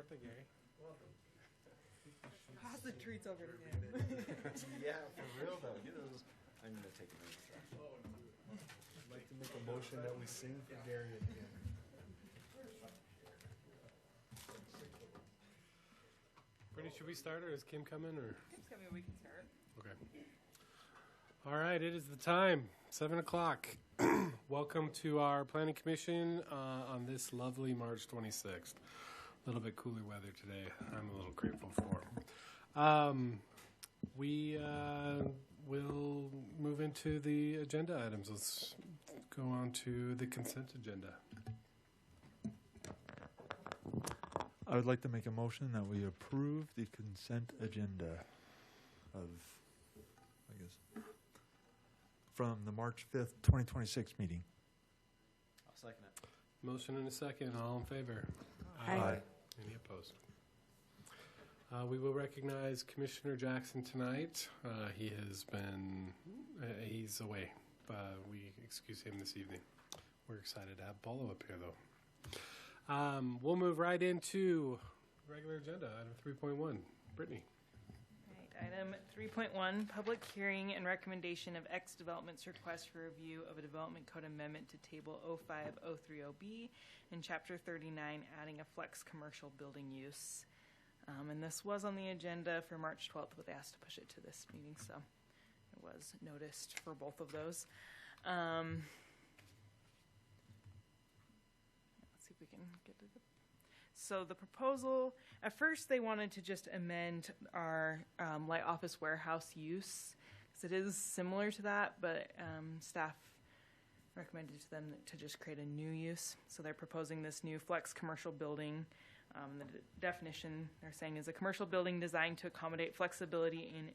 birthday, Gary. Pass the treats over to him. Yeah, for real though. Get those. I'm gonna take a minute. I'd like to make a motion that we sing for Gary again. Brittany, should we start, or is Kim coming, or? Kim's coming, we can start. Okay. All right, it is the time, 7 o'clock. Welcome to our Planning Commission on this lovely March 26th. A little bit cooler weather today. I'm a little grateful for. We will move into the agenda items. Let's go on to the consent agenda. I would like to make a motion that we approve the consent agenda of, I guess, from the March 5th, 2026 meeting. I'll second it. Motion and a second. All in favor? Aye. Any opposed? We will recognize Commissioner Jackson tonight. He has been, he's away. We excuse him this evening. We're excited to have Paulo up here, though. We'll move right into regular agenda, item 3.1. Brittany. Right, item 3.1, public hearing and recommendation of X Development's request for review of a development code amendment to table 05030B in chapter 39, adding a flex commercial building use. And this was on the agenda for March 12th, but they asked to push it to this meeting, so it was noticed for both of those. Let's see if we can get to the... So the proposal, at first they wanted to just amend our light office warehouse use, because it is similar to that, but staff recommended to them to just create a new use. So they're proposing this new flex commercial building. The definition they're saying is a commercial building designed to accommodate flexibility in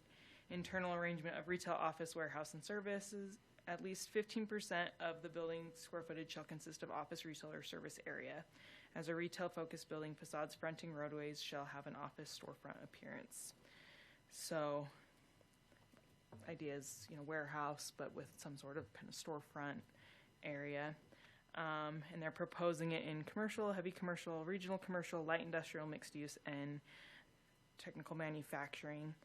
internal arrangement of retail, office, warehouse, and services. At least 15% of the building square footage shall consist of office, retail, or service area. As a retail-focused building, facades fronting roadways shall have an office storefront appearance. So, idea is, warehouse, but with some sort of kind of storefront area. And they're proposing it in commercial, heavy commercial, regional commercial, light industrial, mixed use, and technical manufacturing.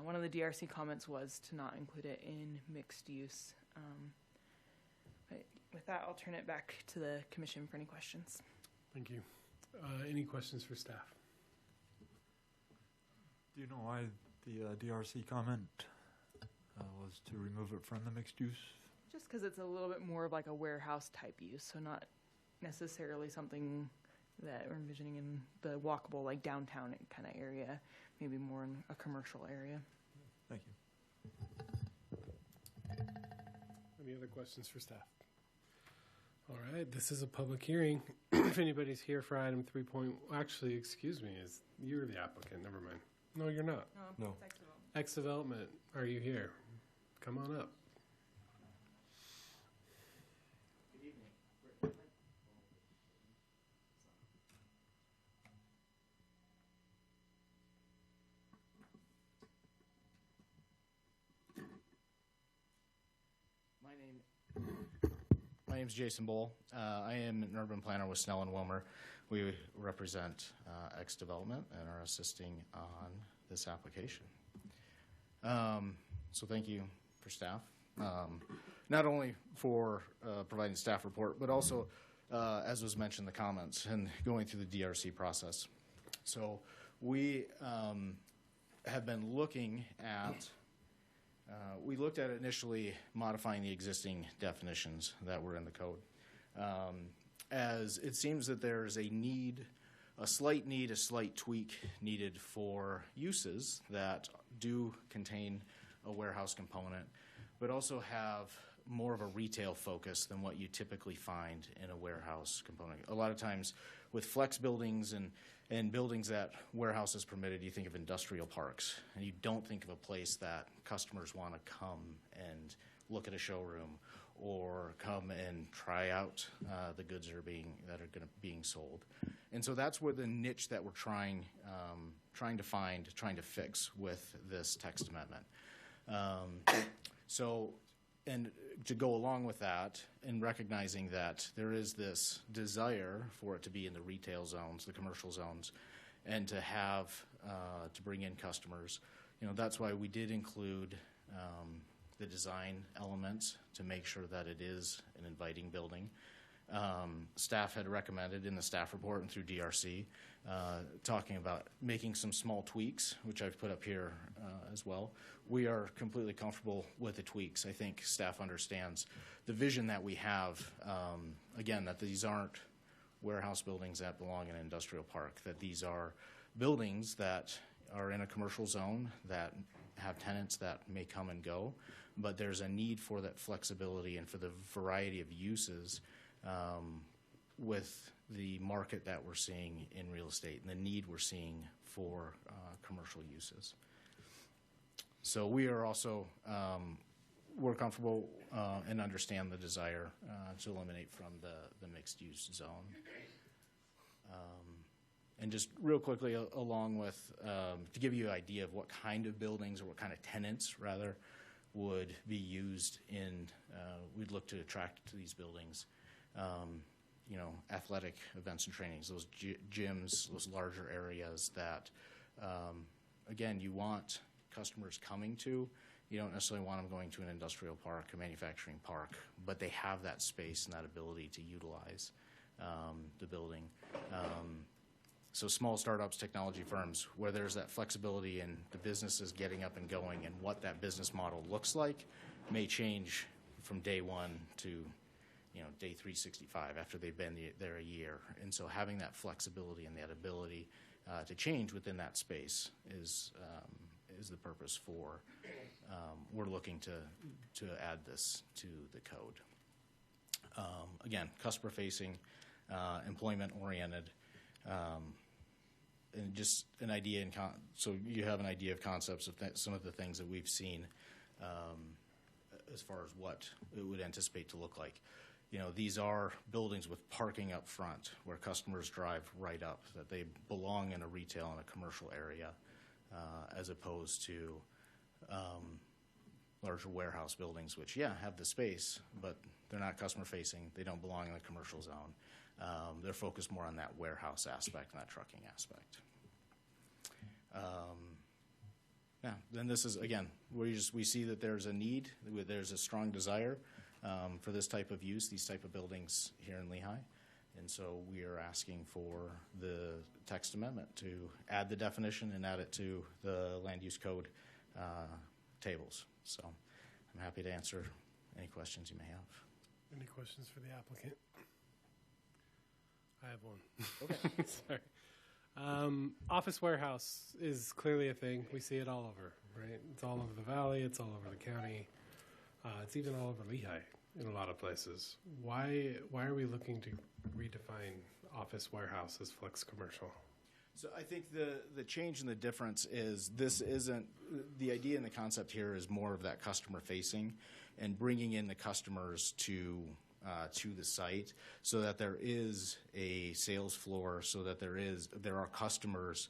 One of the DRC comments was to not include it in mixed use. But with that, I'll turn it back to the commission for any questions. Thank you. Any questions for staff? Do you know why the DRC comment was to remove it from the mixed use? Just because it's a little bit more of like a warehouse type use, so not necessarily something that we're envisioning in the walkable, like downtown kind of area, maybe more in a commercial area. Thank you. Any other questions for staff? All right, this is a public hearing. If anybody's here for item 3. Actually, excuse me, you're the applicant. Never mind. No, you're not. No. X Development, are you here? Come on up. My name is Jason Bohl. I am an urban planner with Snell and Wilmer. We represent X Development and are assisting on this application. So thank you for staff, not only for providing staff report, but also, as was mentioned, the comments and going through the DRC process. So we have been looking at we looked at initially modifying the existing definitions that were in the code. As it seems that there's a slight tweak needed for uses that do contain a warehouse component, but also have more of a retail focus than what you typically find in a warehouse component. A lot of times with flex buildings and buildings that warehouse is permitted, you think of industrial parks, and you don't think of a place that customers want to come and look at a showroom or come and try out the goods that are being sold. And so that's where the niche that we're trying to fix with this text amendment. And to go along with that, and recognizing that there is this desire for it to be in the retail zones, the commercial zones, and to have to bring in customers. That's why we did include the design elements to make sure that it is an inviting building. Staff had recommended in the staff report and through DRC, talking about making some small tweaks, which I've put up here as well. We are completely comfortable with the tweaks. I think staff understands the vision that we have, again, that these aren't warehouse buildings that belong in an industrial park, that these are buildings that are in a commercial zone that have tenants that may come and go, but there's a need for that flexibility and for the variety of uses with the market that we're seeing in real estate and the need we're seeing for commercial uses. So we are also, we're comfortable and understand the desire to eliminate from the mixed use zone. And just real quickly, along with, to give you an idea of what kind of buildings or what kind of tenants, rather, would be used in, we'd look to attract to these buildings. Athletic events and trainings, those gyms, those larger areas that, again, you want customers coming to. You don't necessarily want them going to an industrial park, a manufacturing park, but they have that space and that ability to utilize the building. So small startups, technology firms, where there's that flexibility and the business is getting up and going, and what that business model looks like may change from day one to day 365 after they've been there a year. And so having that flexibility and that ability to change within that space is the purpose for we're looking to add this to the code. Again, customer facing, employment oriented, and just an idea so you have an idea of concepts of some of the things that we've seen as far as what it would anticipate to look like. These are buildings with parking up front where customers drive right up, that they belong in a retail and a commercial area, as opposed to larger warehouse buildings, which, have the space, but they're not customer facing. They don't belong in the commercial zone. They're focused more on that warehouse aspect and that trucking aspect. Then this is, again, we see that there's a need, there's a strong desire for this type of use, these type of buildings here in Lehi. And so we are asking for the text amendment to add the definition and add it to the land use code tables. So I'm happy to answer any questions you may have. Any questions for the applicant? I have one. Okay. Sorry. Office warehouse is clearly a thing. We see it all over, right? It's all over the valley. It's all over the county. It's even all over Lehi in a lot of places. Why are we looking to redefine office warehouse as flex commercial? So I think the change and the difference is this isn't, the idea and the concept here is more of that customer facing and bringing in the customers to the site so that there is a sales floor, so that there are customers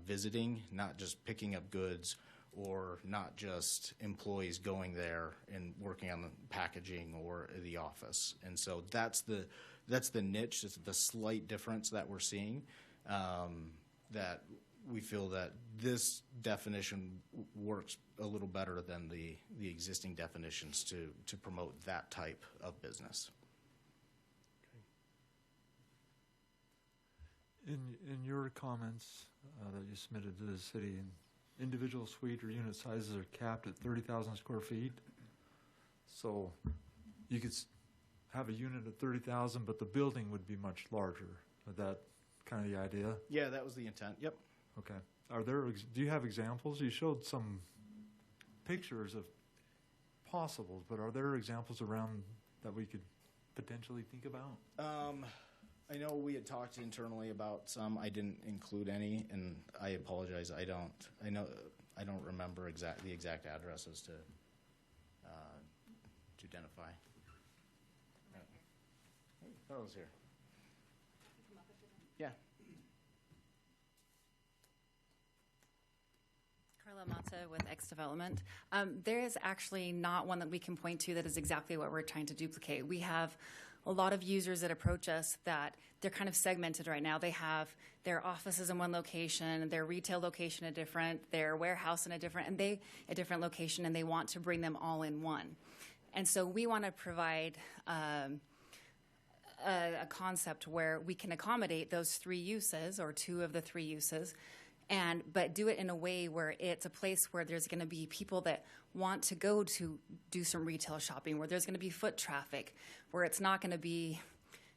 visiting, not just picking up goods, or not just employees going there and working on the packaging or the office. And so that's the niche, it's the slight difference that we're seeing, that we feel that this definition works a little better than the existing definitions to promote that type of business. In your comments that you submitted to the city, individual suite or unit sizes are capped at 30,000 square feet. So you could have a unit at 30,000, but the building would be much larger. Is that kind of the idea? Yeah, that was the intent. Yep. Okay. Do you have examples? You showed some pictures of possibles, but are there examples around that we could potentially think about? I know we had talked internally about some. I didn't include any, and I apologize. I don't remember the exact addresses to identify. Carla's here. Yeah. Carla Mata with X Development. There is actually not one that we can point to that is exactly what we're trying to duplicate. We have a lot of users that approach us that they're kind of segmented right now. They have their offices in one location, their retail location a different, their warehouse in a different location, and they want to bring them all in one. And so we want to provide a concept where we can accommodate those three uses or two of the three uses, but do it in a way where it's a place where there's going to be people that want to go to do some retail shopping, where there's going to be foot traffic, where it's not going to be,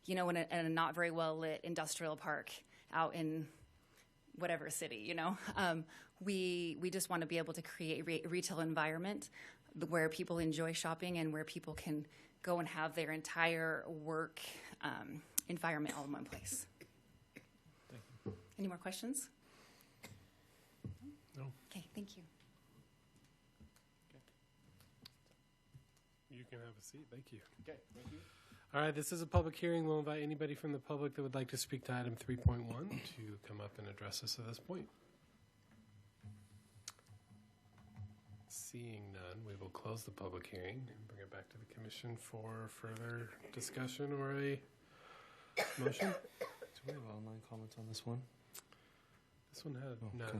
in a not very well lit industrial park out in whatever city, We just want to be able to create a retail environment where people enjoy shopping and where people can go and have their entire work environment all in one place. Any more questions? No. Okay, thank you. You can have a seat. Thank you. Okay, thank you. All right, this is a public hearing. We'll invite anybody from the public that would like to speak to item 3.1 to come up and address us at this point. Seeing none, we will close the public hearing and bring it back to the commission for further discussion or a motion. Do we have online comments on this one? This one had none. Okay.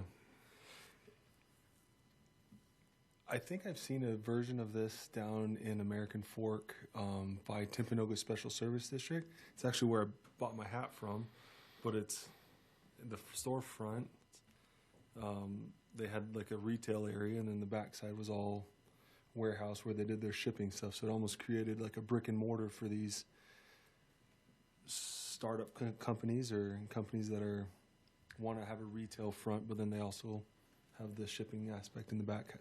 I think I've seen a version of this down in American Fork by Timpanogos Special Service District. It's actually where I bought my hat from, but it's in the storefront. They had like a retail area, and then the backside was all warehouse where they did their shipping stuff. So it almost created like a brick and mortar for these startup companies or companies that want to have a retail front, but then they also have the shipping aspect in the back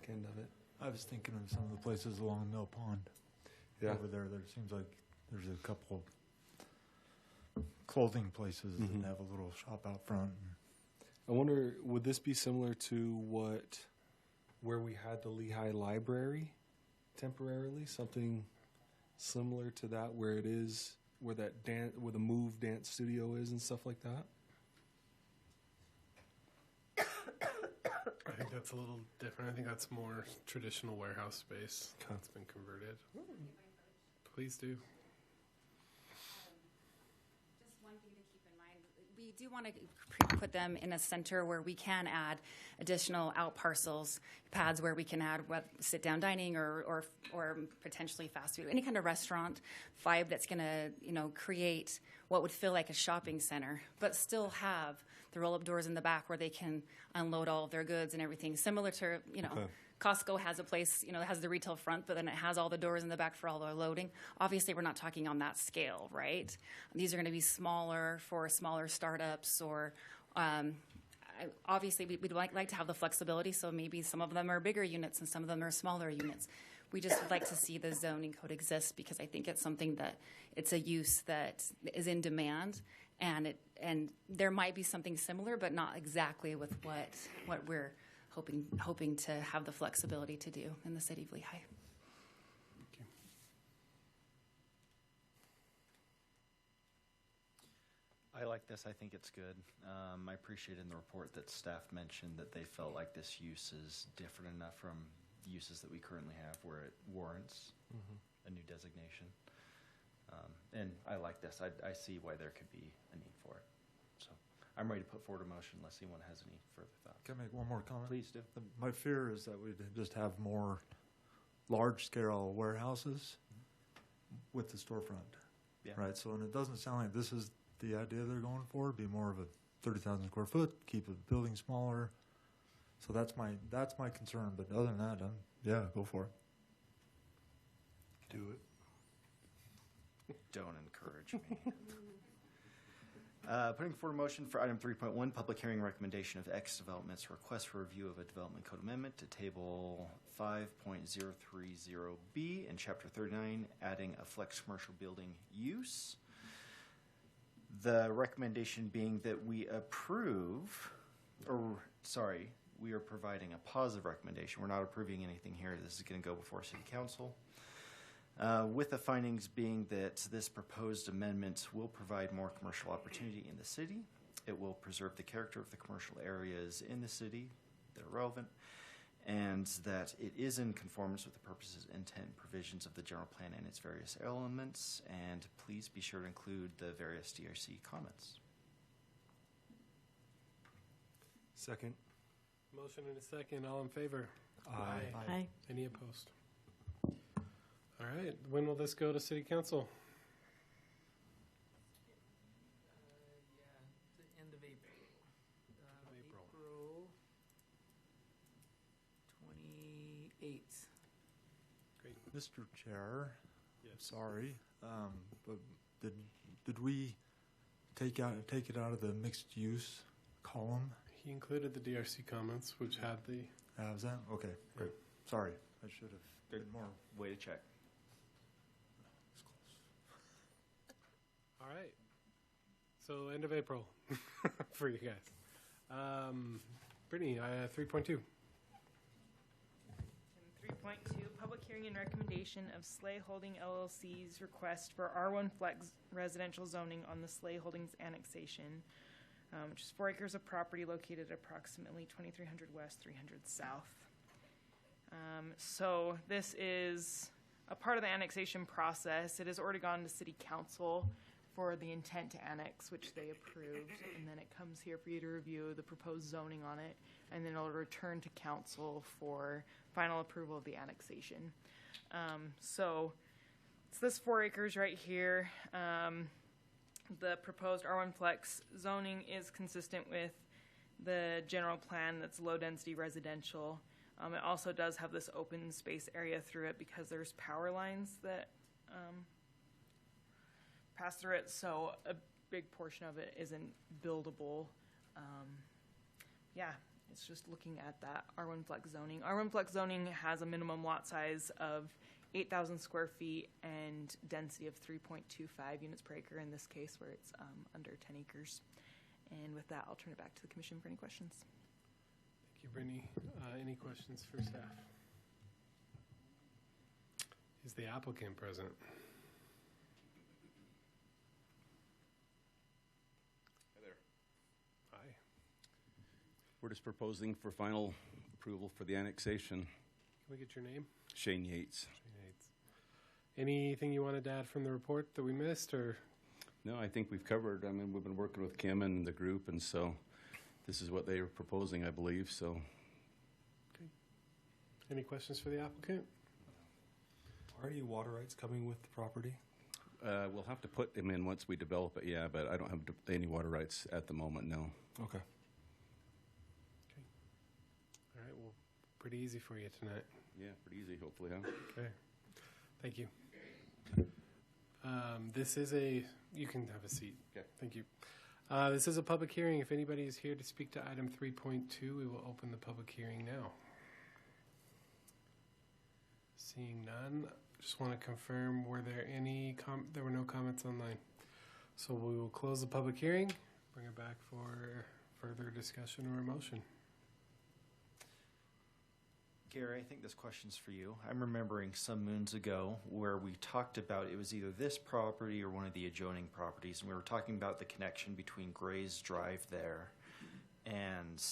end of it. I was thinking of some of the places along Mill Pond. Yeah. Over there seems like there's a couple clothing places Mhm. that have a little shop out front. I wonder, would this be similar to where we had the Lehi Library temporarily? Something similar to that, where it is, where the Move dance studio is and stuff like that? I think that's a little different. I think that's more traditional warehouse space Okay. that's been converted. Please do. Just one thing to keep in mind, we do want to put them in a center where we can add additional out parcels, pads where we can add sit-down dining or potentially fast food, any kind of restaurant vibe that's going to, create what would feel like a shopping center, but still have the roll-up doors in the back where they can unload all of their goods and everything. Similar to, Okay. Costco has a place, it has the retail front, but then it has all the doors in the back for all their loading. Obviously, we're not talking on that scale, right? These are going to be smaller for smaller startups or obviously, we'd like to have the flexibility, so maybe some of them are bigger units and some of them are smaller units. We just would like to see the zoning code exist because I think it's something that it's a use that is in demand, and there might be something similar, but not exactly with what we're hoping to have the flexibility to do in the city of Lehi. Thank you. I like this. I think it's good. I appreciate in the report that staff mentioned that they felt like this use is different enough from uses that we currently have where it warrants a new designation. And I like this. I see why there could be a need for it. So I'm ready to put forward a motion unless anyone has any further thoughts. Can I make one more comment? Please do. My fear is that we'd just have more large-scale warehouses with the storefront. Yeah. Right, so, and it doesn't sound like this is the idea they're going for. It'd be more of a 30,000 square foot, keep the building smaller. So that's my concern, but other than that, yeah, go for it. Do it. Don't encourage me. Putting forward a motion for item 3.1, public hearing recommendation of X Development's request for review of a development code amendment to table 5.030B in chapter 39, adding a flex commercial building use. The recommendation being that we are providing a positive recommendation. We're not approving anything here. This is going to go before City Council. With the findings being that this proposed amendment will provide more commercial opportunity in the city. It will preserve the character of the commercial areas in the city that are relevant and that it is in conformance with the purposes, intent, and provisions of the general plan and its various elements, and please be sure to include the various DRC comments. Second. Motion and a second. All in favor? Aye. Any opposed? All right. When will this go to City Council? The end of April. April. April 28th. Great. Mr. Chair, Yes. sorry, but did we take it out of the mixed use column? He included the DRC comments, which had the. Was that? Okay, great. Sorry, I should have been more. Way to check. All right. So end of April for you guys. Brittany, 3.2. And 3.2, public hearing and recommendation of Slay Holding LLC's request for R1 Flex residential zoning on the Slay Holdings annexation, which is 4 acres of property located at approximately 2300 west, 300 south. So this is a part of the annexation process. It has already gone to City Council for the intent to annex, which they approved, and then it comes here for you to review the proposed zoning on it, and then it'll return to council for final approval of the annexation. So it's this 4 acres right here. The proposed R1 Flex zoning is consistent with the general plan that's low-density residential. It also does have this open space area through it because there's power lines that pass through it, so a big portion of it isn't buildable. It's just looking at that R1 Flex zoning. R1 Flex zoning has a minimum lot size of 8,000 square feet and density of 3.25 units per acre in this case, where it's under 10 acres. And with that, I'll turn it back to the commission for any questions. Thank you, Brittany. Any questions for staff? Is the applicant present? Hi there. Hi. We're just proposing for final approval for the annexation. Can we get your name? Shane Yates. Shane Yates. Anything you wanted to add from the report that we missed, or? No, I think we've covered. I mean, we've been working with Kim and the group, and so this is what they were proposing, I believe. So, Okay. Any questions for the applicant? Are any water rights coming with the property? we'll have to put them in once we develop it. Yeah, but I don't have any water rights at the moment. No. Okay. All right. Well, pretty easy for you tonight. Yeah, pretty easy. Hopefully, huh? Okay. Thank you. This is you can have a seat. Okay. Thank you. This is a public hearing. If anybody is here to speak to item 3.2, we will open the public hearing now. Seeing none, just want to confirm, were there any there were no comments online. So we will close the public hearing, bring it back for further discussion or a motion. Gary, I think this question's for you. I'm remembering some moons ago where we talked about, it was either this property or one of the adjoining properties, and we were talking about the connection between Gray's Drive there and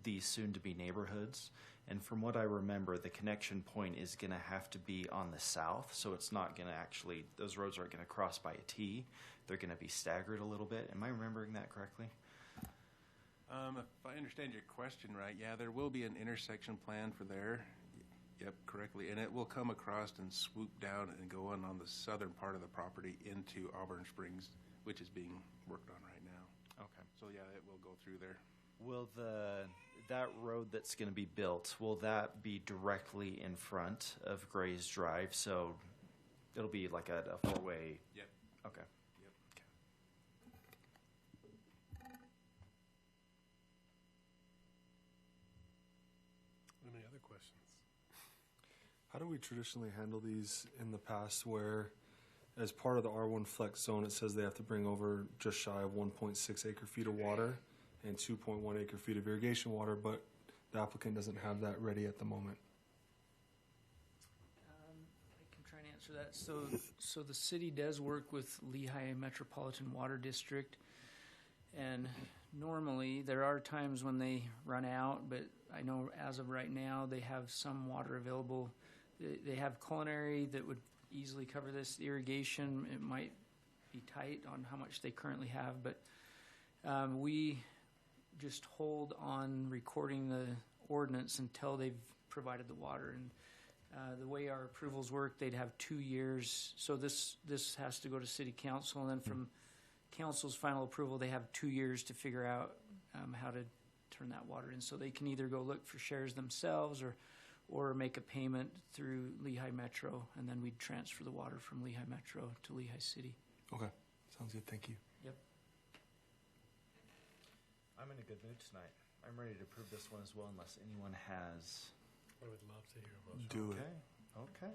these soon-to-be neighborhoods. And from what I remember, the connection point is going to have to be on the south, so it's not going to actually, those roads aren't going to cross by a T. They're going to be staggered a little bit. Am I remembering that correctly? If I understand your question right, yeah, there will be an intersection plan for there. Yep, correctly. And it will come across and swoop down and go on the southern part of the property into Auburn Springs, which is being worked on right now. Okay. So yeah, it will go through there. Will that road that's going to be built, will that be directly in front of Gray's Drive? So it'll be like a four-way. Yep. Okay. Yep. Any other questions? How do we traditionally handle these in the past where, as part of the R1 flex zone, it says they have to bring over just shy of 1.6 acre feet of water and 2.1 acre feet of irrigation water, but the applicant doesn't have that ready at the moment? I can try and answer that. So the city does work with Lehi Metropolitan Water District, and normally. There are times when they run out, but I know as of right now, they have some water available. They have culinary that would easily cover this. Irrigation, it might be tight on how much they currently have, but we just hold on recording the ordinance until they've provided the water. And the way our approvals work, they'd have 2 years. So this has to go to city council, and then from council's final approval, they have 2 years to figure out how to turn that water in. So they can either go look for shares themselves or make a payment through Lehi Metro, and then we'd transfer the water from Lehi Metro to Lehi City. Okay, sounds good. Thank you. Yep. I'm in a good mood tonight. I'm ready to approve this one as well, unless anyone has. I would love to hear a motion. Do Okay. Okay.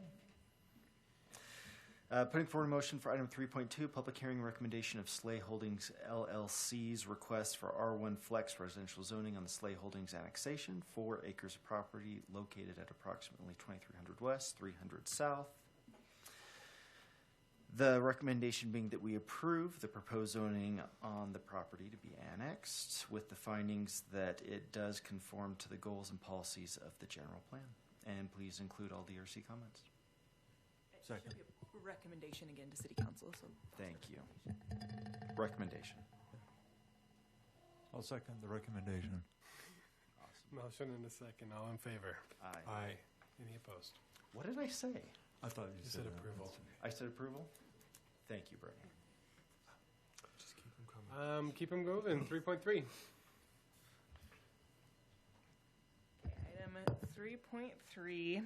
Putting forward a motion for item 3.2, public hearing recommendation of Slay Holdings LLC's request for R1 Flex residential zoning on the Slay Holdings annexation, 4 acres of property located at approximately 2300 West, 300 South. The recommendation being that we approve the proposed zoning on the property to be annexed with the findings that it does conform to the goals and policies of the general plan. And please include all DRC comments. Second. Recommendation again to city council. So Thank you. Recommendation. I'll second the recommendation. Awesome. Motion and a second. All in favor? Aye. Aye. Any opposed? What did I say? I thought you You said said approval. I said approval? Thank you, Brittany. Just keep them coming. Keep them moving. 3.3. item 3.3,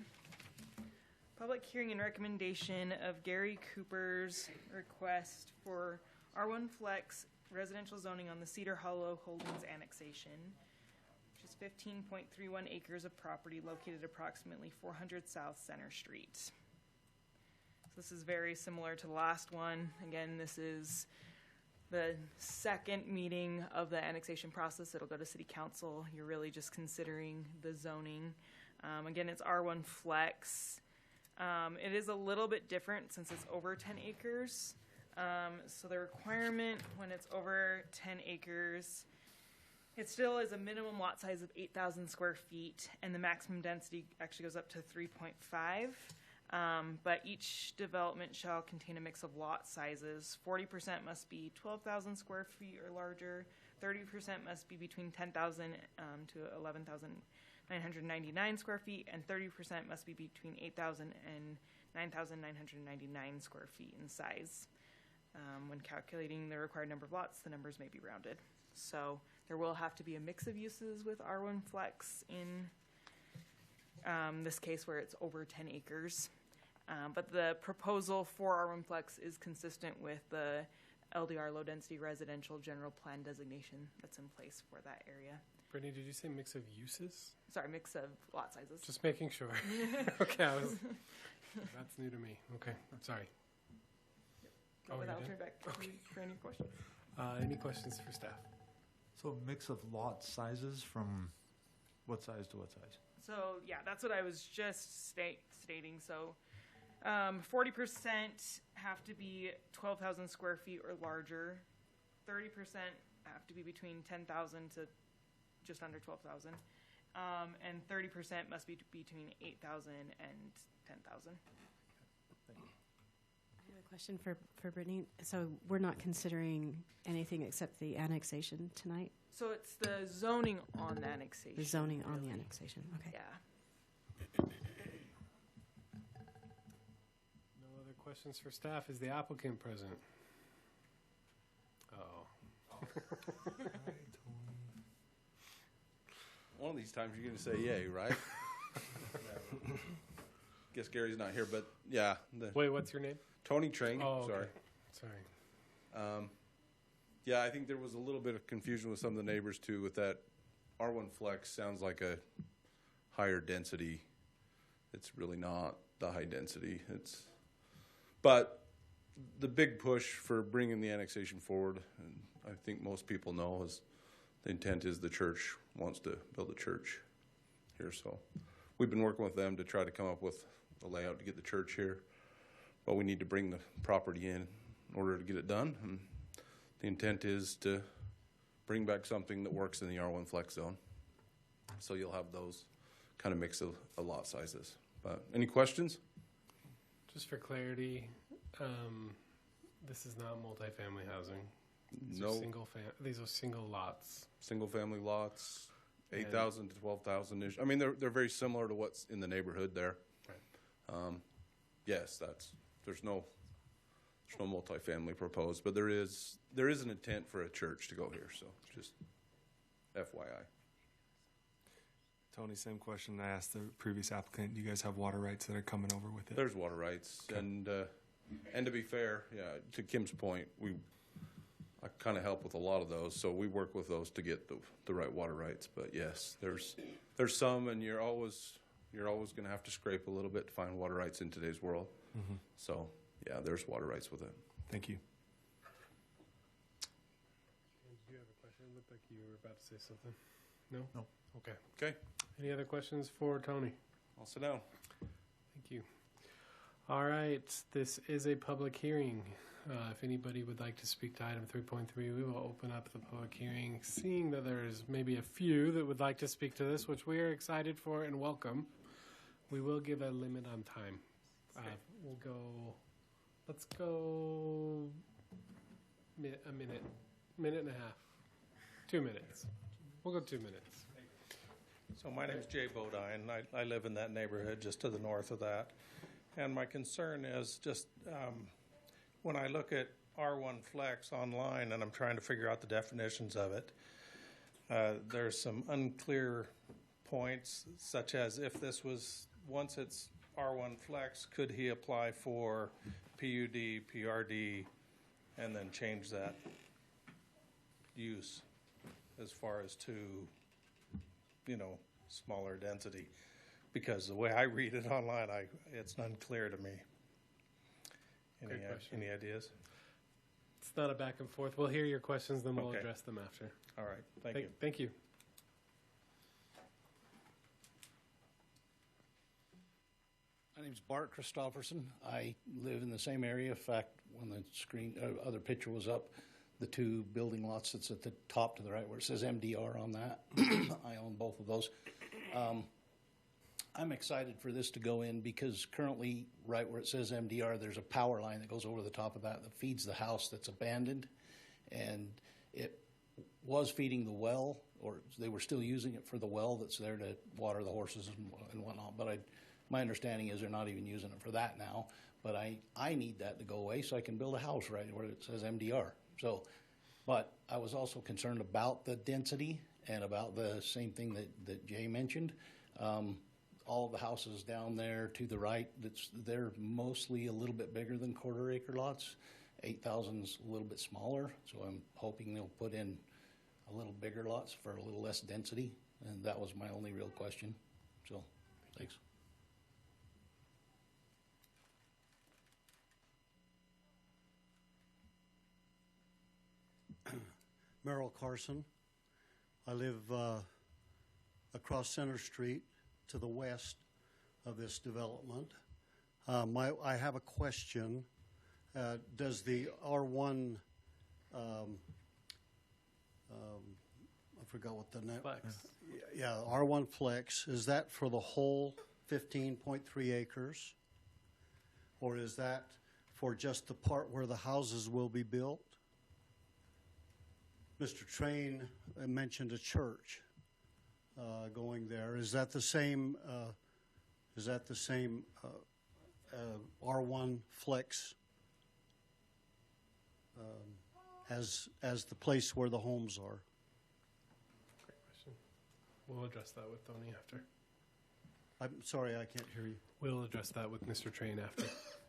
public hearing and recommendation of Gary Cooper's request for R1 Flex residential zoning on the Cedar Hollow Holdings annexation, which is 15.31 acres of property located approximately 400 South Center Street. So this is very similar to the last one. Again, this is the second meeting of the annexation process. It'll go to city council. You're really just considering the zoning. Again, it's R1 Flex. It is a little bit different since it's over 10 acres. So the requirement when it's over 10 acres, it still is a minimum lot size of 8,000 square feet, and the maximum density actually goes up to 3.5. But each development shall contain a mix of lot sizes. 40% must be 12,000 square feet or larger. 30% must be between 10,000 to 11,999 square feet, and 30% must be between 8,000 and 9,999 square feet in size. When calculating the required number of lots, the numbers may be rounded. So there will have to be a mix of uses with R1 Flex in this case where it's over 10 acres. But the proposal for R1 Flex is consistent with the LDR low density residential general plan designation that's in place for that area. Brittany, did you say mix of uses? Sorry, mix of lot sizes. Just making sure. Okay, that's new to me. Okay, I'm sorry. With you're that, I'll done? turn it back to you for any questions. Any questions for staff? So a mix of lot sizes from what size to what size? So yeah, that's what I was just stating. So 40% have to be 12,000 square feet or larger. 30% have to be between 10,000 to just under 12,000. And 30% must be between 8,000 and 10,000. I have a question for Brittany. So we're not considering anything except the annexation tonight? So it's the zoning on the annexation. The zoning on the really. annexation, okay. Yeah. No other questions for staff? Is the applicant present? Oh. One of these times you're going to say yay, right? Guess Gary's not here, but yeah. Wait, what's your name? Tony Train. Oh, okay. Sorry. Sorry. Yeah, I think there was a little bit of confusion with some of the neighbors too with that R1 Flex sounds like a higher density. It's really not the high density. But the big push for bringing the annexation forward, and I think most people know, is the intent is the church wants to build a church here. So we've been working with them to try to come up with a layout to get the church here. But we need to bring the property in order to get it done. And the intent is to bring back something that works in the R1 flex zone. So you'll have those kind of mix of lot sizes. But any questions? Just for clarity, this is not multifamily housing. These No. are these are single lots. Single family lots, 8,000 to 12,000 ish. I mean, they're very similar to what's in the neighborhood there. Right. Yes, there's no multifamily proposed, but there is an intent for a church to go here. So just FYI. Tony, same question I asked the previous applicant. Do you guys have water rights that are coming over with it? There's water rights, Okay. and to be fair, yeah, to Kim's point, I kind of help with a lot of those, so we work with those to get the right water rights. But yes, there's some, and you're always going to have to scrape a little bit to find water rights in today's world. Mm-hmm. So yeah, there's water rights with it. Thank you. Do you have a question? It looked like you were about to say something. No? No. Okay. Okay, Any other questions for Tony? I'll sit down. Thank you. All right, this is a public hearing. If anybody would like to speak to item 3.3, we will open up the public hearing. Seeing that there's maybe a few that would like to speak to this, which we are excited for and welcome, we will give a limit on time. Let's go a minute and a half, 2 minutes. We'll go 2 minutes. So my name's Jay Bodine. I live in that neighborhood just to the north of that. And my concern is just when I look at R1 Flex online and I'm trying to figure out the definitions of it, there's some unclear points, such as if this was, once it's R1 Flex, could he apply for PUD, PRD, and then change that use as far as to, smaller density? Because the way I read it online, it's unclear to me. Great question. Any ideas? It's not a back and forth. We'll hear your questions, then we'll Okay. address them after. All right, thank you. Thank you. My name's Bart Christofferson. I live in the same area. In fact, when the other picture was up, the two building lots that's at the top to the right where it says MDR on that, I own both of those. I'm excited for this to go in because currently, right where it says MDR, there's a power line that goes over the top of that feeds the house that's abandoned. And it was feeding the well, or they were still using it for the well that's there to water the horses and whatnot. But my understanding is they're not even using it for that now. But I need that to go away so I can build a house right where it says MDR. So, but I was also concerned about the density and about the same thing that Jay mentioned. All of the houses down there to the right, they're mostly a little bit bigger than quarter-acre lots. 8,000's a little bit smaller, so I'm hoping they'll put in a little bigger lots for a little less density, and that was my only real question. So, thanks. Merrill Carson. I live across Center Street to the west of this development. I have a question. Does the R1, I forgot what the name. Flex. Yeah, R1 Flex, is that for the whole 15.3 acres? Or is that for just the part where the houses will be built? Mr. Train mentioned a church going there. Is that the same? R1 Flex as the place where the homes are? Great question. We'll address that with Tony after. I'm sorry, I can't hear you. We'll address that with Mr. Train after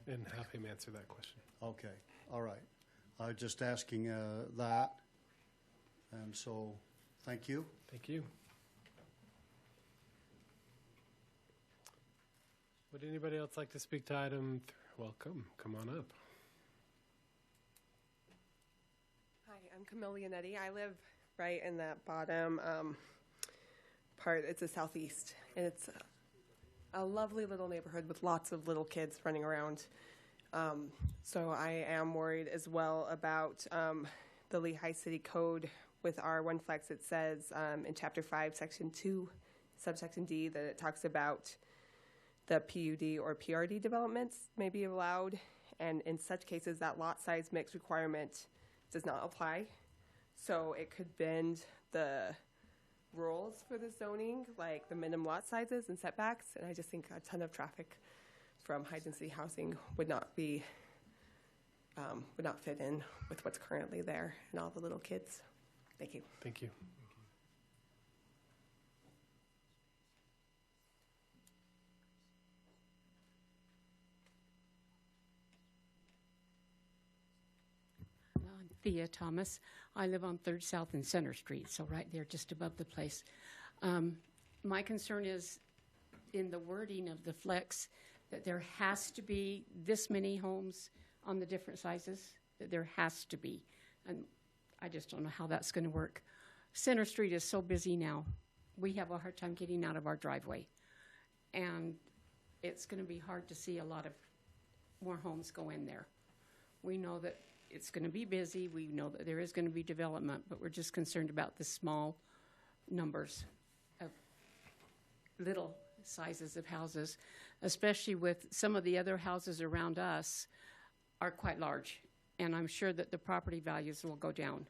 and have him answer that question. Okay, all right. I was just asking that, and so thank you. Thank you. Would anybody else like to speak to item? Welcome. Come on up. Hi, I'm Camille Leonetti. I live right in that bottom part. It's the southeast, and it's a lovely little neighborhood with lots of little kids running around. So I am worried as well about the Lehi City Code with R1 Flex, it says in Chapter 5, Section 2, subsection D, that it talks about the PUD or PRD developments may be allowed, and in such cases, that lot size mix requirement does not apply. So it could bend the rules for the zoning, like the minimum lot sizes and setbacks, and I just think a ton of traffic from high-density housing would not fit in with what's currently there and all the little kids. Thank you. Thank you. Thea Thomas. I live on 3rd South and Center Street, so right there, just above the place. My concern is in the wording of the flex that there has to be this many homes on the different sizes, that there has to be. And I just don't know how that's going to work. Center Street is so busy now. We have a hard time getting out of our driveway. And it's going to be hard to see a lot of more homes go in there. We know that it's going to be busy. We know that there is going to be development, but we're just concerned about the small numbers of little sizes of houses, especially with some of the other houses around us are quite large. And I'm sure that the property values will go down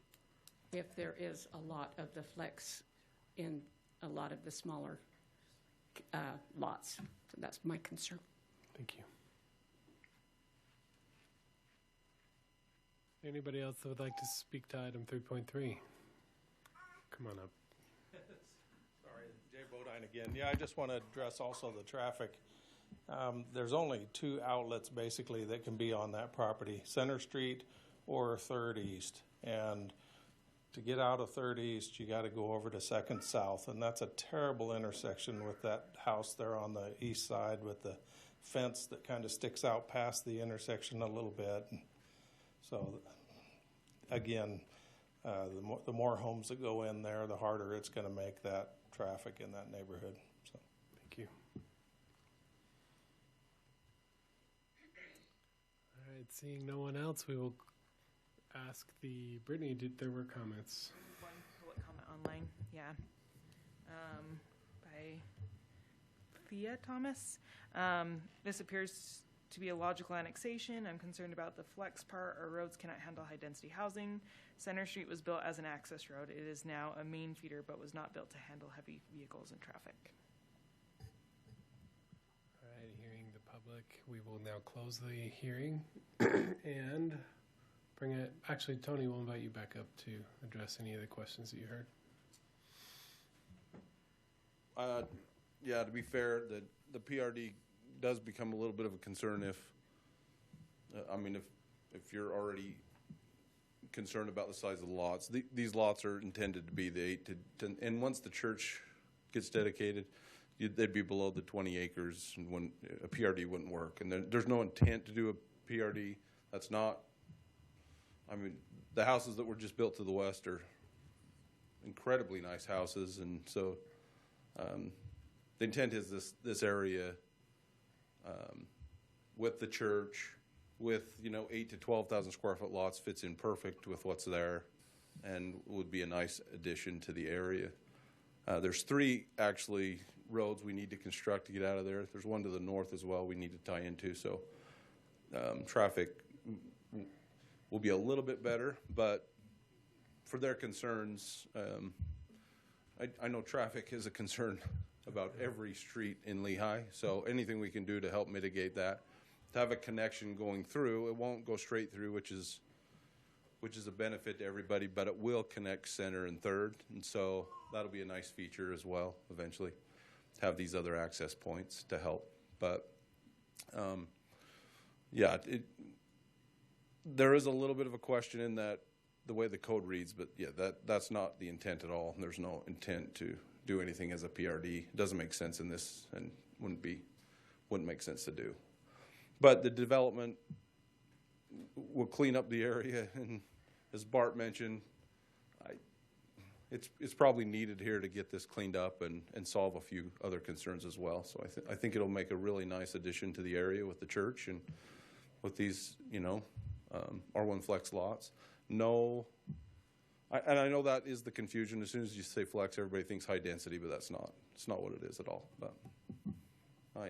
if there is a lot of the flex in a lot of the smaller lots. So that's my concern. Thank you. Anybody else that would like to speak to item 3.3? Come on up. Sorry, Jay Bodine again. Yeah, I just want to address also the traffic. There's only 2 outlets basically that can be on that property, Center Street or 3rd East. And to get out of 3rd East, you got to go over to 2nd South. And that's a terrible intersection with that house there on the east side with the fence that kind of sticks out past the intersection a little bit. So, again, the more homes that go in there, the harder it's going to make that traffic in that neighborhood. So, thank you. All right, seeing no one else, we will ask the Brittany. There were comments. One public comment online, yeah, by Thea Thomas. This appears to be a logical annexation. I'm concerned about the flex part. Our roads cannot handle high-density housing. Center Street was built as an access road. It is now a main feeder, but was not built to handle heavy vehicles and traffic. All right, hearing the public, we will now close the hearing and bring it. Actually, Tony, we'll invite you back up to address any of the questions that you heard. Yeah, to be fair, the PRD does become a little bit of a concern if you're already concerned about the size of the lots. These lots are intended to be the 8 to 10, and once the church gets dedicated, they'd be below the 20 acres, and when a PRD wouldn't work. And there's no intent to do a PRD. That's not. I mean, the houses that were just built to the west are incredibly nice houses, and so the intent is this area. With the church, with 8 to 12,000 square foot lots, fits in perfect with what's there, and would be a nice addition to the area. There's 3 actually roads we need to construct to get out of there. There's one to the north as well we need to tie into, so traffic will be a little bit better. But for their concerns, I know traffic is a concern about every street in Lehi, so anything we can do to help mitigate that, to have a connection going through. It won't go straight through, which is a benefit to everybody, but it will connect Center and 3rd, and so that'll be a nice feature as well eventually, to have these other access points to help. But there is a little bit of a question in that the way the code reads, but yeah, that's not the intent at all. There's no intent to do anything as a PRD. It doesn't make sense in this, and wouldn't make sense to do. But the development will clean up the area, and as Bart mentioned, it's probably needed here to get this cleaned up and solve a few other concerns as well. So I think it'll make a really nice addition to the area with the church and with these R1 flex lots. No And I know that is the confusion. As soon as you say flex, everybody thinks high density, but it's not what it is at all. But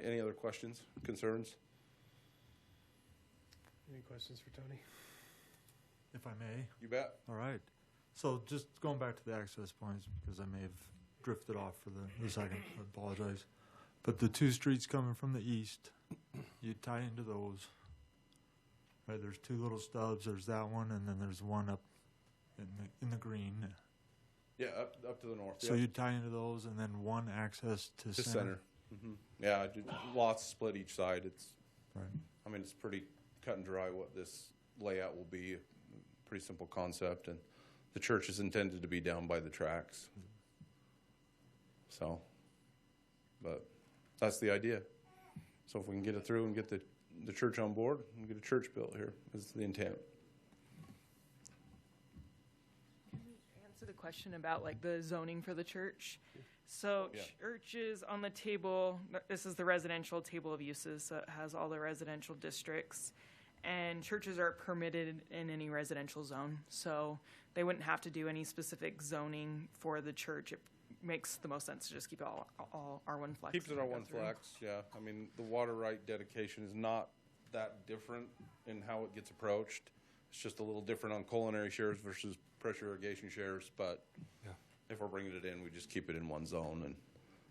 any other questions, concerns? Any questions for Tony? If I may. You bet. All right. So just going back to the access points, because I may have drifted off for the second. I apologize. But the two streets coming from the east, you tie into those. Right, there's two little stubs. There's that one, and then there's one up in the green. Yeah, up to the north. So you tie into those, and then one access to center. Mm-hmm. Yeah, lots split each side. It's right. I mean, it's pretty cut and dry what this layout will be. A pretty simple concept, and the church is intended to be down by the tracks. So, but that's the idea. So if we can get it through and get the church on board and get a church built here is the intent. Can we answer the question about like the zoning for the church? So churches on the table, this is the residential table of uses, so it has all the residential districts. And churches are permitted in any residential zone, so they wouldn't have to do any specific zoning for the church. It makes the most sense to just keep it all R1 flex. Keeps it R1 flex, yeah. I mean, the water right dedication is not that different in how it gets approached. It's just a little different on culinary shares versus pressure irrigation shares, but if we're bringing it in, we just keep it in one zone.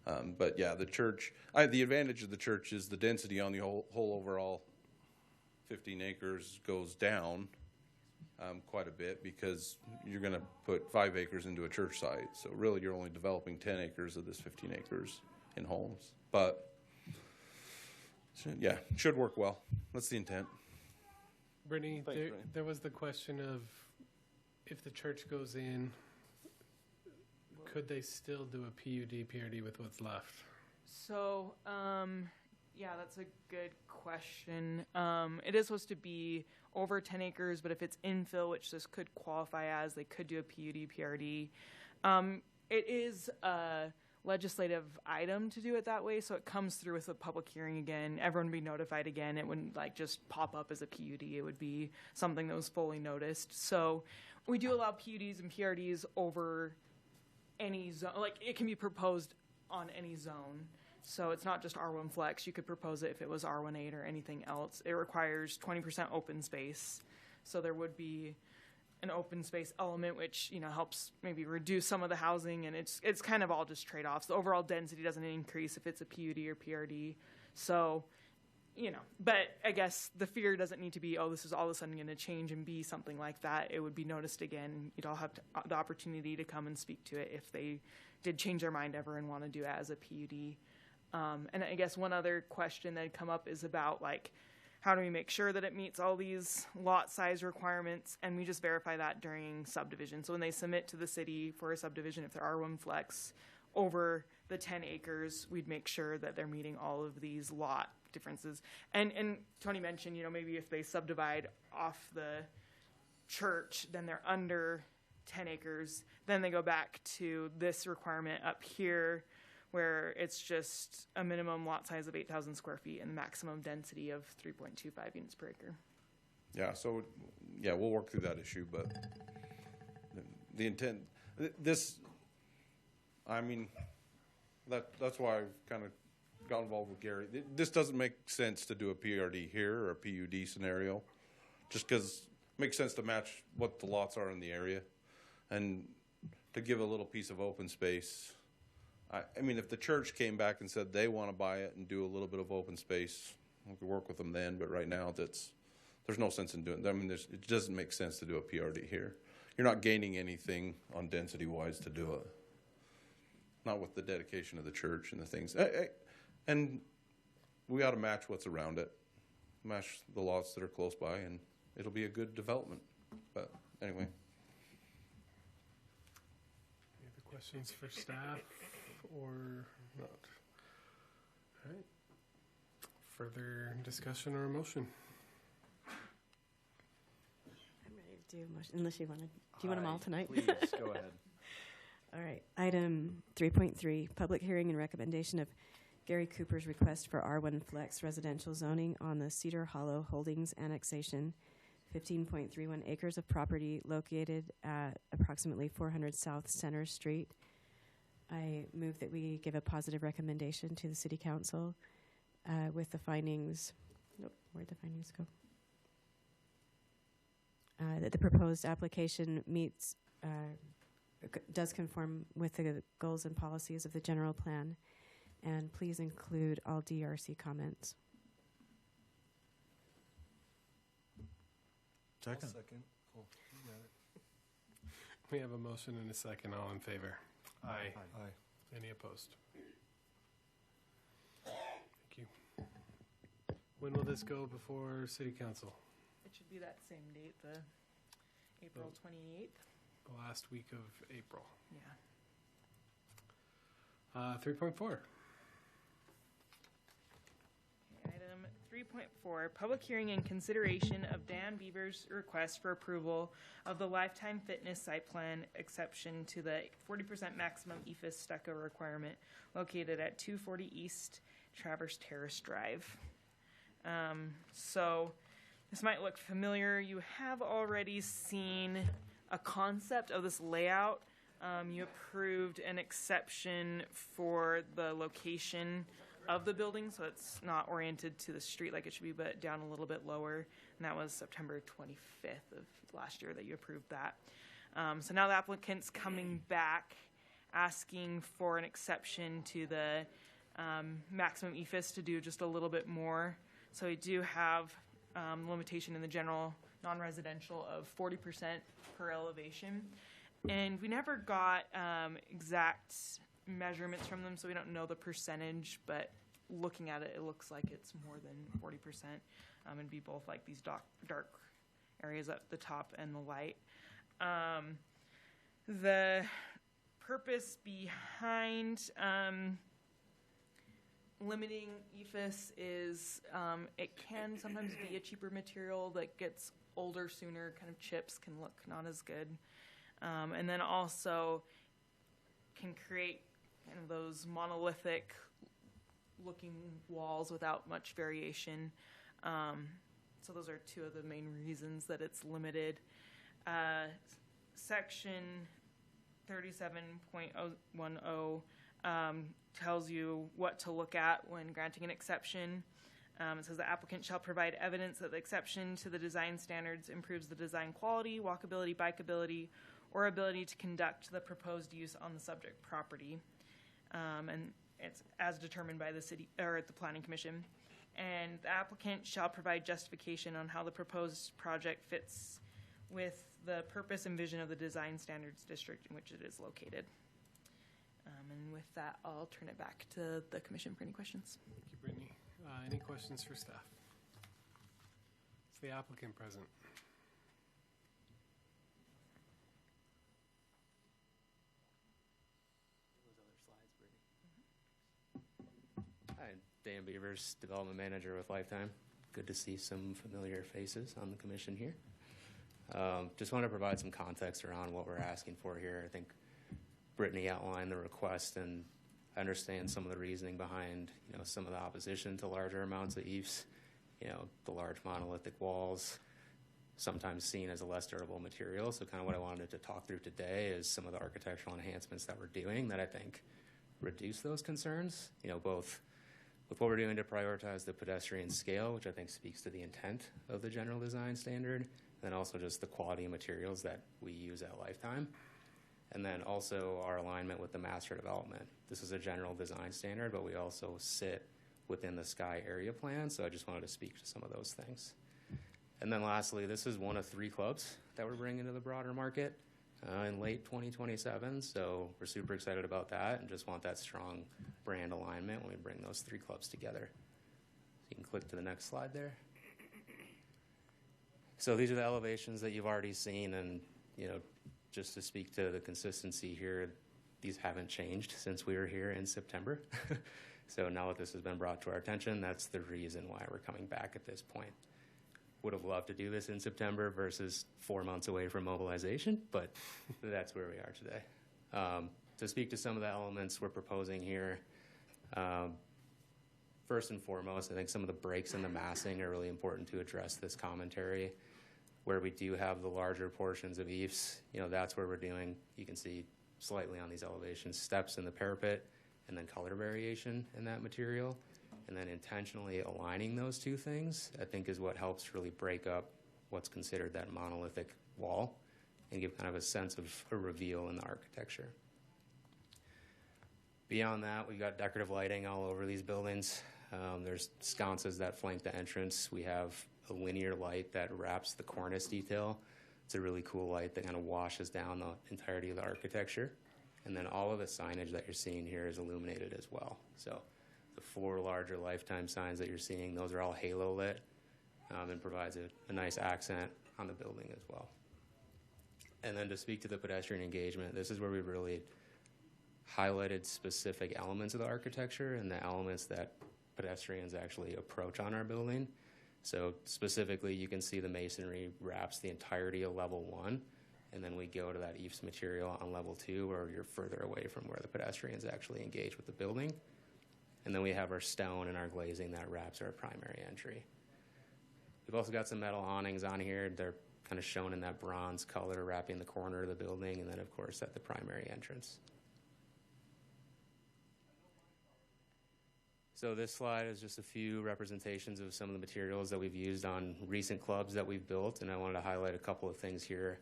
And but yeah, the church, the advantage of the church is the density on the whole overall 15 acres goes down quite a bit because you're going to put 5 acres into a church site. So really you're only developing 10 acres of this 15 acres in homes. But yeah, should work well. That's the intent. Brittany, there was the question of if the church goes in, could they still do a PUD, PRD with what's left? So, yeah, that's a good question. It is supposed to be over 10 acres, but if it's infill, which this could qualify as, they could do a PUD, PRD. It is a legislative item to do it that way, so it comes through with a public hearing again. Everyone would be notified again. It wouldn't like just pop up as a PUD. It would be something that was fully noticed. So we do allow PUDs and PRDs over any zone. Like, it can be proposed on any zone. So it's not just R1 flex. You could propose it if it was R18 or anything else. It requires 20% open space. So there would be an open space element, which, you know, helps maybe reduce some of the housing, and it's kind of all just trade-offs. The overall density doesn't increase if it's a PUD or PRD. So, you know, but I guess the fear doesn't need to be, oh, this is all of a sudden going to change and be something like that. It would be noticed again. You'd all have the opportunity to come and speak to it if they did change their mind ever and want to do it as a PUD. And I guess one other question that had come up is about, like, how do we make sure that it meets all these lot size requirements? And we just verify that during subdivision. So when they submit to the city for a subdivision, if they're R1 flex over the 10 acres, we'd make sure that they're meeting all of these lot differences. And Tony mentioned, you know, maybe if they subdivide off the church, then they're under 10 acres. Then they go back to this requirement up here, where it's just a minimum lot size of 8,000 square feet and maximum density of 3.25 units per acre. Yeah, so, yeah, we'll work through that issue, but the intent, this, I mean, that's why I've kind of got involved with Gary. This doesn't make sense to do a PRD here or a PUD scenario, just because it makes sense to match what the lots are in the area and to give a little piece of open space. I mean, if the church came back and said they want to buy it and do a little bit of open space, we could work with them then. But right now, there's no sense in doing that. I mean, it doesn't make sense to do a PRD here. You're not gaining anything on density-wise to do it. Not with the dedication of the church and the things. And we ought to match what's around it, match the lots that are close by, and it'll be a good development. But anyway. Any other questions for staff? Or not? All right. Further discussion or a motion? I'm ready to do a motion, unless you want to. Do you want them all tonight? Please, go ahead. All right. Item 3.3, public hearing and recommendation of Gary Cooper's request for R1 Flex residential zoning on the Cedar Hollow Holdings annexation 15.31 acres of property located at approximately 400 South Center Street. I move that we give a positive recommendation to the City Council with the findings. Nope, where'd the findings go? That the proposed application does conform with the goals and policies of the general plan, and please include all DRC comments. Second. Second. Oh, you got it. We have a motion and a second. All in favor? Aye. Aye. Any opposed? Thank you. When will this go before City Council? It should be that same date, the April 28th. The last week of April. Yeah. 3.4. Item 3.4, public hearing and consideration of Dan Beaver's request for approval of the Lifetime Fitness site plan exception to the 40% maximum EFIS stucco requirement located at 240 East Traverse Terrace Drive. So this might look familiar. You have already seen a concept of this layout. You approved an exception for the location of the building, so it's not oriented to the street like it should be, but down a little bit lower. And that was September 25th of last year that you approved that. So now the applicant's coming back asking for an exception to the maximum EFIS to do just a little bit more. So we do have limitation in the general non-residential of 40% per elevation. And we never got exact measurements from them, so we don't know the percentage, but looking at it, it looks like it's more than 40%. And be both like these dark areas at the top and the light. The purpose behind limiting EFIS is it can sometimes be a cheaper material that gets older sooner, kind of chips, can look not as good. And then also can create kind of those monolithic looking walls without much variation. So those are two of the main reasons that it's limited. Section 37.010 tells you what to look at when granting an exception. It says the applicant shall provide evidence that the exception to the design standards improves the design quality, walkability, bikeability, or ability to conduct the proposed use on the subject property. And it's as determined by the city or the planning commission. And the applicant shall provide justification on how the proposed project fits with the purpose and vision of the design standards district in which it is located. And with that, I'll turn it back to the commission for any questions. Thank you, Brittany. Any questions for staff? Is the applicant present? Hi, Dan Beavers, Development Manager with Lifetime. Good to see some familiar faces on the commission here. Just want to provide some context around what we're asking for here. I think Brittany outlined the request, and I understand some of the reasoning behind, some of the opposition to larger amounts of EIFs. The large monolithic walls, sometimes seen as a less durable material. So kind of what I wanted to talk through today is some of the architectural enhancements that we're doing that I think reduce those concerns, both with what we're doing to prioritize the pedestrian scale, which I think speaks to the intent of the general design standard, and then also just the quality of materials that we use at Lifetime. And then also our alignment with the master development. This is a general design standard, but we also sit within the Sky area plan, so I just wanted to speak to some of those things. And then lastly, this is one of 3 clubs that we're bringing to the broader market in late 2027, so we're super excited about that and just want that strong brand alignment when we bring those 3 clubs together. So you can click to the next slide there. So these are the elevations that you've already seen, and just to speak to the consistency here, these haven't changed since we were here in September. So now that this has been brought to our attention, that's the reason why we're coming back at this point. Would have loved to do this in September versus 4 months away from mobilization, but that's where we are today. To speak to some of the elements we're proposing here, first and foremost, I think some of the breaks in the massing are really important to address this commentary. Where we do have the larger portions of eaves, that's where we're doing, you can see slightly on these elevations, steps in the parapet and then color variation in that material. And then intentionally aligning those two things, I think, is what helps really break up what's considered that monolithic wall and give kind of a sense of a reveal in the architecture. Beyond that, we've got decorative lighting all over these buildings. There's sconces that flank the entrance. We have a linear light that wraps the cornice detail. It's a really cool light that kind of washes down the entirety of the architecture. And then all of the signage that you're seeing here is illuminated as well. So the 4 larger lifetime signs that you're seeing, those are all halo lit, and provides a nice accent on the building as well. And then to speak to the pedestrian engagement, this is where we really highlighted specific elements of the architecture and the elements that pedestrians actually approach on our building. So specifically, you can see the masonry wraps the entirety of level 1, and then we go to that eaves material on level 2 where you're further away from where the pedestrians actually engage with the building. And then we have our stone and our glazing that wraps our primary entry. We've also got some metal awnings on here. They're kind of shown in that bronze color wrapping the corner of the building, and then of course at the primary entrance. So this slide is just a few representations of some of the materials that we've used on recent clubs that we've built, and I wanted to highlight a couple of things here.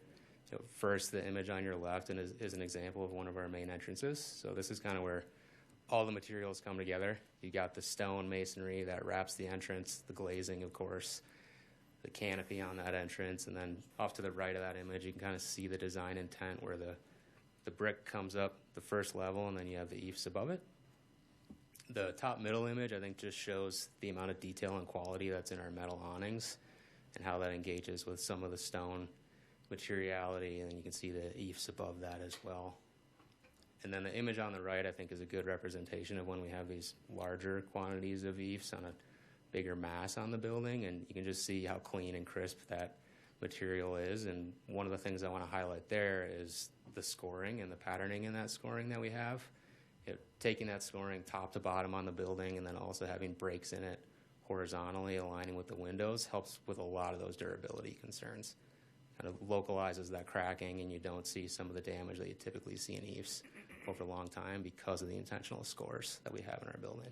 First, the image on your left is an example of one of our main entrances. So this is kind of where all the materials come together. You got the stone masonry that wraps the entrance, the glazing, of course, the canopy on that entrance, and then off to the right of that image, you can kind of see the design intent where the brick comes up the first level, and then you have the eaves above it. The top middle image, I think, just shows the amount of detail and quality that's in our metal awnings and how that engages with some of the stone materiality, and you can see the eaves above that as well. And then the image on the right, I think, is a good representation of when we have these larger quantities of eaves on a bigger mass on the building, and you can just see how clean and crisp that material is. And one of the things I want to highlight there is the scoring and the patterning in that scoring that we have. Taking that scoring top to bottom on the building and then also having breaks in it horizontally aligning with the windows helps with a lot of those durability concerns. Kind of localizes that cracking, and you don't see some of the damage that you typically see in eaves over a long time because of the intentional scores that we have in our building.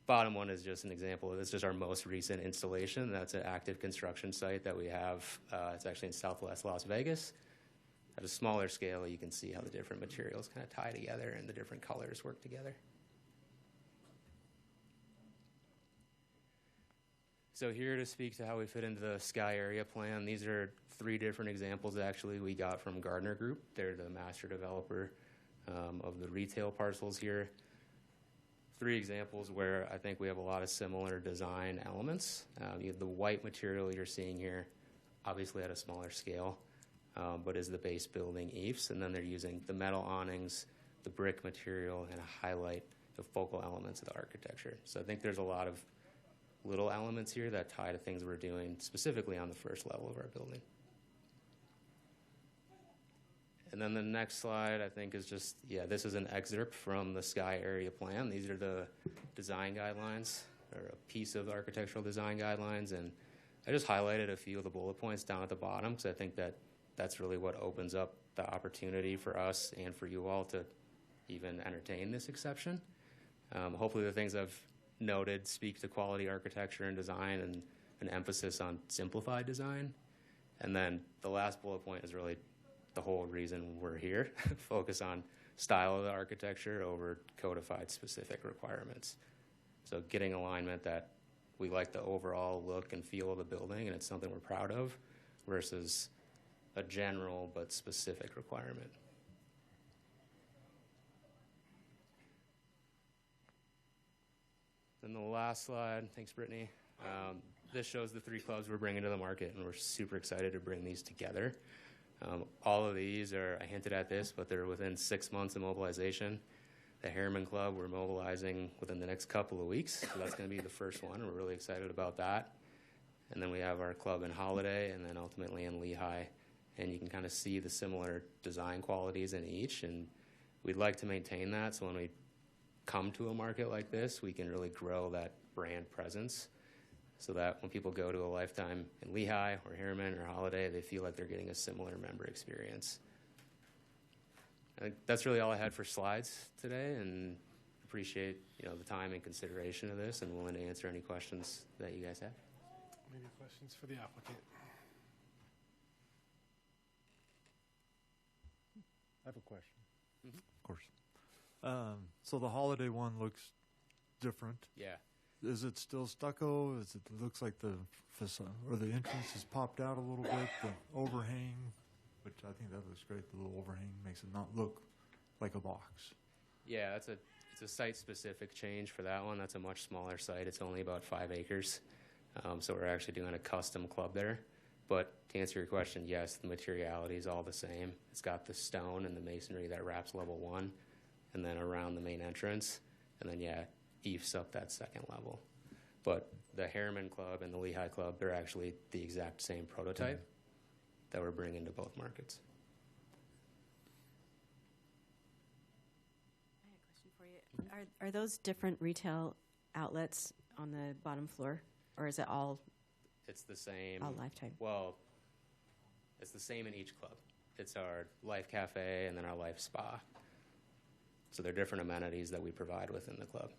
Bottom one is just an example of this. Just our most recent installation. That's an active construction site that we have. It's actually in Southwest Las Vegas. At a smaller scale, you can see how the different materials kind of tie together and the different colors work together. So here to speak to how we fit into the Sky Area Plan, these are 3 different examples actually we got from Gardner Group. They're the master developer of the retail parcels here. 3 examples where I think we have a lot of similar design elements. You have the white material you're seeing here, obviously at a smaller scale. But is the base building eaves, and then they're using the metal awnings, the brick material, and a highlight the focal elements of the architecture. So I think there's a lot of little elements here that tie to things we're doing specifically on the first level of our building. And then the next slide, I think, is just, this is an excerpt from the Sky Area Plan. These are the design guidelines, or a piece of the architectural design guidelines, and I just highlighted a few of the bullet points down at the bottom because I think that's really what opens up the opportunity for us and for you all to even entertain this exception. Hopefully the things I've noted speak to quality architecture and design and an emphasis on simplified design. And then the last bullet point is really the whole reason we're here, focus on style of the architecture over codified specific requirements. So getting alignment that we like the overall look and feel of the building and it's something we're proud of versus a general but specific requirement. Then the last slide, thanks Brittany. This shows the 3 clubs we're bringing to the market, and we're super excited to bring these together. All of these are, I hinted at this, but they're within 6 months of mobilization. The Harriman Club, we're mobilizing within the next couple of weeks, so that's going to be the first one. We're really excited about that. And then we have our club in Holiday, and then ultimately in Lehi. And you can kind of see the similar design qualities in each, and we'd like to maintain that so when we come to a market like this, we can really grow that brand presence. so that when people go to a Lifetime in Lehi or Harriman or Holiday, they feel like they're getting a similar member experience. I think that's really all I had for slides today, and appreciate the time and consideration of this, and willing to answer any questions that you guys have. Any questions for the applicant? I have a question. Of course. So the Holiday one looks different. Yeah. Is it still stucco? It looks like the facade or the entrance has popped out a little bit. The overhang, which I think that looks great. The little overhang makes it not look like a box. Yeah, it's a site-specific change for that one. That's a much smaller site. It's only about 5 acres. So we're actually doing a custom club there. But to answer your question, yes, the materiality is all the same. It's got the stone and the masonry that wraps level 1, and then around the main entrance, and then eaves up that second level. But the Harriman Club and the Lehi Club, they're actually the exact same prototype that we're bringing to both markets. I have a question for you. Are those different retail outlets on the bottom floor, or is it all? It's the same. All Lifetime. Well, it's the same in each club. It's our Life Cafe and then our Life Spa. So they're different amenities that we provide within the club.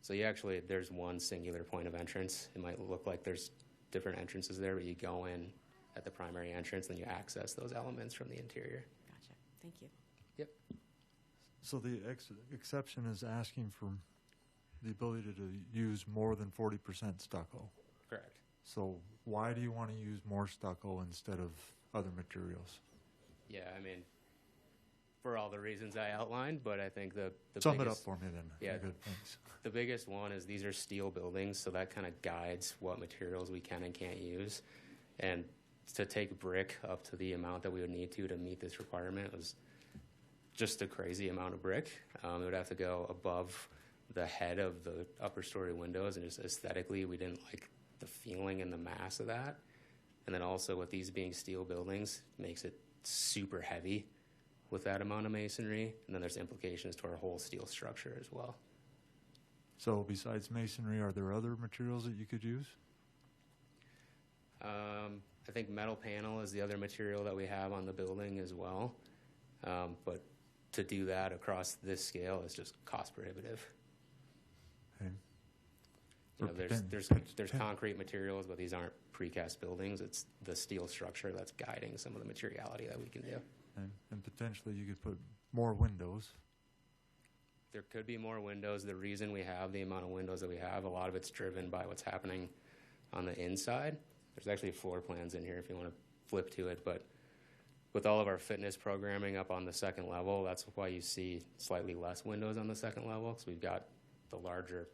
So there's one singular point of entrance. It might look like there's different entrances there, but you go in at the primary entrance, then you access those elements from the interior. Gotcha. Thank you. Yep. So the exception is asking for the ability to use more than 40% stucco. Correct. So why do you want to use more stucco instead of other materials? Yeah, I mean, for all the reasons I outlined, but I think the Sum biggest, it up for me then. Yeah, Good, thanks. The biggest one is these are steel buildings, so that kind of guides what materials we can and can't use. And to take brick up to the amount that we would need to meet this requirement was just a crazy amount of brick. It would have to go above the head of the upper story windows, and just aesthetically, we didn't like the feeling and the mass of that. And then also with these being steel buildings, makes it super heavy with that amount of masonry. And then there's implications to our whole steel structure as well. So besides masonry, are there other materials that you could use? I think metal panel is the other material that we have on the building as well. But to do that across this scale is just cost prohibitive. Okay. There's concrete materials, but these aren't precast buildings. It's the steel structure that's guiding some of the materiality that we can do. And potentially you could put more windows. There could be more windows. The reason we have the amount of windows that we have, a lot of it's driven by what's happening on the inside. There's actually floor plans in here if you want to flip to it, but with all of our fitness programming up on the second level, that's why you see slightly less windows on the second level, because we've got the larger,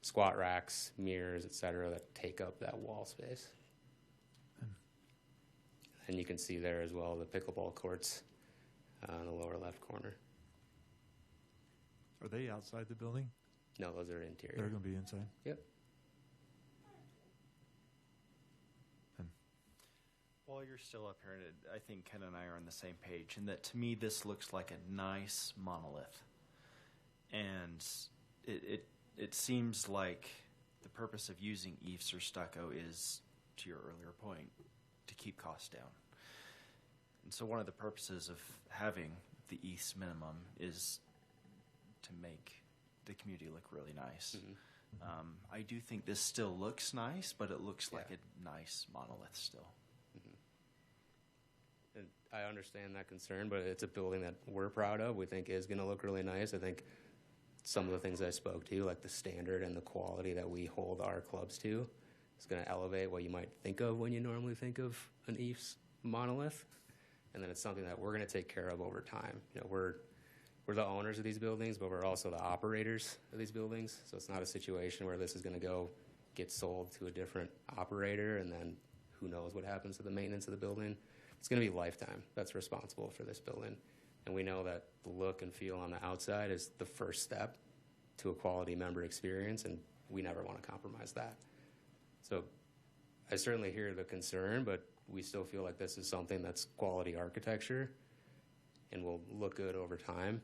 squat racks, mirrors, et cetera, that take up that wall space. And you can see there as well the pickleball courts in the lower left corner. Are they outside the building? No, those are interior. They're going to be inside? Yep. While you're still up here, I think Ken and I are on the same page, and that to me this looks like a nice monolith. And it seems like the purpose of using eaves or stucco is, to your earlier point, to keep costs down. And so one of the purposes of having the eaves minimum is to make the community look really nice. Mm-hmm. I do think this still looks nice, but it looks like a nice monolith still. Mm-hmm. And I understand that concern, but it's a building that we're proud of. We think is going to look really nice. I think some of the things I spoke to, like the standard and the quality that we hold our clubs to, is going to elevate what you might think of when you normally think of an eaves monolith. And then it's something that we're going to take care of over time. We're the owners of these buildings, but we're also the operators of these buildings. So it's not a situation where this is going to go get sold to a different operator, and then who knows what happens to the maintenance of the building. It's going to be Lifetime that's responsible for this building. And we know that the look and feel on the outside is the first step to a quality member experience, and we never want to compromise that. So I certainly hear the concern, but we still feel like this is something that's quality architecture and will look good over time.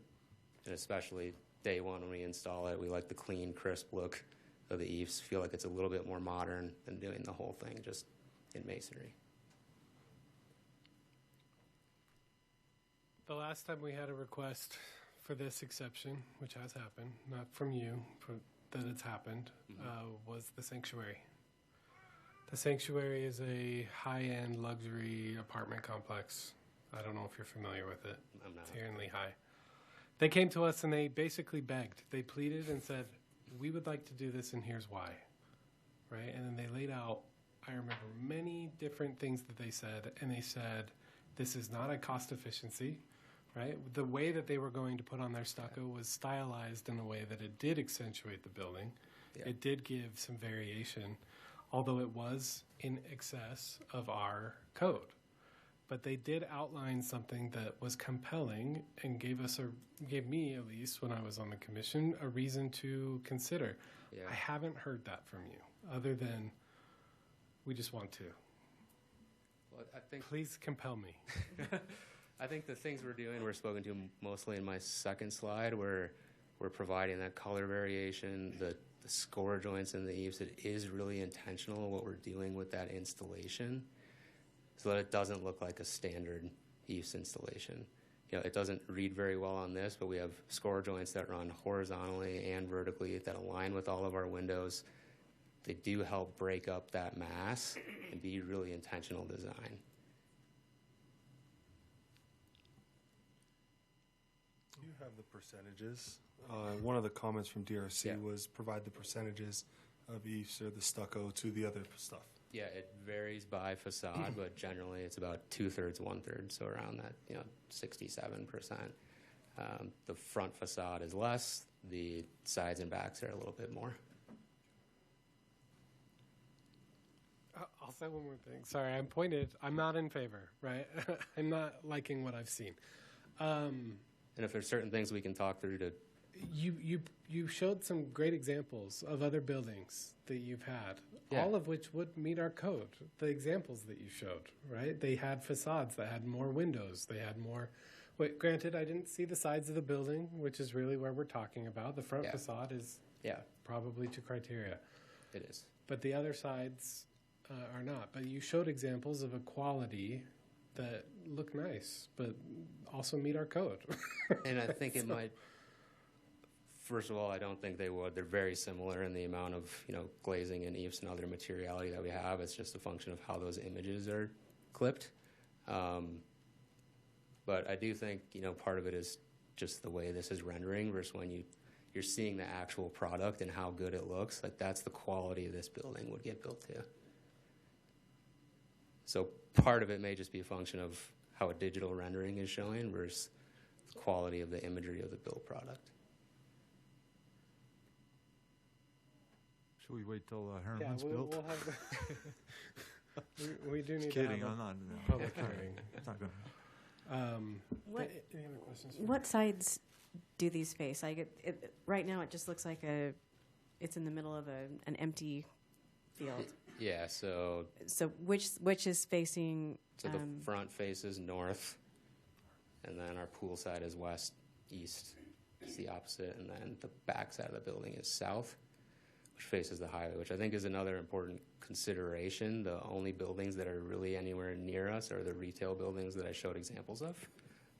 And especially day one when we install it, we like the clean, crisp look of the eaves. Feel like it's a little bit more modern than doing the whole thing just in masonry. The last time we had a request for this exception, which has happened, not from you, that it's happened, was the sanctuary. The sanctuary is a high-end luxury apartment complex. I don't know if you're familiar with it. I'm not. It's here in Lehi. They came to us and they basically begged. They pleaded and said, we would like to do this and here's why. Right? And then they laid out, I remember many different things that they said, and they said, this is not a cost efficiency. Right? The way that they were going to put on their stucco was stylized in a way that it did accentuate the building. Yeah. It did give some variation, although it was in excess of our code. But they did outline something that was compelling and gave me, at least when I was on the commission, a reason to consider. Yeah. I haven't heard that from you, other than we just want to. Well, I think Please compel me. I think the things we're doing, we're spoken to mostly in my second slide, where we're providing that color variation, the score joints in the eaves. It is really intentional what we're doing with that installation, so that it doesn't look like a standard eaves installation. You know, it doesn't read very well on this, but we have score joints that run horizontally and vertically that align with all of our windows. They do help break up that mass and be really intentional design. You have the percentages. One of the comments from DRC was provide the percentages of each or the stucco to the other stuff. Yeah, it varies by facade, but generally it's about 2/3, 1/3, so around that, 67%. The front facade is less. The sides and backs are a little bit more. I'll say one more thing. Sorry, I'm pointed. I'm not in favor, right? I'm not liking what I've seen. And if there's certain things we can talk through to... You showed some great examples of other buildings that you've had, all of which would meet our code. The examples that you showed, right? They had facades that had more windows. They had more... Granted, I didn't see the sides of the building, which is really where we're talking about. The front facade is probably to criteria. It is. But the other sides are not. But you showed examples of a quality that look nice, but also meet our code. And I think it might... First of all, I don't think they would. They're very similar in the amount of, glazing and eaves and other materiality that we have. It's just a function of how those images are clipped. But I do think, part of it is just the way this is rendering versus when you're seeing the actual product and how good it looks. Like, that's the quality this building would get built to. So part of it may just be a function of how a digital rendering is showing versus the quality of the imagery of the built product. Should we wait till Herman's built? We'll have we do need Just to kidding. have I'm not. a public hearing. It's not going. Any other questions? What sides do these face? Right now, it just looks like it's in the middle of an empty field. Yeah, so which is facing? So the front faces north, and then our pool side is west, east. It's the opposite, and then the back side of the building is south, which faces the highway, which I think is another important consideration. The only buildings that are really anywhere near us are the retail buildings that I showed examples of,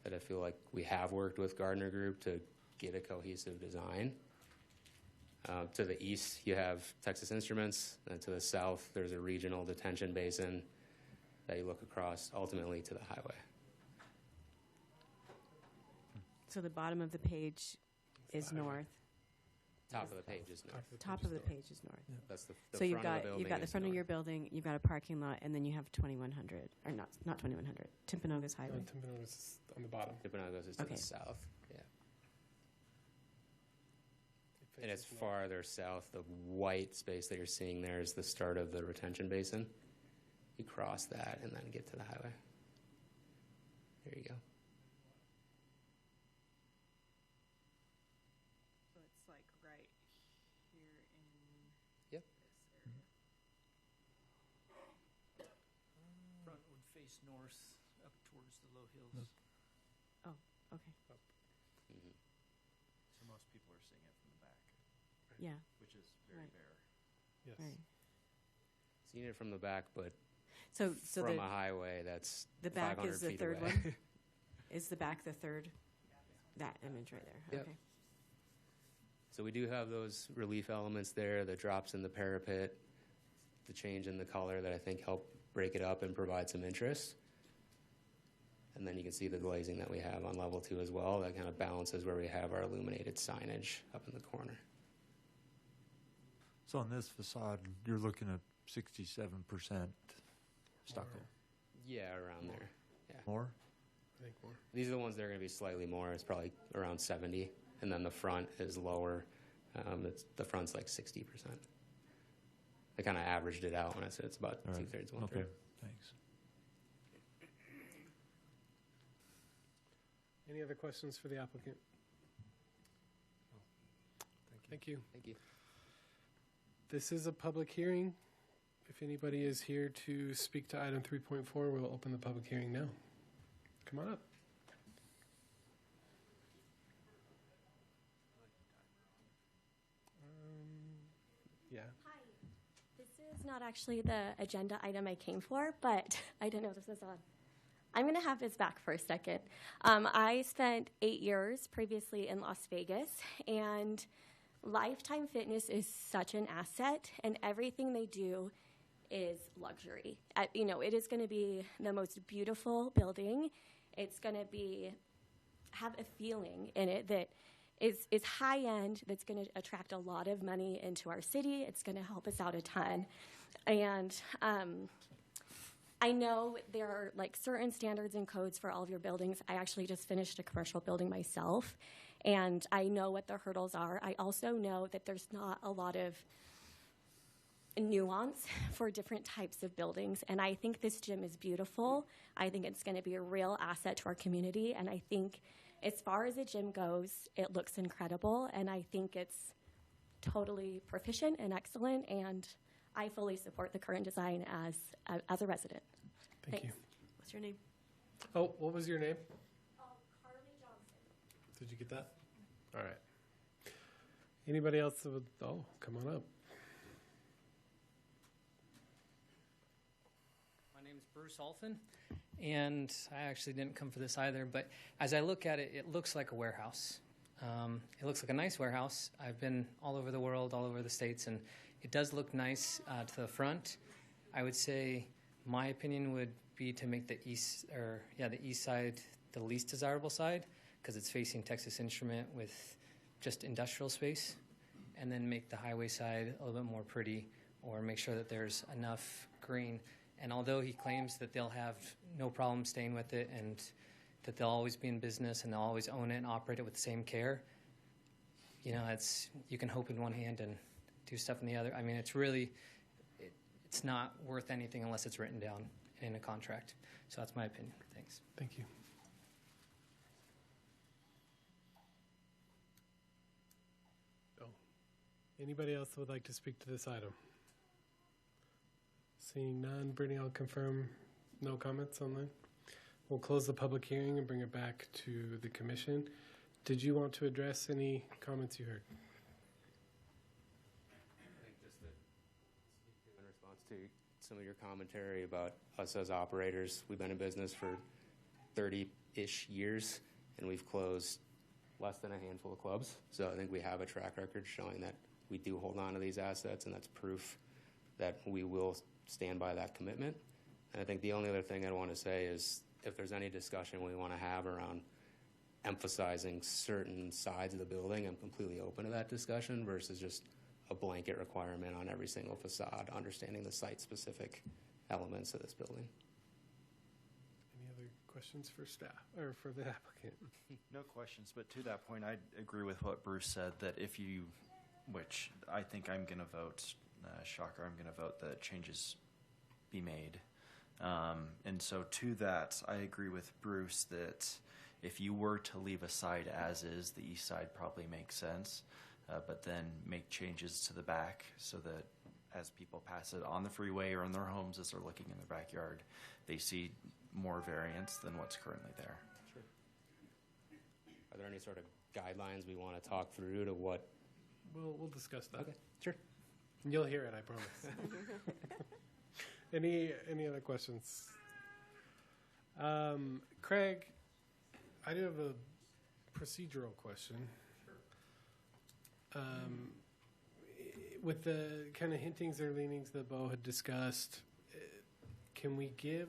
that I feel like we have worked with Gardner Group to get a cohesive design. To the east, you have Texas Instruments, and to the south, there's a regional detention basin that you look across ultimately to the highway. So the bottom of the page is north. Top of the page is north. Top of the page is north. Yeah. That's the so you've front of the got the front of your building, you've got a parking lot, and then you have 2100, or not 2100, Timpanogos Highway. Timpanogos is on the bottom. Timpanogos is to the south. Yeah. And it's farther south. The white space that you're seeing there is the start of the retention basin. You cross that and then get to the highway. There you go. So it's like right here in Yep. this area. Front would face north up towards the low hills. Oh, okay. So most people are seeing it from the back. Yeah. Which which is very Right. bare. Yes. Right. Seen it from the back, but So from the a highway, that's the back 500 is the feet third away. one. Is the back the third? That image right there. Yep. Okay. So we do have those relief elements there, the drops in the parapet, the change in the color that I think help break it up and provide some interest. And then you can see the glazing that we have on level 2 as well. That kind of balances where we have our illuminated signage up in the corner. So on this facade, you're looking at 67% stucco. Yeah, around there. Yeah. More? I think more. These are the ones that are going to be slightly more. It's probably around 70. And then the front is lower. The front's like 60%. I kind of averaged it out when I said it's about All right. 2/3, 1/3. Okay, thanks. Any other questions for the applicant? Thank you. Thank you. This is a public hearing. If anybody is here to speak to item 3.4, we'll open the public hearing now. Come on up. Yeah. Hi. This is not actually the agenda item I came for, but I didn't know this was on. I'm going to have this back for a second. I spent 8 years previously in Las Vegas, and Lifetime Fitness is such an asset, and everything they do is luxury. It is going to be the most beautiful building. It's going to have a feeling in it that is high end, that's going to attract a lot of money into our city. It's going to help us out a ton. And I know there are certain standards and codes for all of your buildings. I actually just finished a commercial building myself, and I know what the hurdles are. I also know that there's not a lot of nuance for different types of buildings, and I think this gym is beautiful. I think it's going to be a real asset to our community, and I think as far as a gym goes, it looks incredible, and I think it's totally proficient and excellent, and I fully support the current design as a resident. Thank you. What's your name? Oh, what was your name? Carly Johnson. Did you get that? All right. Anybody else that would? Oh, come on up. My name is Bruce Alphin, and I actually didn't come for this either, but as I look at it, it looks like a warehouse. It looks like a nice warehouse. I've been all over the world, all over the States, and it does look nice to the front. I would say my opinion would be to make the east side the least desirable side, because it's facing Texas Instrument with just industrial space, and then make the highway side a little bit more pretty, or make sure that there's enough green. And although he claims that they'll have no problem staying with it and that they'll always be in business and they'll always own it and operate it with the same care, you can hope in one hand and do stuff in the other. I mean, it's not worth anything unless it's written down in a contract. So that's my opinion. Thanks. Thank you. Oh, anybody else that would like to speak to this item? Seeing none, Brittany, I'll confirm no comments online. We'll close the public hearing and bring it back to the commission. Did you want to address any comments you heard? I think just in response to some of your commentary about us as operators, we've been in business for 30-ish years, and we've closed less than a handful of clubs. So I think we have a track record showing that we do hold on to these assets, and that's proof that we will stand by that commitment. And I think the only other thing I want to say is if there's any discussion we want to have around emphasizing certain sides of the building, I'm completely open to that discussion versus just a blanket requirement on every single facade, understanding the site-specific elements of this building. Any other questions for staff or for the applicant? No questions, but to that point, I agree with what Bruce said, that which I think I'm going to vote, shocker, I'm going to vote that changes be made. And so to that, I agree with Bruce that if you were to leave a side as is, the east side probably makes sense, but then make changes to the back so that as people pass it on the freeway or in their homes as they're looking in their backyard, they see more variance than what's currently there. Sure. Are there any sort of guidelines we want to talk through to what We'll discuss that. Okay, sure. You'll hear it, I promise. Any other questions? Craig, I do have a procedural question. With the kind of hintings or leanings that Bo had discussed, can we give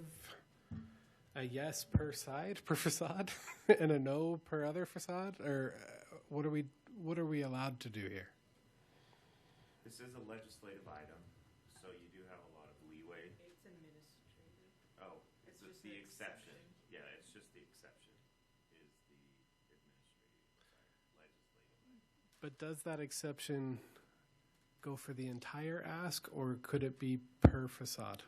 a yes per side, per facade, and a no per other facade? Or what are we allowed to do here? This is a legislative item, so you do have a lot of leeway. It's administrative. Oh, it's just the an exception. Yeah, it's just the exception is the administrative, legislative item. But does that exception go for the entire ask, or could it be per facade?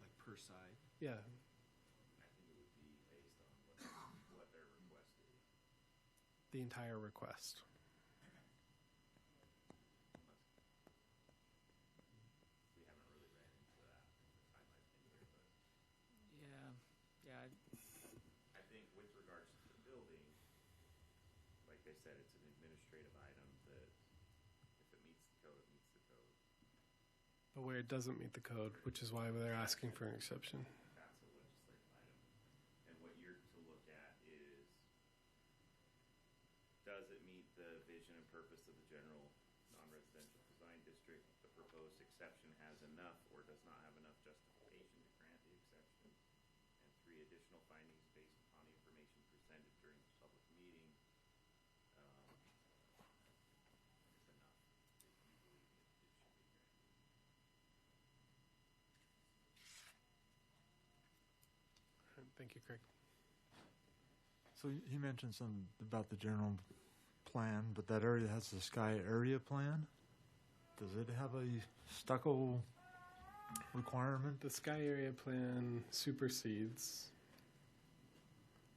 Like per side? Yeah. I think it would be based on what their request is. The entire request. We haven't really ran into that in the time I've been here, but Yeah. I think with regards to the building, like I said, it's an administrative item that if it meets the code, it meets the code. But where it doesn't meet the code, which is why they're asking for an exception. That's a legislative item. And what you're to look at is, does it meet the vision and purpose of the general non-residential design district? The proposed exception has enough or does not have enough justification to grant the exception. And 3 additional findings based upon the information presented during the public meeting is enough if you believe it should be granted. Thank you, Craig. So he mentioned something about the general plan, but that area has the sky area plan. Does it have a stucco requirement? The sky area plan supersedes,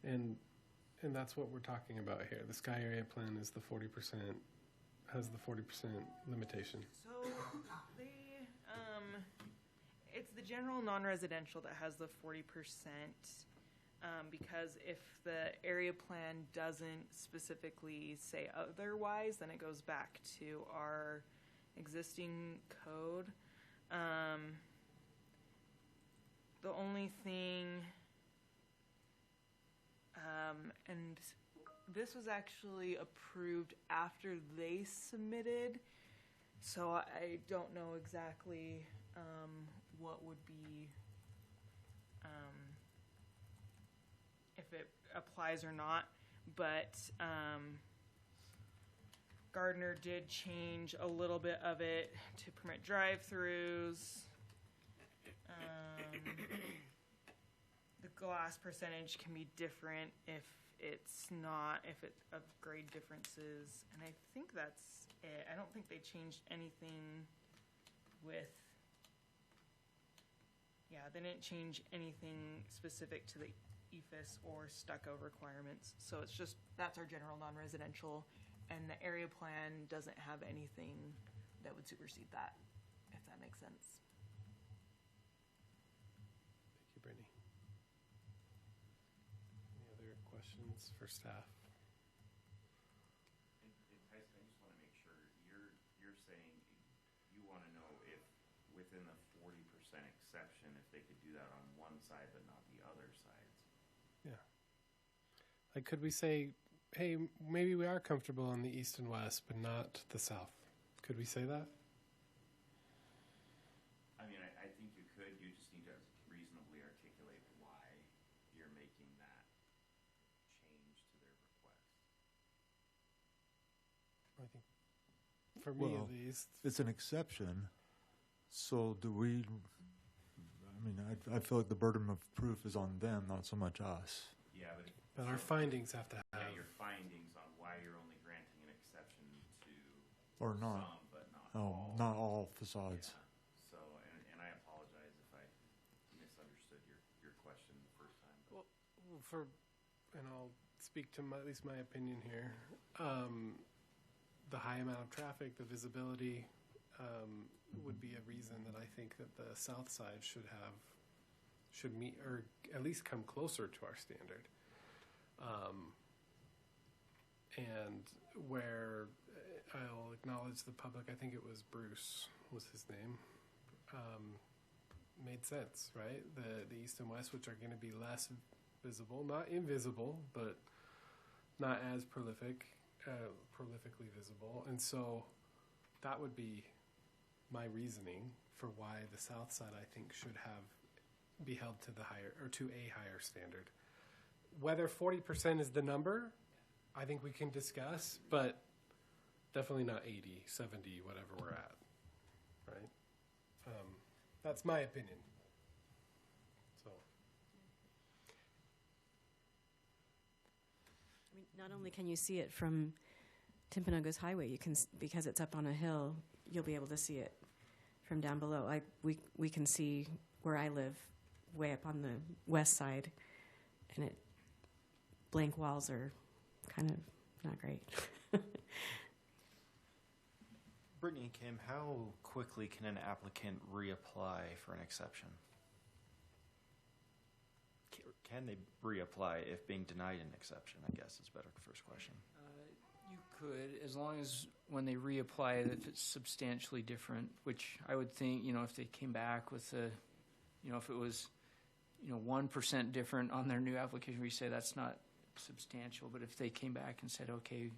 and that's what we're talking about here. The sky area plan is the 40%, has the 40% limitation. So it's the general non-residential that has the 40%, because if the area plan doesn't specifically say otherwise, then it goes back to our existing code. The only thing, and this was actually approved after they submitted, so I don't know exactly what would be, if it applies or not, but Gardner did change a little bit of it to permit drive-throughs. The glass percentage can be different if it's not, if it of grade differences, and I think that's it. I don't think they changed anything with, yeah, they didn't change anything specific to the EFIS or stucco requirements. So it's just, that's our general non-residential, and the area plan doesn't have anything that would supersede that, if that makes sense. Thank you, Brittany. Any other questions for staff? And Tyson, I just want to make sure, you're saying you want to know if within the 40% exception, if they could do that on one side but not the other sides. Yeah. Like, could we say, hey, maybe we are comfortable on the east and west, but not the south? Could we say that? I mean, I think you could. You just need to reasonably articulate why you're making that change to their request. I think, for me Well, at least. It's an exception. So do we? I mean, I feel like the burden of proof is on them, not so much us. Yeah, But our findings have to have. Yeah, your findings on why you're only granting an exception to Or not. some, but not Oh, all. not all facades. Yeah. So, and I apologize if I misunderstood your question the first time. But. Well, and I'll speak to at least my opinion here. The high amount of traffic, the visibility, would be a reason that I think that the south side should meet, or at least come closer to our standard. and where I'll acknowledge the public, I think it was Bruce was his name, made sense, right? The east and west, which are going to be less visible, not invisible, but not as prolifically visible. And so that would be my reasoning for why the south side, I think, should be held to the higher, or to a higher standard. Whether 40% is the number, I think we can discuss, but definitely not 80, 70, whatever we're at, right? That's my opinion. So, I mean, not only can you see it from Timpanogos Highway, you can, because it's up on a hill, you'll be able to see it from down below. We can see where I live, way up on the west side, and blank walls are kind of not great. Brittany and Kim, how quickly can an applicant reapply for an exception? Can they reapply if being denied an exception, I guess is a better first question. You could, as long as when they reapply, if it's substantially different, which I would think, if they came back with if it was, 1% different on their new application, we say that's not substantial. But if they came back and said, okay,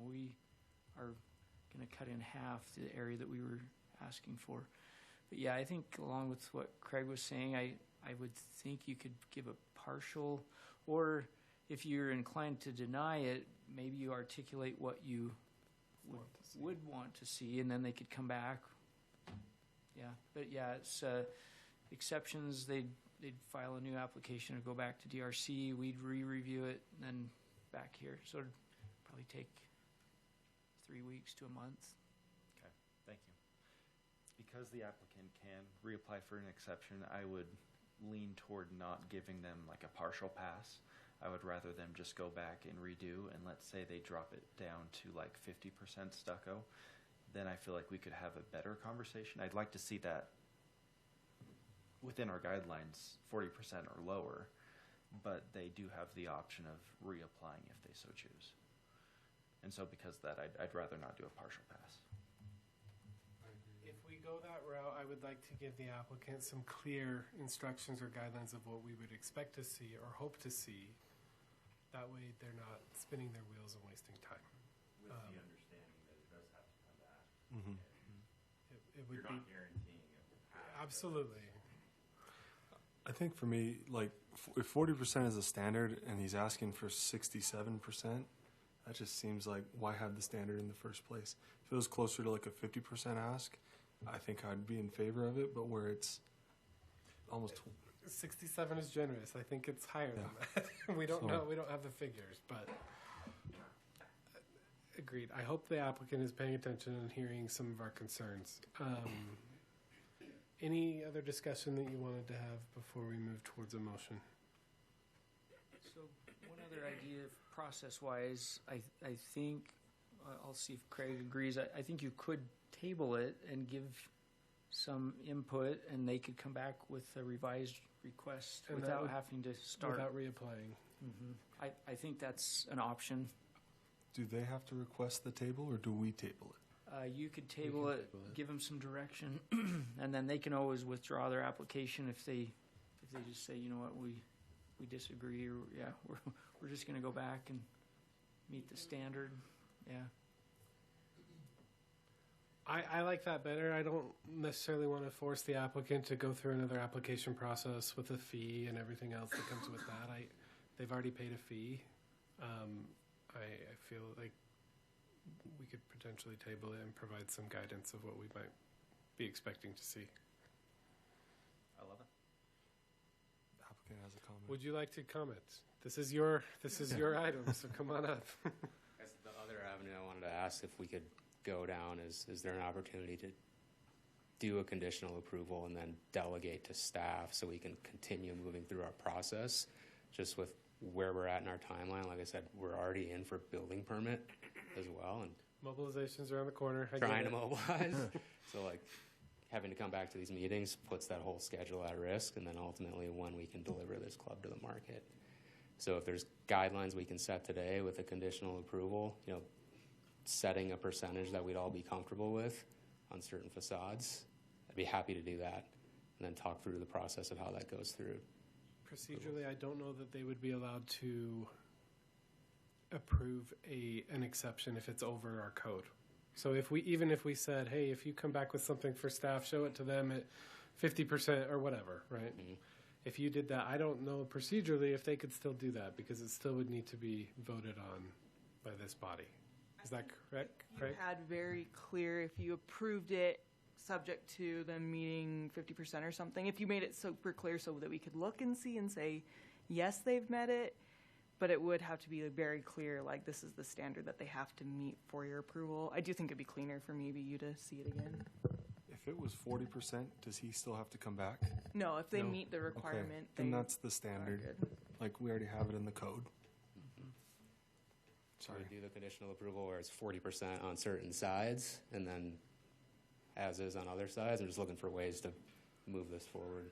we are going to cut in half the area that we were asking for. But yeah, I think along with what Craig was saying, I would think you could give a partial, or if you're inclined to deny it, maybe you articulate what you would want to see, and then they could come back. Yeah, but yeah, it's exceptions. They'd file a new application or go back to DRC. We'd re-review it, and then back here. So it'd probably take 3 weeks to a month. Okay, thank you. Because the applicant can reapply for an exception, I would lean toward not giving them like a partial pass. I would rather them just go back and redo, and let's say they drop it down to like 50% stucco, then I feel like we could have a better conversation. I'd like to see that within our guidelines, 40% or lower, but they do have the option of reapplying if they so choose. And so because of that, I'd rather not do a partial pass. if we go that route, I would like to give the applicant some clear instructions or guidelines of what we would expect to see or hope to see. That way they're not spinning their wheels and wasting time. With the understanding that it does have to come back. Mm-hmm. It would You're not guaranteeing it will pass. Absolutely. I think for me, like, if 40% is the standard and he's asking for 67%, that just seems like, why have the standard in the first place? If it was closer to like a 50% ask, I think I'd be in favor of it, but where it's almost 67 is generous. I think it's higher than that. We don't know. We don't have the figures, but agreed. I hope the applicant is paying attention and hearing some of our concerns. Any other discussion that you wanted to have before we move towards a motion? So one other idea, process-wise, I think, I'll see if Craig agrees, I think you could table it and give some input, and they could come back with a revised request And without having to start. Without reapplying. Mm-hmm. I think that's an option. Do they have to request the table, or do we table it? You could table it, give them some direction, and then they can always withdraw their application if they just say, you know what, we disagree, or yeah, we're just going to go back and meet the standard. Yeah. I like that better. I don't necessarily want to force the applicant to go through another application process with a fee and everything else that comes with that. They've already paid a fee. I feel like we could potentially table it and provide some guidance of what we might be expecting to see. I love it. The applicant has a comment. Would you like to comment? This is your item, so come on up. Guess the other avenue I wanted to ask if we could go down is there an opportunity to do a conditional approval and then delegate to staff so we can continue moving through our process just with where we're at in our timeline. Like I said, we're already in for building permit as well, and Mobilization's around the corner. trying to mobilize. So like having to come back to these meetings puts that whole schedule at risk, and then ultimately when we can deliver this club to the market. So if there's guidelines we can set today with a conditional approval, setting a percentage that we'd all be comfortable with on certain facades, I'd be happy to do that and then talk through the process of how that goes through. Procedurally, I don't know that they would be allowed to approve an exception if it's over our code. So even if we said, hey, if you come back with something for staff, show it to them at 50% or whatever, right? Mm-hmm. If you did that, I don't know procedurally if they could still do that, because it still would need to be voted on by this body. Is that correct? You had very clear, if you approved it subject to them meeting 50% or something, if you made it super clear so that we could look and see and say, yes, they've met it, but it would have to be very clear, like this is the standard that they have to meet for your approval. I do think it'd be cleaner for maybe you to see it again. If it was 40%, does he still have to come back? No, if they meet the requirement, okay. Then that's the standard. Like, we already have it in the code. Sorry. We do the conditional approval where it's 40% on certain sides, and then as is on other sides. I'm just looking for ways to move this forward.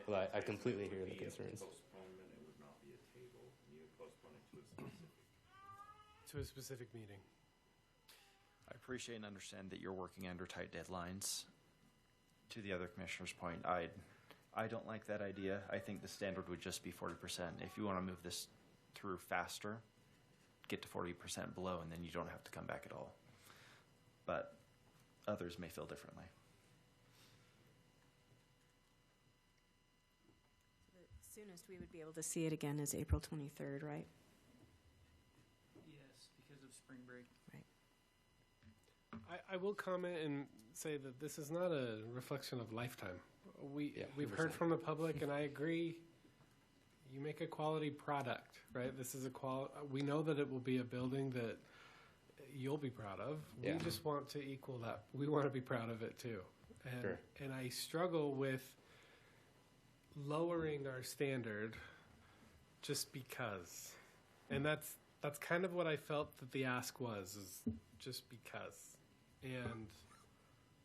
But I completely hear the concerns. Postponement, it would not be a table. You would postpone it to a specific meeting. I appreciate and understand that you're working under tight deadlines. To the other commissioner's point, I don't like that idea. I think the standard would just be 40%. If you want to move this through faster, get to 40% below, and then you don't have to come back at all. But others may feel differently. The soonest we would be able to see it again is April 23rd, right? Yes, because of spring break. Right. I will comment and say that this is not a reflection of Lifetime. We've heard from the public, and I agree. You make a quality product, right? This is we know that it will be a building that you'll be proud of. Yeah. We just want to equal that. We want to be proud of it too. And, Sure. and I struggle with lowering our standard just because. And that's kind of what I felt that the ask was, is just because. And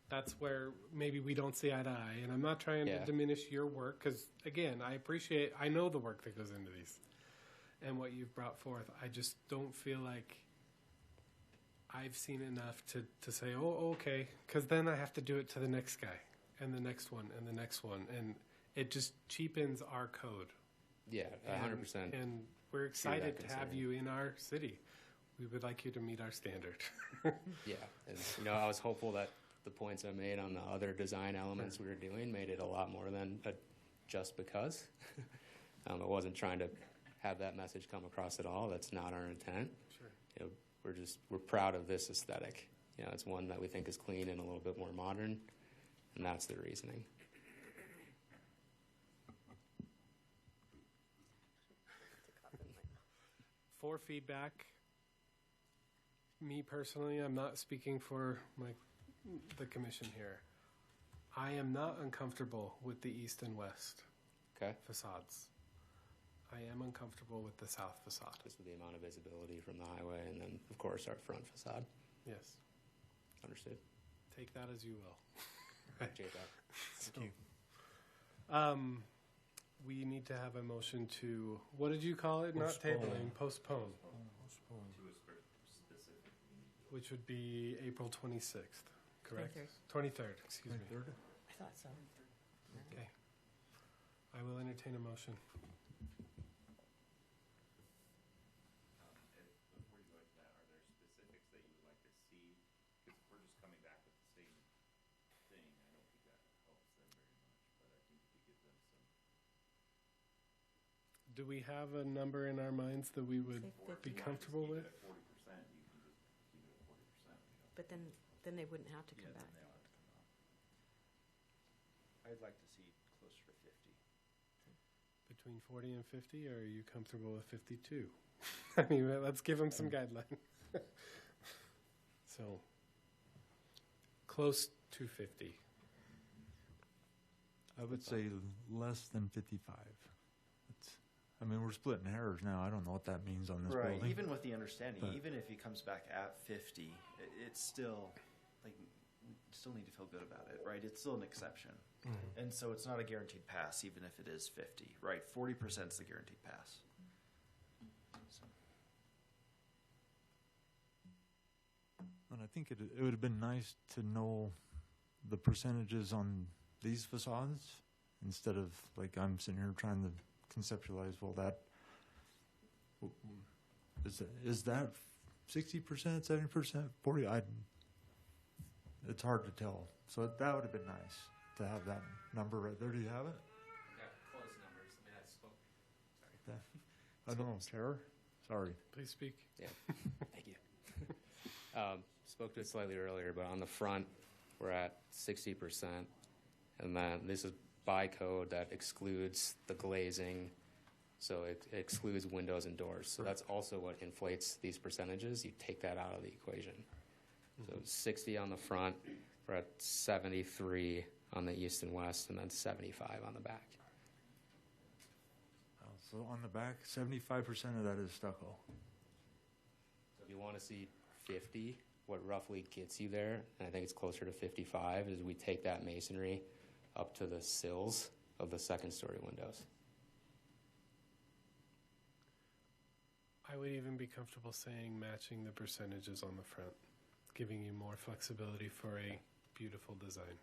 that's where maybe we don't see eye to eye. And I'm not trying to diminish your work, because, again, I know the work that goes into these and what you've brought forth. I just don't feel like I've seen enough to say, oh, okay, because then I have to do it to the next guy and the next one and the next one. And it just cheapens our code. Yeah, 100%. And we're excited to have you in our city. We would like you to meet our standard. Yeah, and I was hopeful that the points I made on the other design elements we were doing made it a lot more than just because. I wasn't trying to have that message come across at all. That's not our intent. Sure. We're proud of this aesthetic. It's one that we think is clean and a little bit more modern, and that's the reasoning. For feedback, me personally, I'm not speaking for the commission here. I am not uncomfortable with the east and west facades. I am uncomfortable with the south facade. Just with the amount of visibility from the highway, and then, of course, our front facade. Yes. Understood. Take that as you will. Appreciate that. Thank you. We need to have a motion to, what did you call it? Not tabling, postpone. To a specific meeting. Which would be April 26th, correct? 23rd, excuse me. I thought so. Okay. I will entertain a motion. Before you go into that, are there specifics that you would like to see? Because if we're just coming back with the same thing, I don't think that helps them very much. But I think if you give them some. Do we have a number in our minds that we would be comfortable with? 40%, you can just keep it at 40%. But then they wouldn't have to come back. I'd like to see closer to 50. Between 40 and 50, or are you comfortable with 52? I mean, let's give them some guidelines. So, close to 50. I would say less than 55. We're splitting hairs now. I don't know what that means on this Right. building. Even with the understanding, even if he comes back at 50, it's still like still need to feel good about it, right? It's still an exception. And so it's not a guaranteed pass, even if it is 50, right? 40% is the guaranteed pass. So. And I think it would have been nice to know the percentages on these facades instead of, like, I'm sitting here trying to conceptualize, well, that is that 60%, 70%, 40%? It's hard to tell. So that would have been nice to have that number right there. Do you have it? Yeah, close numbers. I mean, I spoke. I don't know, Tara? Sorry. Please speak. Yeah, thank you. Spoke to it slightly earlier, but on the front, we're at 60%. And then this is by code that excludes the glazing, so it excludes windows and doors. So that's also what inflates these percentages. You take that out of the equation. So 60 on the front, we're at 73 on the east and west, and then 75 on the back. Oh, so on the back, 75% of that is stucco. So if you want to see 50, what roughly gets you there, and I think it's closer to 55, is we take that masonry up to the sills of the second-story windows. I would even be comfortable saying matching the percentages on the front, giving you more flexibility for a beautiful design.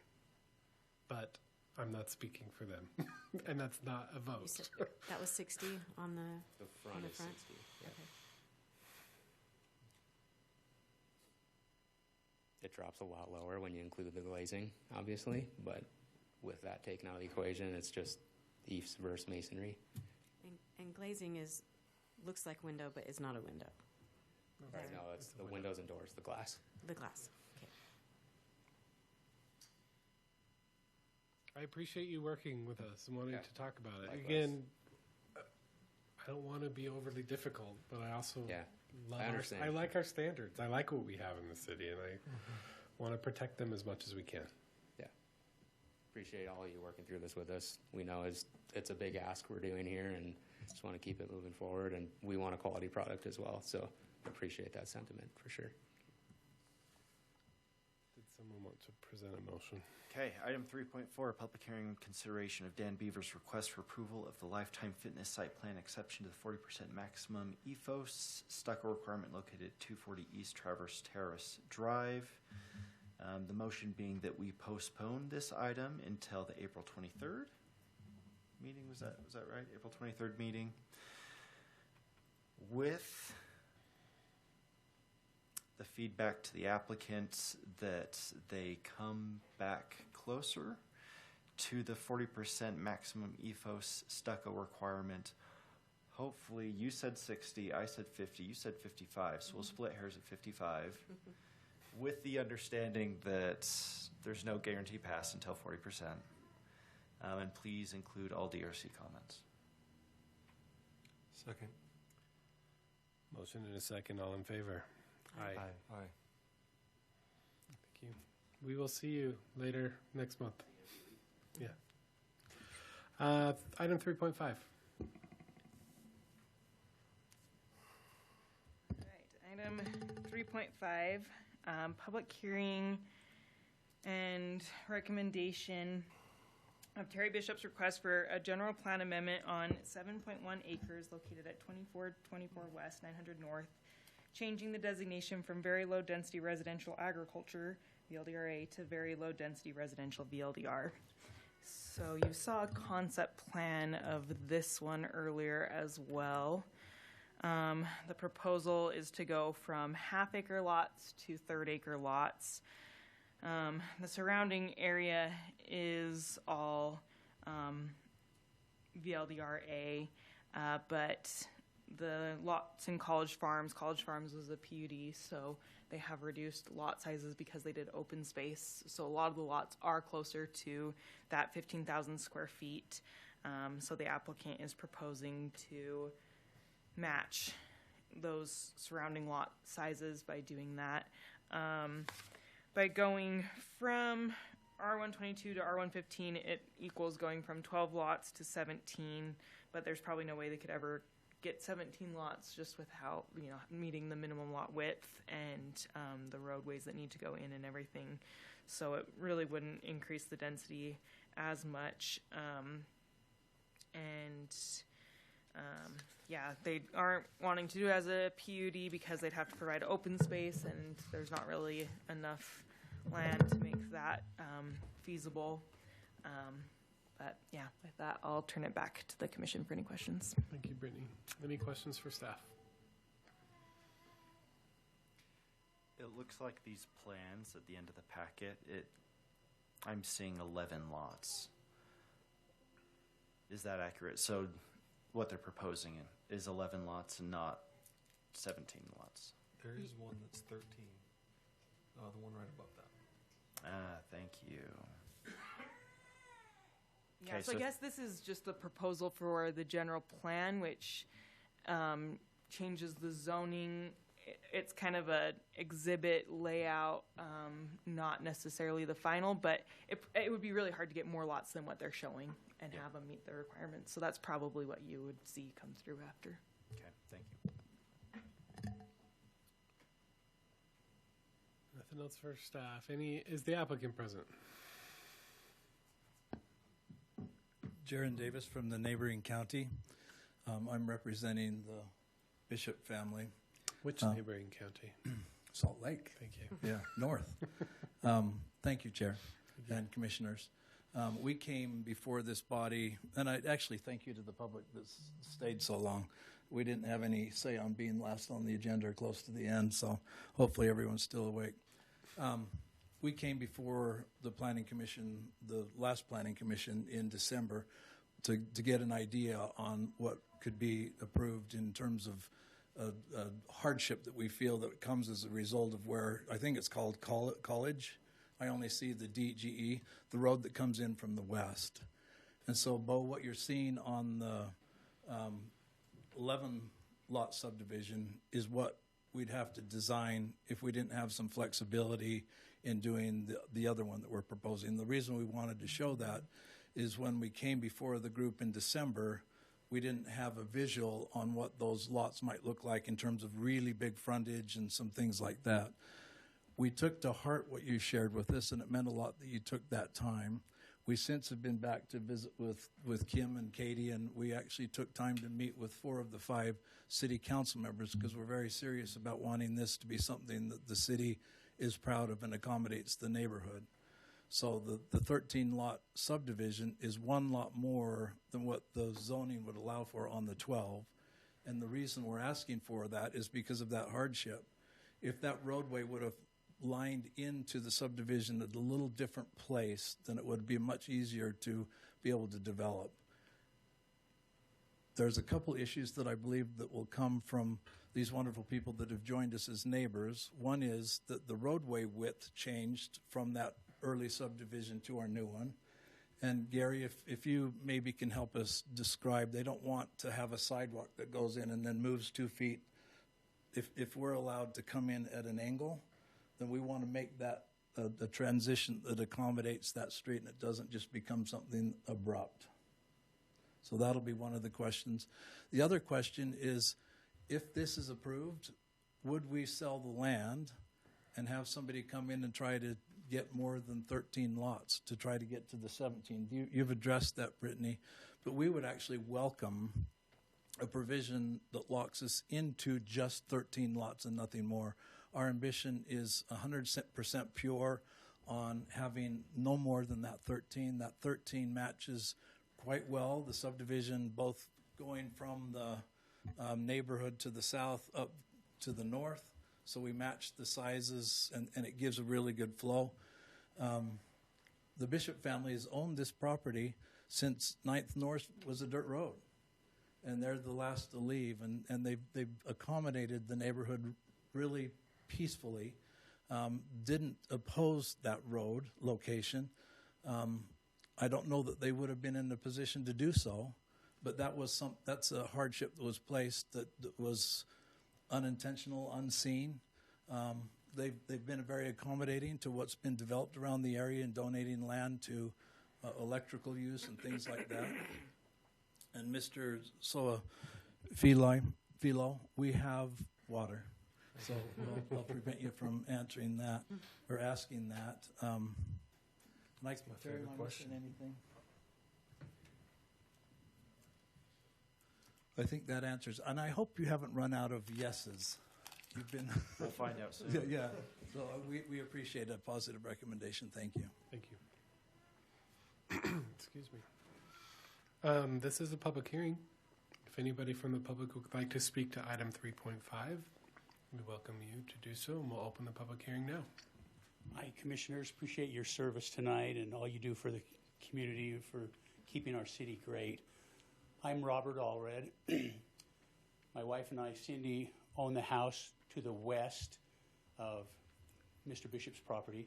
But I'm not speaking for them, and that's not a vote. That was 60 on the front. On the is front? 60. Yeah. Okay. It drops a lot lower when you include the glazing, obviously, but with that taken out of the equation, it's just eaves versus masonry. And glazing looks like window, but is not a window. Right now, it's the windows and doors, the glass. The glass. Okay. I appreciate you working with us and wanting to talk about it. Likewise. Again, I don't want to be overly difficult, but I also love I understand. I like our standards. I like what we have in the city, and I want to protect them as much as we can. Yeah. Appreciate all of you working through this with us. We know it's a big ask we're doing here, and just want to keep it moving forward, and we want a quality product as well, so appreciate that sentiment for sure. Did someone want to present a motion? Okay, item 3.4, public hearing consideration of Dan Beaver's request for approval of the Lifetime Fitness site plan exception to the 40% maximum EFOS stucco requirement located at 240 East Traverse Terrace Drive. The motion being that we postpone this item until the April 23rd meeting. Was that right? April 23rd meeting. With the feedback to the applicants that they come back closer to the 40% maximum EFOS stucco requirement. Hopefully, you said 60, I said 50, you said 55, so we'll split hairs at 55 with the understanding that there's no guarantee pass until 40%. And please include all DRC comments. Second. Motion and a second. All in favor? Aye. Aye. Thank you. We will see you later next month. Yeah. Item 3.5. All right, item 3.5, public hearing and recommendation of Terry Bishop's request for a general plan amendment on 7.1 acres located at 2424 West, 900 North, changing the designation from very low density residential agriculture, VLDRA, to very low density residential VLDR. So you saw a concept plan of this one earlier as well. The proposal is to go from half-acre lots to third-acre lots. The surrounding area is all VLDRA, but the lots in College Farms was a PUD, so they have reduced lot sizes because they did open space. So a lot of the lots are closer to that 15,000 square feet. So the applicant is proposing to match those surrounding lot sizes by doing that. By going from R122 to R115, it equals going from 12 lots to 17, but there's probably no way they could ever get 17 lots just without, meeting the minimum lot width and the roadways that need to go in and everything. So it really wouldn't increase the density as much. They aren't wanting to do it as a PUD because they'd have to provide open space, and there's not really enough land to make that feasible. With that, I'll turn it back to the commission for any questions. Thank you, Brittany. Any questions for staff? It looks like these plans at the end of the packet, I'm seeing 11 lots. Is that accurate? So what they're proposing is 11 lots and not 17 lots. There is one that's 13. The one right above that. Thank you. Yeah, so I guess this is just the proposal for the general plan, which changes the zoning. It's kind of a exhibit layout, not necessarily the final, but it would be really hard to get more lots than what they're showing and have them meet the requirements. So that's probably what you would see come through after. Okay, thank you. Nothing else for staff. Is the applicant present? Jaron Davis from the neighboring county. I'm representing the Bishop family. Which neighboring county? Salt Lake. Thank you. Yeah, north. Thank you, Chair and Commissioners. We came before this body, and I actually thank you to the public that stayed so long. We didn't have any say on being last on the agenda or close to the end, so hopefully everyone's still awake. We came before the Planning Commission, the last Planning Commission in December, to get an idea on what could be approved in terms of a hardship that we feel that comes as a result of where, I think it's called College. I only see the DGE, the road that comes in from the west. And so, Bo, what you're seeing on the 11 lot subdivision is what we'd have to design if we didn't have some flexibility in doing the other one that we're proposing. The reason we wanted to show that is when we came before the group in December, we didn't have a visual on what those lots might look like in terms of really big frontage and some things like that. We took to heart what you shared with us, and it meant a lot that you took that time. We since have been back to visit with Kim and Katie, and we actually took time to meet with 4 of the 5 city council members because we're very serious about wanting this to be something that the city is proud of and accommodates the neighborhood. So the 13-lot subdivision is 1 lot more than what the zoning would allow for on the 12. And the reason we're asking for that is because of that hardship. If that roadway would have lined into the subdivision at a little different place, then it would be much easier to be able to develop. There's a couple issues that I believe that will come from these wonderful people that have joined us as neighbors. One is that the roadway width changed from that early subdivision to our new one. And Gary, if you maybe can help us describe, they don't want to have a sidewalk that goes in and then moves 2 feet. If we're allowed to come in at an angle, then we want to make that a transition that accommodates that street and it doesn't just become something abrupt. So that'll be one of the questions. The other question is, if this is approved, would we sell the land and have somebody come in and try to get more than 13 lots to try to get to the 17? You've addressed that, Brittany, but we would actually welcome a provision that locks us into just 13 lots and nothing more. Our ambition is 100% pure on having no more than that 13. That 13 matches quite well the subdivision, both going from the neighborhood to the south up to the north. So we match the sizes, and it gives a really good flow. The Bishop family has owned this property since 9th North was a dirt road. And they're the last to leave, and they've accommodated the neighborhood really peacefully, didn't oppose that road location. I don't know that they would have been in a position to do so, but that's a hardship that was placed that was unintentional, unseen. They've been very accommodating to what's been developed around the area and donating land to electrical use and things like that. And Mr. Soa, Philo, we have water. So I'll prevent you from answering that or asking that. Mike, my Terry, favorite am I question. missing anything? I think that answers, and I hope you haven't run out of yeses. You've been. We'll find out soon. Yeah. So we appreciate a positive recommendation. Thank you. Thank you. Excuse me. This is a public hearing. If anybody from the public would like to speak to item 3.5, we welcome you to do so, and we'll open the public hearing now. Hi, Commissioners. Appreciate your service tonight and all you do for the community, for keeping our city great. I'm Robert Allred. My wife and I, Cindy, own the house to the west of Mr. Bishop's property.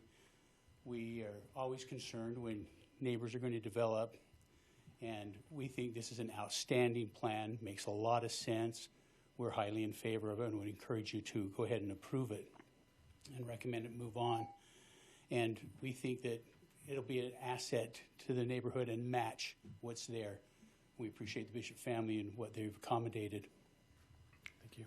We are always concerned when neighbors are going to develop, and we think this is an outstanding plan, makes a lot of sense. We're highly in favor of it and would encourage you to go ahead and approve it and recommend it move on. And we think that it'll be an asset to the neighborhood and match what's there. We appreciate the Bishop family and what they've accommodated. Thank you.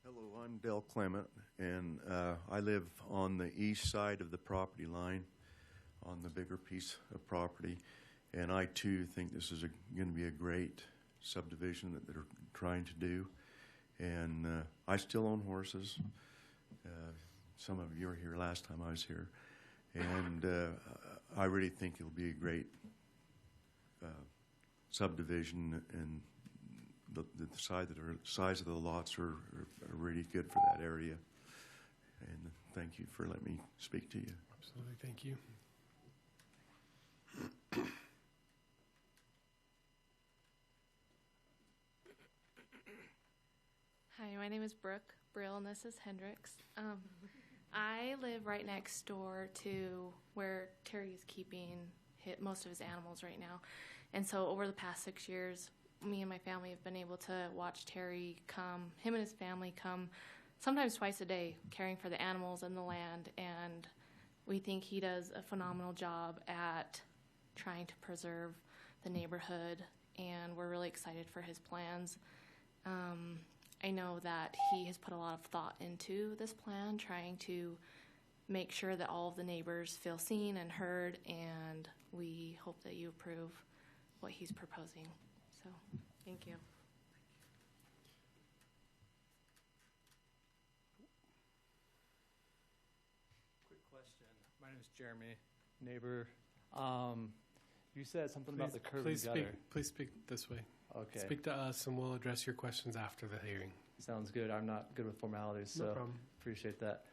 Hello, I'm Dale Clement, and I live on the east side of the property line on the bigger piece of property. And I, too, think this is going to be a great subdivision that they're trying to do. And I still own horses. Some of you were here last time I was here. And I really think it'll be a great subdivision, and the size of the lots are really good for that area. And thank you for letting me speak to you. Absolutely, thank you. Hi, my name is Brooke Brill, and this is Hendrix. I live right next door to where Terry is keeping most of his animals right now. And so over the past 6 years, me and my family have been able to watch Terry come, him and his family come sometimes twice a day, caring for the animals and the land. And we think he does a phenomenal job at trying to preserve the neighborhood, and we're really excited for his plans. I know that he has put a lot of thought into this plan, trying to make sure that all of the neighbors feel seen and heard, and we hope that you approve what he's proposing. So, thank you. Quick question. My name is Jeremy, neighbor. You said something about the curb and gutter. Please speak this way. Okay. Speak to us, and we'll address your questions after the hearing. Sounds good. I'm not good with formalities, so No problem. appreciate that.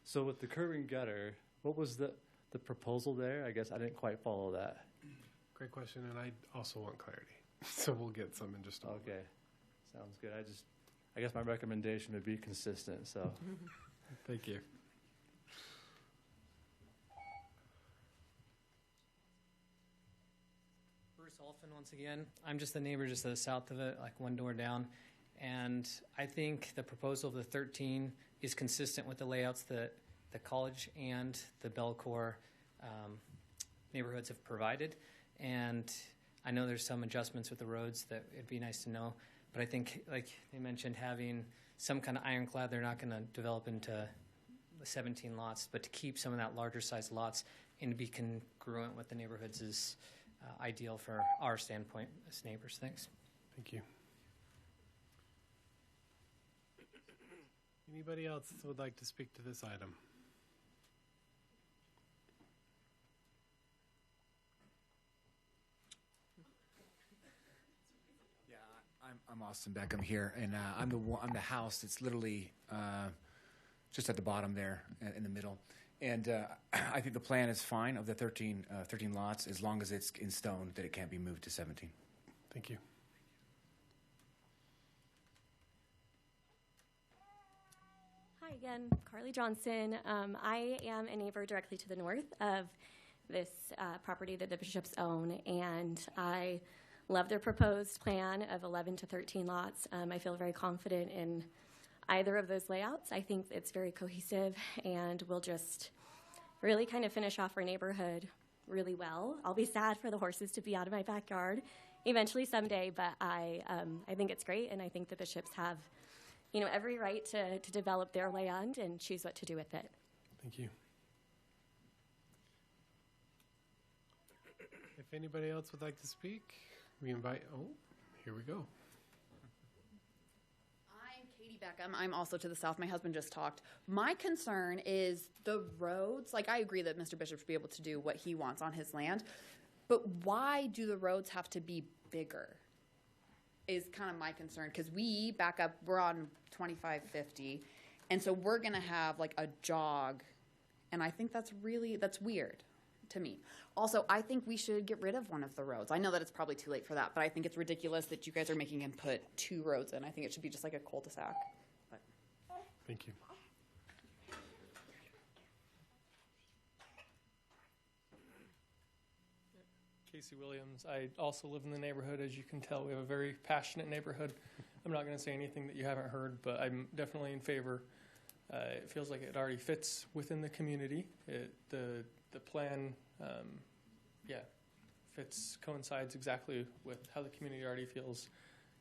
So with the curb and gutter, what was the proposal there? I guess I didn't quite follow that. Great question, and I also want clarity. So we'll get some in just a moment. Okay. Sounds good. I guess my recommendation would be consistent, so. Thank you. Bruce Olfen once again. I'm just the neighbor just to the south of it, like one door down. And I think the proposal of the 13 is consistent with the layouts that the college and the Belcourt neighborhoods have provided. And I know there's some adjustments with the roads that it'd be nice to know. But I think, like they mentioned, having some kind of ironclad, they're not going to develop into 17 lots, but to keep some of that larger size lots and to be congruent with the neighborhoods is ideal for our standpoint as neighbors. Thanks. Thank you. Anybody else would like to speak to this item? Yeah, I'm Austin Beckham here, and I'm the house that's literally just at the bottom there in the middle. And I think the plan is fine of the 13 lots, as long as it's in stone that it can't be moved to 17. Thank you. Hi again, Carly Johnson. I am a neighbor directly to the north of this property that the bishops own, and I love their proposed plan of 11 to 13 lots. I feel very confident in either of those layouts. I think it's very cohesive and will just really kind of finish off our neighborhood really well. I'll be sad for the horses to be out of my backyard eventually someday, but I think it's great, and I think the bishops have, every right to develop their land and choose what to do with it. Thank you. If anybody else would like to speak, we invite, here we go. I'm Katie Beckham. I'm also to the south. My husband just talked. My concern is the roads. Like, I agree that Mr. Bishop should be able to do what he wants on his land, but why do the roads have to be bigger is kind of my concern, because we back up, we're on 2550, and so we're going to have like a jog, and I think that's weird to me. Also, I think we should get rid of one of the roads. I know that it's probably too late for that, but I think it's ridiculous that you guys are making him put 2 roads in. I think it should be just like a cul-de-sac. But. Thank you. Casey Williams. I also live in the neighborhood. As you can tell, we have a very passionate neighborhood. I'm not going to say anything that you haven't heard, but I'm definitely in favor. It feels like it already fits within the community. The plan, coincides exactly with how the community already feels.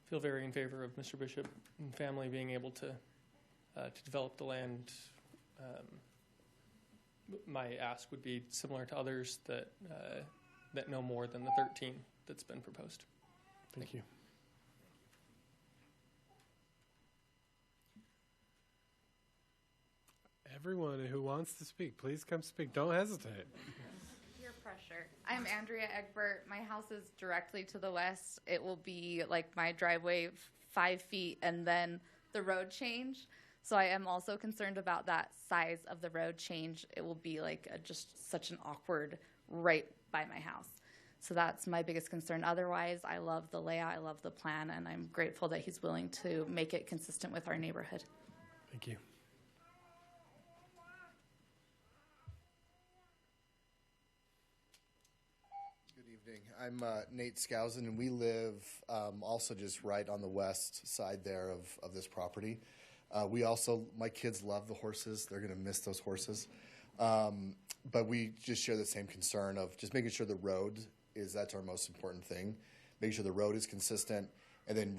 Feel very in favor of Mr. Bishop and family being able to develop the land. My ask would be similar to others that no more than the 13 that's been proposed. Thank you. Everyone who wants to speak, please come speak. Don't hesitate. Peer pressure. I'm Andrea Egbert. My house is directly to the west. It will be like my driveway 5 feet and then the road change. So I am also concerned about that size of the road change. It will be like just such an awkward right by my house. So that's my biggest concern. Otherwise, I love the layout, I love the plan, and I'm grateful that he's willing to make it consistent with our neighborhood. Thank you. Good evening. I'm Nate Skousen, and we live also just right on the west side there of this property. My kids love the horses. They're going to miss those horses. But we just share the same concern of just making sure the road that's our most important thing. Making sure the road is consistent, and then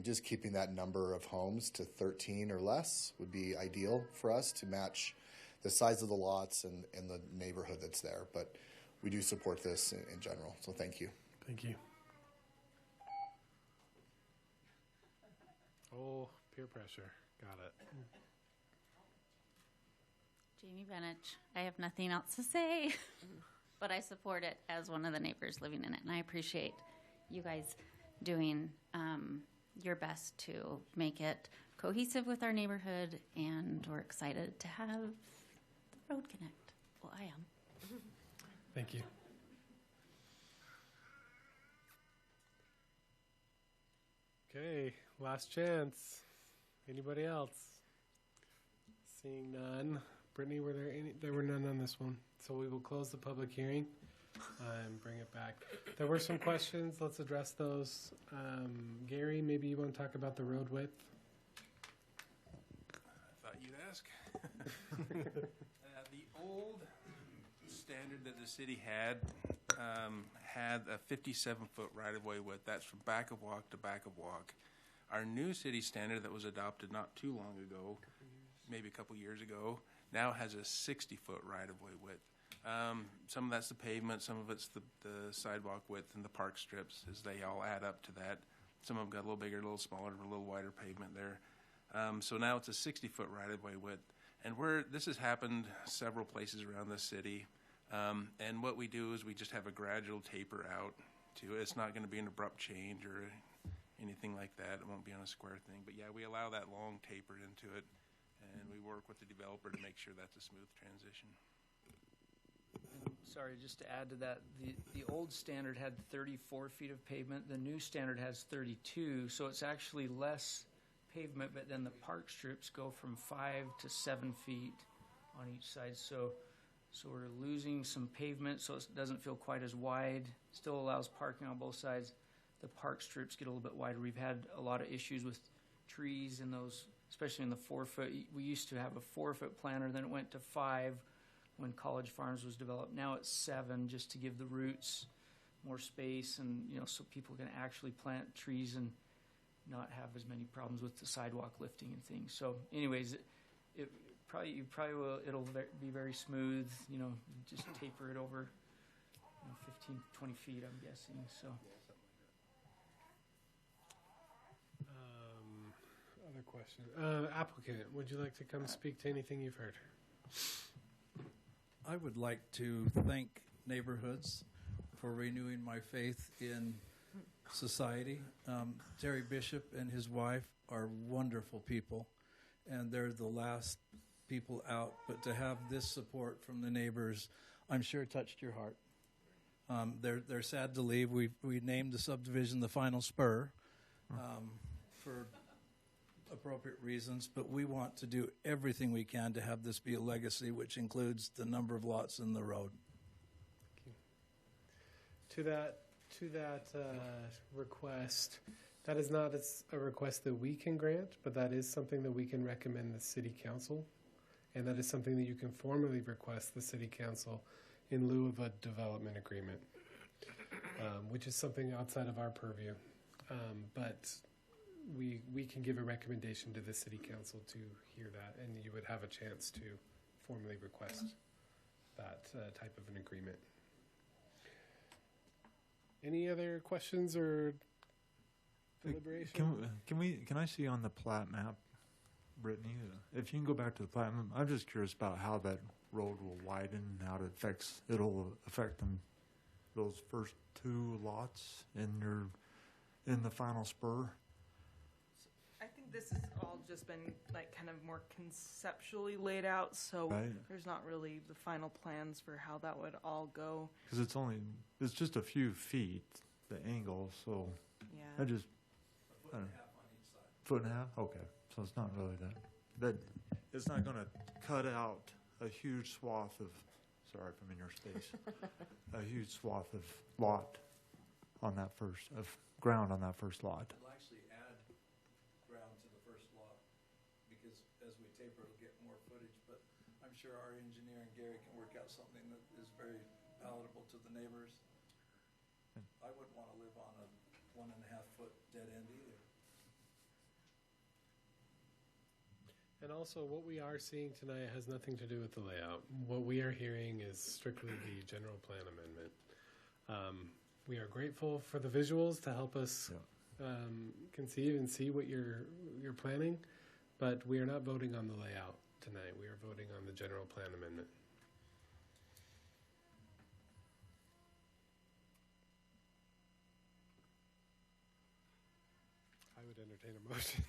just keeping that number of homes to 13 or less would be ideal for us to match the size of the lots and the neighborhood that's there. But we do support this in general, so thank you. Thank you. Oh, peer pressure. Got it. Jamie Benich. I have nothing else to say, but I support it as one of the neighbors living in it, and I appreciate you guys doing your best to make it cohesive with our neighborhood, and we're excited to have the road connect. Well, I am. Thank you. Okay, last chance. Anybody else? Seeing none. Brittany, there were none on this one. So we will close the public hearing and bring it back. There were some questions. Let's address those. Gary, maybe you want to talk about the road width? I thought you'd ask. The old standard that the city had a 57-foot right-of-way width. That's from back of walk to back of walk. Our new city standard that was adopted not too long ago, maybe a couple years ago, now has a 60-foot right-of-way width. Some of that's the pavement, some of it's the sidewalk width and the park strips, as they all add up to that. Some of them got a little bigger, a little smaller, a little wider pavement there. So now it's a 60-foot right-of-way width. And this has happened several places around the city. And what we do is we just have a gradual taper out to it. It's not going to be an abrupt change or anything like that. It won't be on a square thing. But yeah, we allow that long taper into it, and we work with the developer to make sure that's a smooth transition. Sorry, just to add to that, the old standard had 34 feet of pavement. The new standard has 32, so it's actually less pavement, but then the park strips go from 5 to 7 feet on each side. So we're losing some pavement, so it doesn't feel quite as wide. Still allows parking on both sides. The park strips get a little bit wider. We've had a lot of issues with trees in those, especially in the 4 foot. We used to have a 4 foot planter, then it went to 5 when College Farms was developed. Now it's 7, just to give the roots more space, and so people can actually plant trees and not have as many problems with the sidewalk lifting and things. So, anyways, you probably will. It'll be very smooth. Just taper it over 15, 20 feet, I'm guessing. So. Other question. Applicant, would you like to come speak to anything you've heard? I would like to thank neighborhoods for renewing my faith in society. Terry Bishop and his wife are wonderful people, and they're the last people out. But to have this support from the neighbors, I'm sure touched your heart. They're sad to leave. We named the subdivision the Final Spur for appropriate reasons, but we want to do everything we can to have this be a legacy, which includes the number of lots in the road. To that request, that is not a request that we can grant, but that is something that we can recommend the city council, and that is something that you can formally request the city council in lieu of a development agreement, which is something outside of our purview, but we can give a recommendation to the city council to hear that, and you would have a chance to formally request that type of an agreement. Any other questions or deliberation? Can I see on the plat map, Brittany? If you can go back to the plat map, I'm just curious about how that road will widen, how it'll affect them, those first 2 lots in the Final Spur. I think this has all just been kind of more conceptually laid out, so Right. there's not really the final plans for how that would all go. Because it's just a few feet, the angle, so Yeah. I don't know. Foot and a half? Okay. So it's not really that it's not going to cut out a huge swath of, sorry if I'm in your space, a huge swath of lot on that ground on that first lot. It'll actually add ground to the first lot because as we taper, it'll get more footage, but I'm sure our engineer and Gary can work out something that is very palatable to the neighbors. I wouldn't want to live on a 1.5 foot dead end either. And also, what we are seeing tonight has nothing to do with the layout. What we are hearing is strictly the general plan amendment. We are grateful for the visuals to help us conceive and see what you're planning, but we are not voting on the layout tonight. We are voting on the general plan amendment. I would entertain a motion.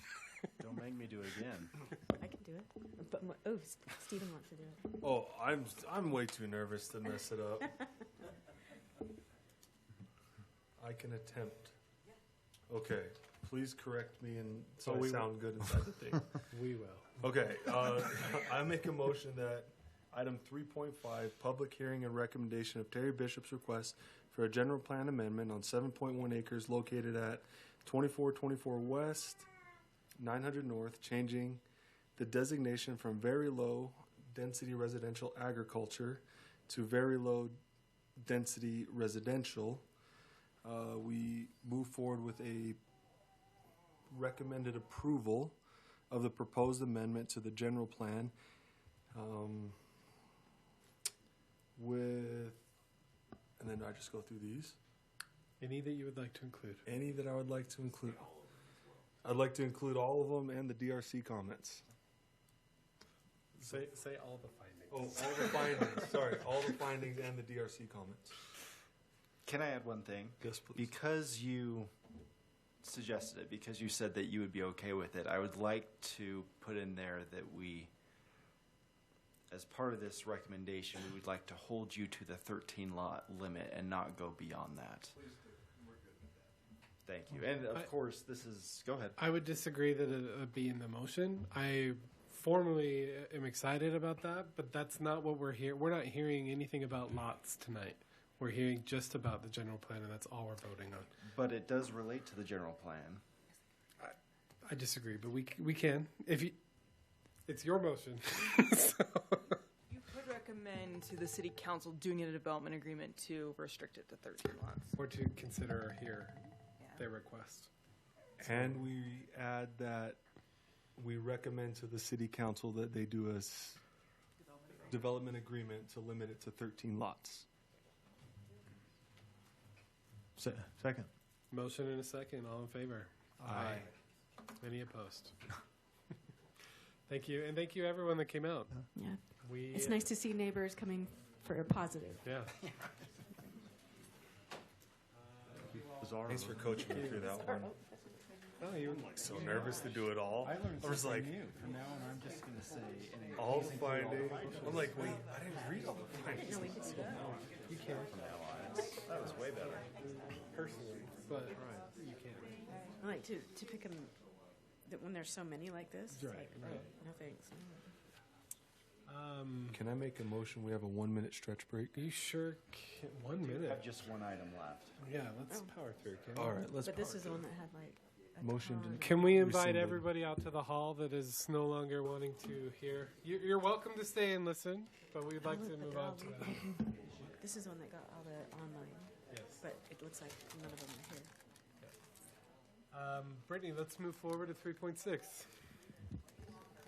Don't make me do it again. I can do it. But Stephen wants to do it. Oh, I'm way too nervous to mess it up. I can attempt. Okay, please correct me and so I sound good inside the thing. We will. Okay, I make a motion that item 3.5, public hearing and recommendation of Terry Bishop's request for a general plan amendment on 7.1 acres located at 2424 West, 900 North, changing the designation from very low density residential agriculture to very low density residential. We move forward with a recommended approval of the proposed amendment to the general plan and then I just go through these. Any that you would like to include? Any that I would like to include. I'd like to include all of them and the DRC comments. Say all the findings. Oh, all the findings. Sorry, all the findings and the DRC comments. Can I add one thing? Yes, please. Because you suggested it, because you said that you would be okay with it, I would like to put in there that we, as part of this recommendation, we would like to hold you to the 13 lot limit and not go beyond that. Please do. We're good with that. Thank you. And of course, this is, go ahead. I would disagree that it would be in the motion. I formally am excited about that, but that's not what we're here. We're not hearing anything about lots tonight. We're hearing just about the general plan, and that's all we're voting on. But it does relate to the general plan. I disagree, but we can. If you, it's your motion. So. You could recommend recommend to the city council doing a development agreement to restrict it to 13 lots. Or to consider or hear their request. And we add that we recommend to the city council that they do a development agreement to limit it to 13 lots. Second. Motion and a second. All in favor? Aye. Any opposed? Thank you, and thank you everyone that came out. Yeah. It's nice to see neighbors coming for a positive. Yeah. Thanks for coaching me through that one. Oh, you were like so nervous to do it all. I learned I was something like, new. From now on, I'm just going to say all the findings. I'm like, wait, I didn't read all the findings. You can. That was way better. Personally, but you can. I like to pick them that when there's so many like this. It's Right, like, right. No thanks. Can I make a motion? We have a 1 minute stretch break. You sure can. 1 minute. We have just one item left. Yeah, let's power through. Can we? All right, let's. But this is the one that had like. a Motion ton. Can we invite Rescinded. everybody out to the hall that is no longer wanting to hear? You're welcome to stay and listen, but we'd like to move on to that. This is one that got all the online. Yes. But it looks like none of them are here. Brittany, let's move forward to 3.6. All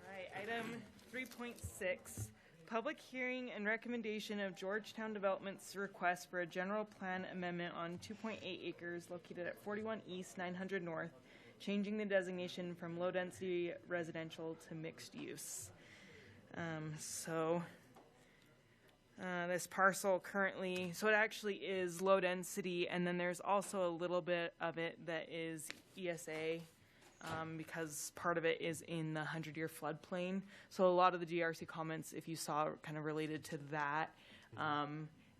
right, item 3.6, public hearing and recommendation of Georgetown Development's request for a general plan amendment on 2.8 acres located at 41 East, 900 North, changing the designation from low-density residential to mixed use. This parcel currently, so it actually is low density, and then there's also a little bit of it that is ESA, because part of it is in the 100-year floodplain. So a lot of the GRC comments, if you saw, are kind of related to that.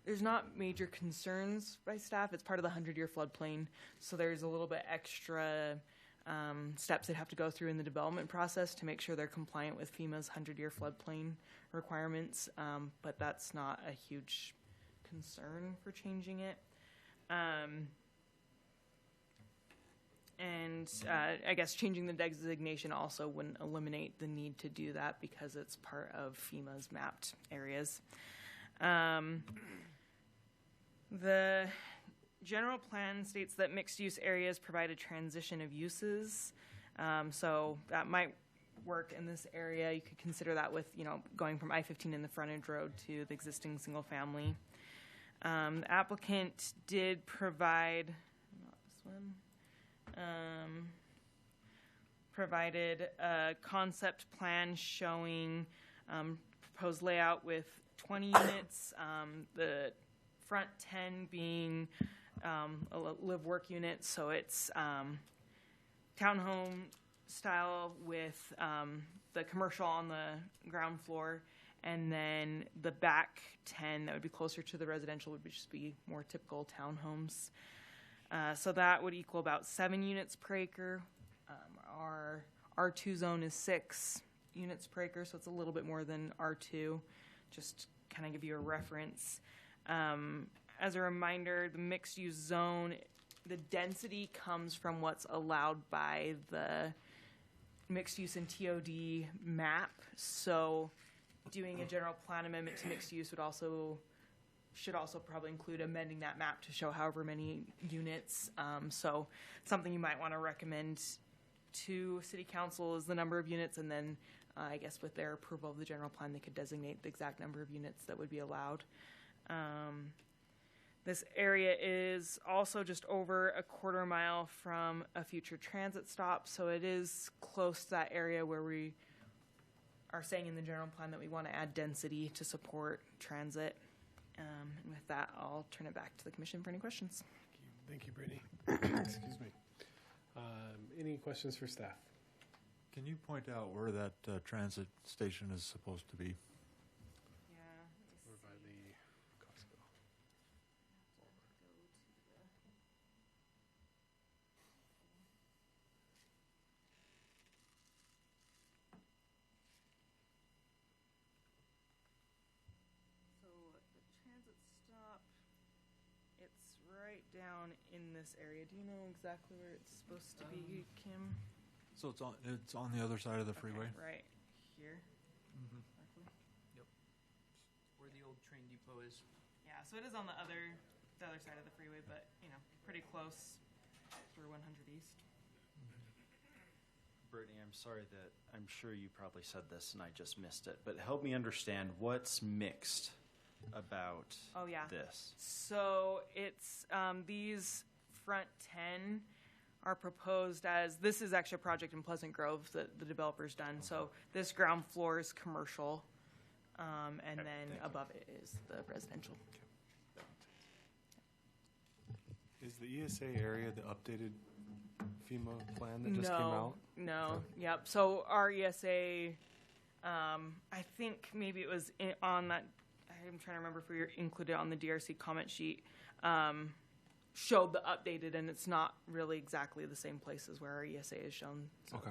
There's not major concerns by staff. It's part of the 100-year floodplain, so there's a little bit extra steps they have to go through in the development process to make sure they're compliant with FEMA's 100-year floodplain requirements, but that's not a huge concern for changing it. I guess changing the designation also wouldn't eliminate the need to do that because it's part of FEMA's mapped areas. The general plan states that mixed-use areas provide a transition of uses, so that might work in this area. You could consider that with, going from I-15 in the frontage road to the existing single-family. The applicant did provide, not this one, provided a concept plan showing proposed layout with 20 units, the front 10 being a live-work unit, so it's townhome style with the commercial on the ground floor, and then the back 10 that would be closer to the residential would just be more typical townhomes. So that would equal about 7 units per acre. Our R2 zone is 6 units per acre, so it's a little bit more than R2, just kind of give you a reference. As a reminder, the mixed-use zone, the density comes from what's allowed by the mixed-use and TOD map. So doing a general plan amendment to mixed-use should also probably include amending that map to show however many units. So something you might want to recommend to City Council is the number of units, and then I guess with their approval of the general plan, they could designate the exact number of units that would be allowed. This area is also just over a quarter mile from a future transit stop, so it is close to that area where we are saying in the general plan that we want to add density to support transit. And with that, I'll turn it back to the commission for any questions. Thank you, Brittany. Excuse me. Any questions for staff? Can you point out where that transit station is supposed to be? Or by the Costco. So the transit stop, it's right down in this area. Do you know exactly where it's supposed to be, Kim? So it's on the other side of the freeway? Right here. Where the info is. Yeah, so it is on the other side of the freeway, but pretty close through 100 East. Brittany, I'm sorry that I'm sure you probably said this and I just missed it, but help me understand what's mixed about this. So it's these front 10 are proposed as, this is actually a project in Pleasant Grove that the developer's done. So this ground floor is commercial, and then above it is the residential. Is the ESA area the updated FEMA plan that just came out? No. Yep. So our ESA, I think maybe it was on that. I'm trying to remember if we were included on the DRC comment sheet. Showed the updated, and it's not really exactly the same places where our ESA is shown. So, okay.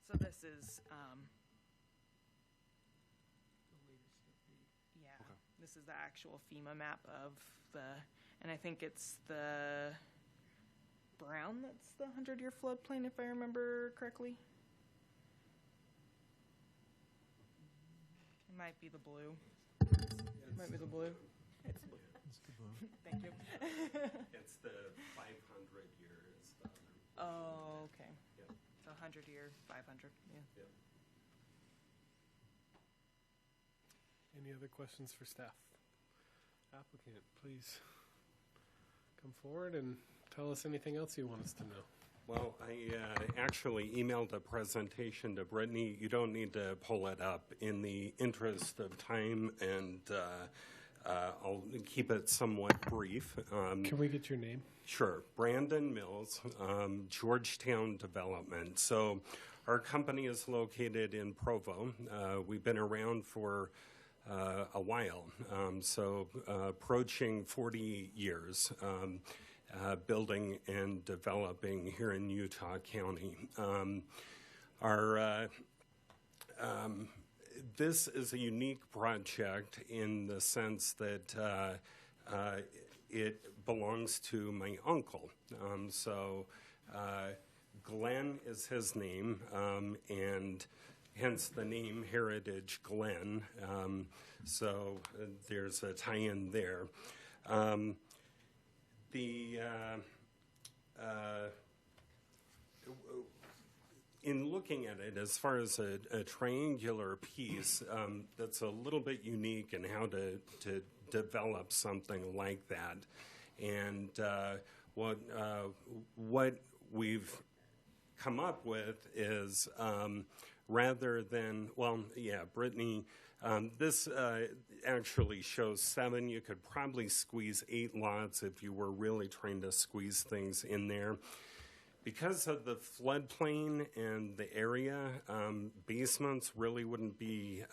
So this is, this is the actual FEMA map of and I think it's the brown that's the 100-year floodplain, if I remember correctly. It might be the blue. It might be the blue. It's blue. Thank you. It's the 500 years. Oh, okay. Yeah. So 100-year, 500. Yeah. Yep. Any other questions for staff? Applicant, please come forward and tell us anything else you want us to know. Well, I actually emailed a presentation to Brittany. You don't need to pull it up. In the interest of time, and I'll keep it somewhat brief. Can we get your name? Sure. Brandon Mills, Georgetown Development. So our company is located in Provo. We've been around for a while, so approaching 40 years. Building and developing here in Utah County. This is a unique project in the sense that it belongs to my uncle. Glenn is his name, and hence the name Heritage Glen. So there's a tie-in there. In looking at it, as far as a triangular piece, that's a little bit unique in how to develop something like that. And what we've come up with is rather than, Brittany, this actually shows 7. You could probably squeeze 8 lots if you were really trying to squeeze things in there. Because of the floodplain and the area, basements really wouldn't be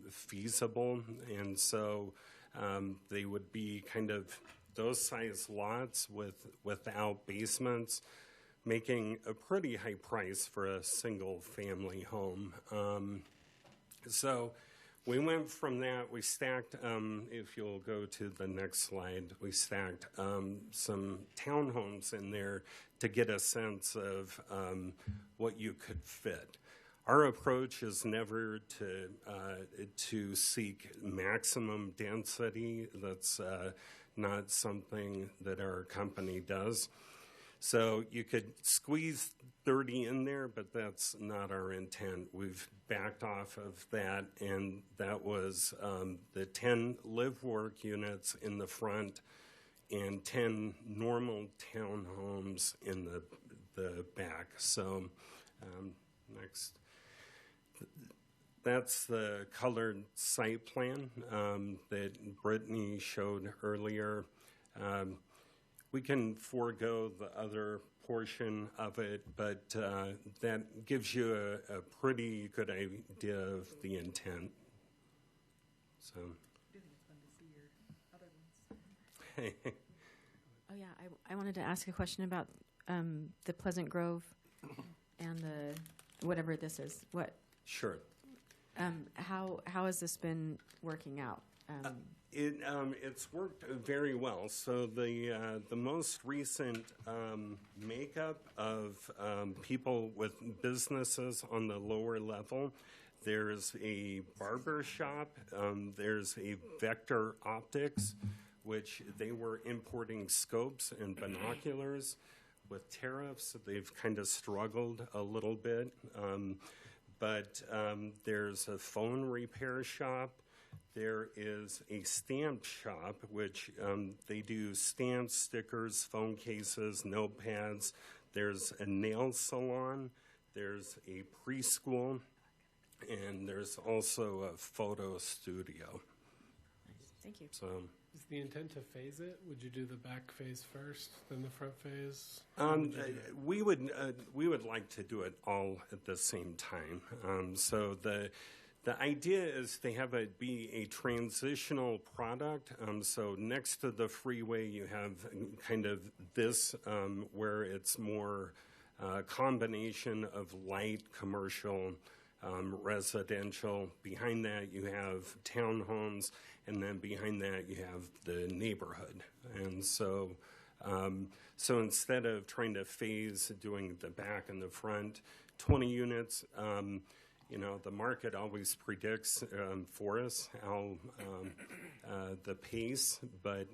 feasible. And so they would be kind of those size lots without basements, making a pretty high price for a single family home. So we went from that, we stacked, if you'll go to the next slide, we stacked some townhomes in there to get a sense of what you could fit. Our approach is never to seek maximum density. That's not something that our company does. So you could squeeze 30 in there, but that's not our intent. We've backed off of that, and that was the 10 live-work units in the front and 10 normal townhomes in the back. So next. That's the colored site plan that Brittany showed earlier. We can forego the other portion of it, but that gives you a pretty good idea of the intent. So. I do think it's fun to see your other ones. Oh yeah, I wanted to ask a question about the Pleasant Grove and the whatever this is. What? Sure. How has this been working out? It's worked very well. So the most recent makeup of people with businesses on the lower level, there's a barber shop, there's a Vector Optics, which they were importing scopes and binoculars. With tariffs, they've kind of struggled a little bit. But there's a phone repair shop. There is a stamp shop, which they do stamps, stickers, phone cases, notepads. There's a nail salon. There's a preschool. And there's also a photo studio. Thank you. So, is the intent to phase it? Would you do the back phase first, then the front phase? we would like to do it all at the same time. So the idea is to have it be a transitional product. So next to the freeway, you have kind of this where it's more combination of light commercial. Residential. Behind that, you have townhomes, and then behind that, you have the neighborhood. And so, so instead of trying to phase doing the back and the front, 20 units. The market always predicts for us how the pace, but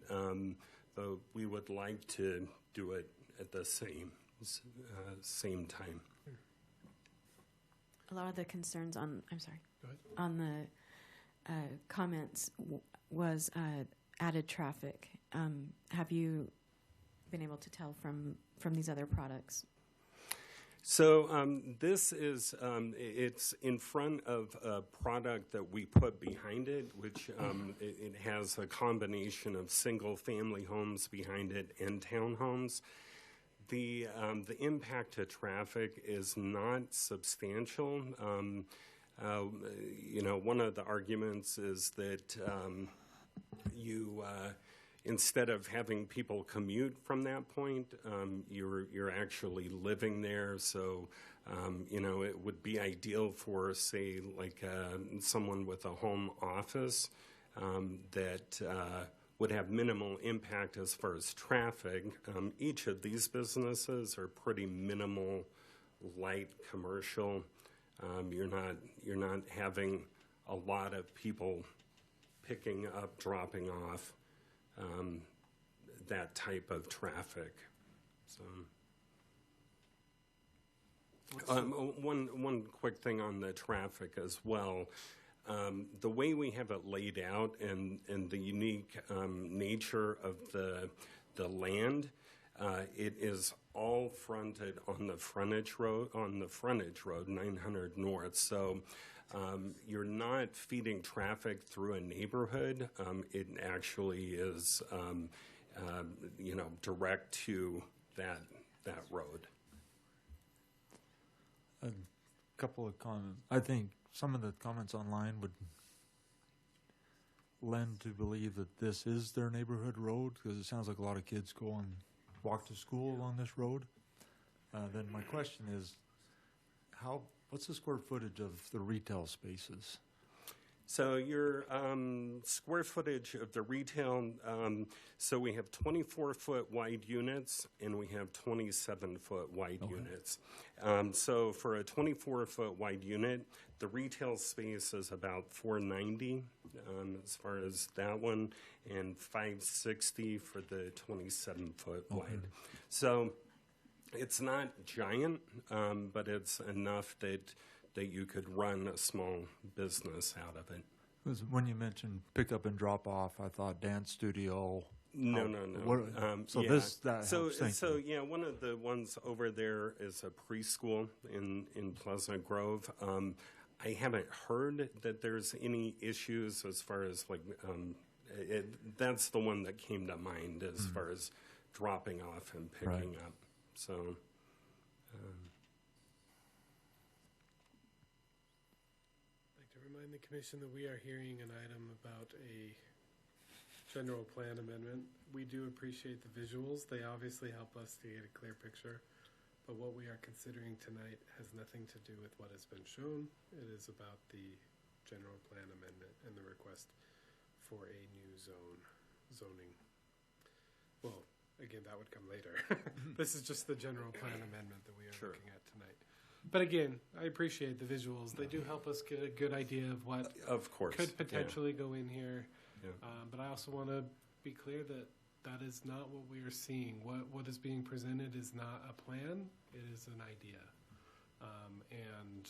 we would like to do it at the same time. A lot of the concerns on, Go ahead. on the comments was added traffic. Have you been able to tell from these other products? So this is, it's in front of a product that we put behind it, which it has a combination of single-family homes behind it and townhomes. The impact to traffic is not substantial. One of the arguments is that you instead of having people commute from that point, you're actually living there. So it would be ideal for, say, like someone with a home office that would have minimal impact as far as traffic. Each of these businesses are pretty minimal, light commercial. You're not having a lot of people picking up, dropping off, that type of traffic. So, one quick thing on the traffic as well. The way we have it laid out and the unique nature of the land, it is all fronted on the frontage road, 900 North. So you're not feeding traffic through a neighborhood. It actually is, direct to that road. A couple of comments. I think some of the comments online would lend to believe that this is their neighborhood road, because it sounds like a lot of kids go and walk to school along this road. Then my question is, what's the square footage of the retail spaces? So your square footage of the retail, so we have 24-foot wide units and we have 27-foot wide units. So for a 24-foot wide unit, the retail space is about 490 as far as that one, and 560 for the 27-foot wide. So it's not giant, but it's enough that you could run a small business out of it. Because when you mentioned pick up and drop off, I thought dance studio. No. Helps. So one of the ones over there is a preschool in Pleasant Grove. I haven't heard that there's any issues as far as that's the one that came to mind as far as dropping off and picking up. So. Remind the commission that we are hearing an item about a general plan amendment. We do appreciate the visuals. They obviously help us to get a clear picture, but what we are considering tonight has nothing to do with what has been shown. It is about the general plan amendment and the request for a new zoning. Well, again, that would come later. This is just the general plan amendment that we are looking at tonight. But again, I appreciate the visuals. They do help us get a good idea of what could potentially go in here. Yeah. But I also want to be clear that that is not what we are seeing. What is being presented is not a plan. It is an idea. And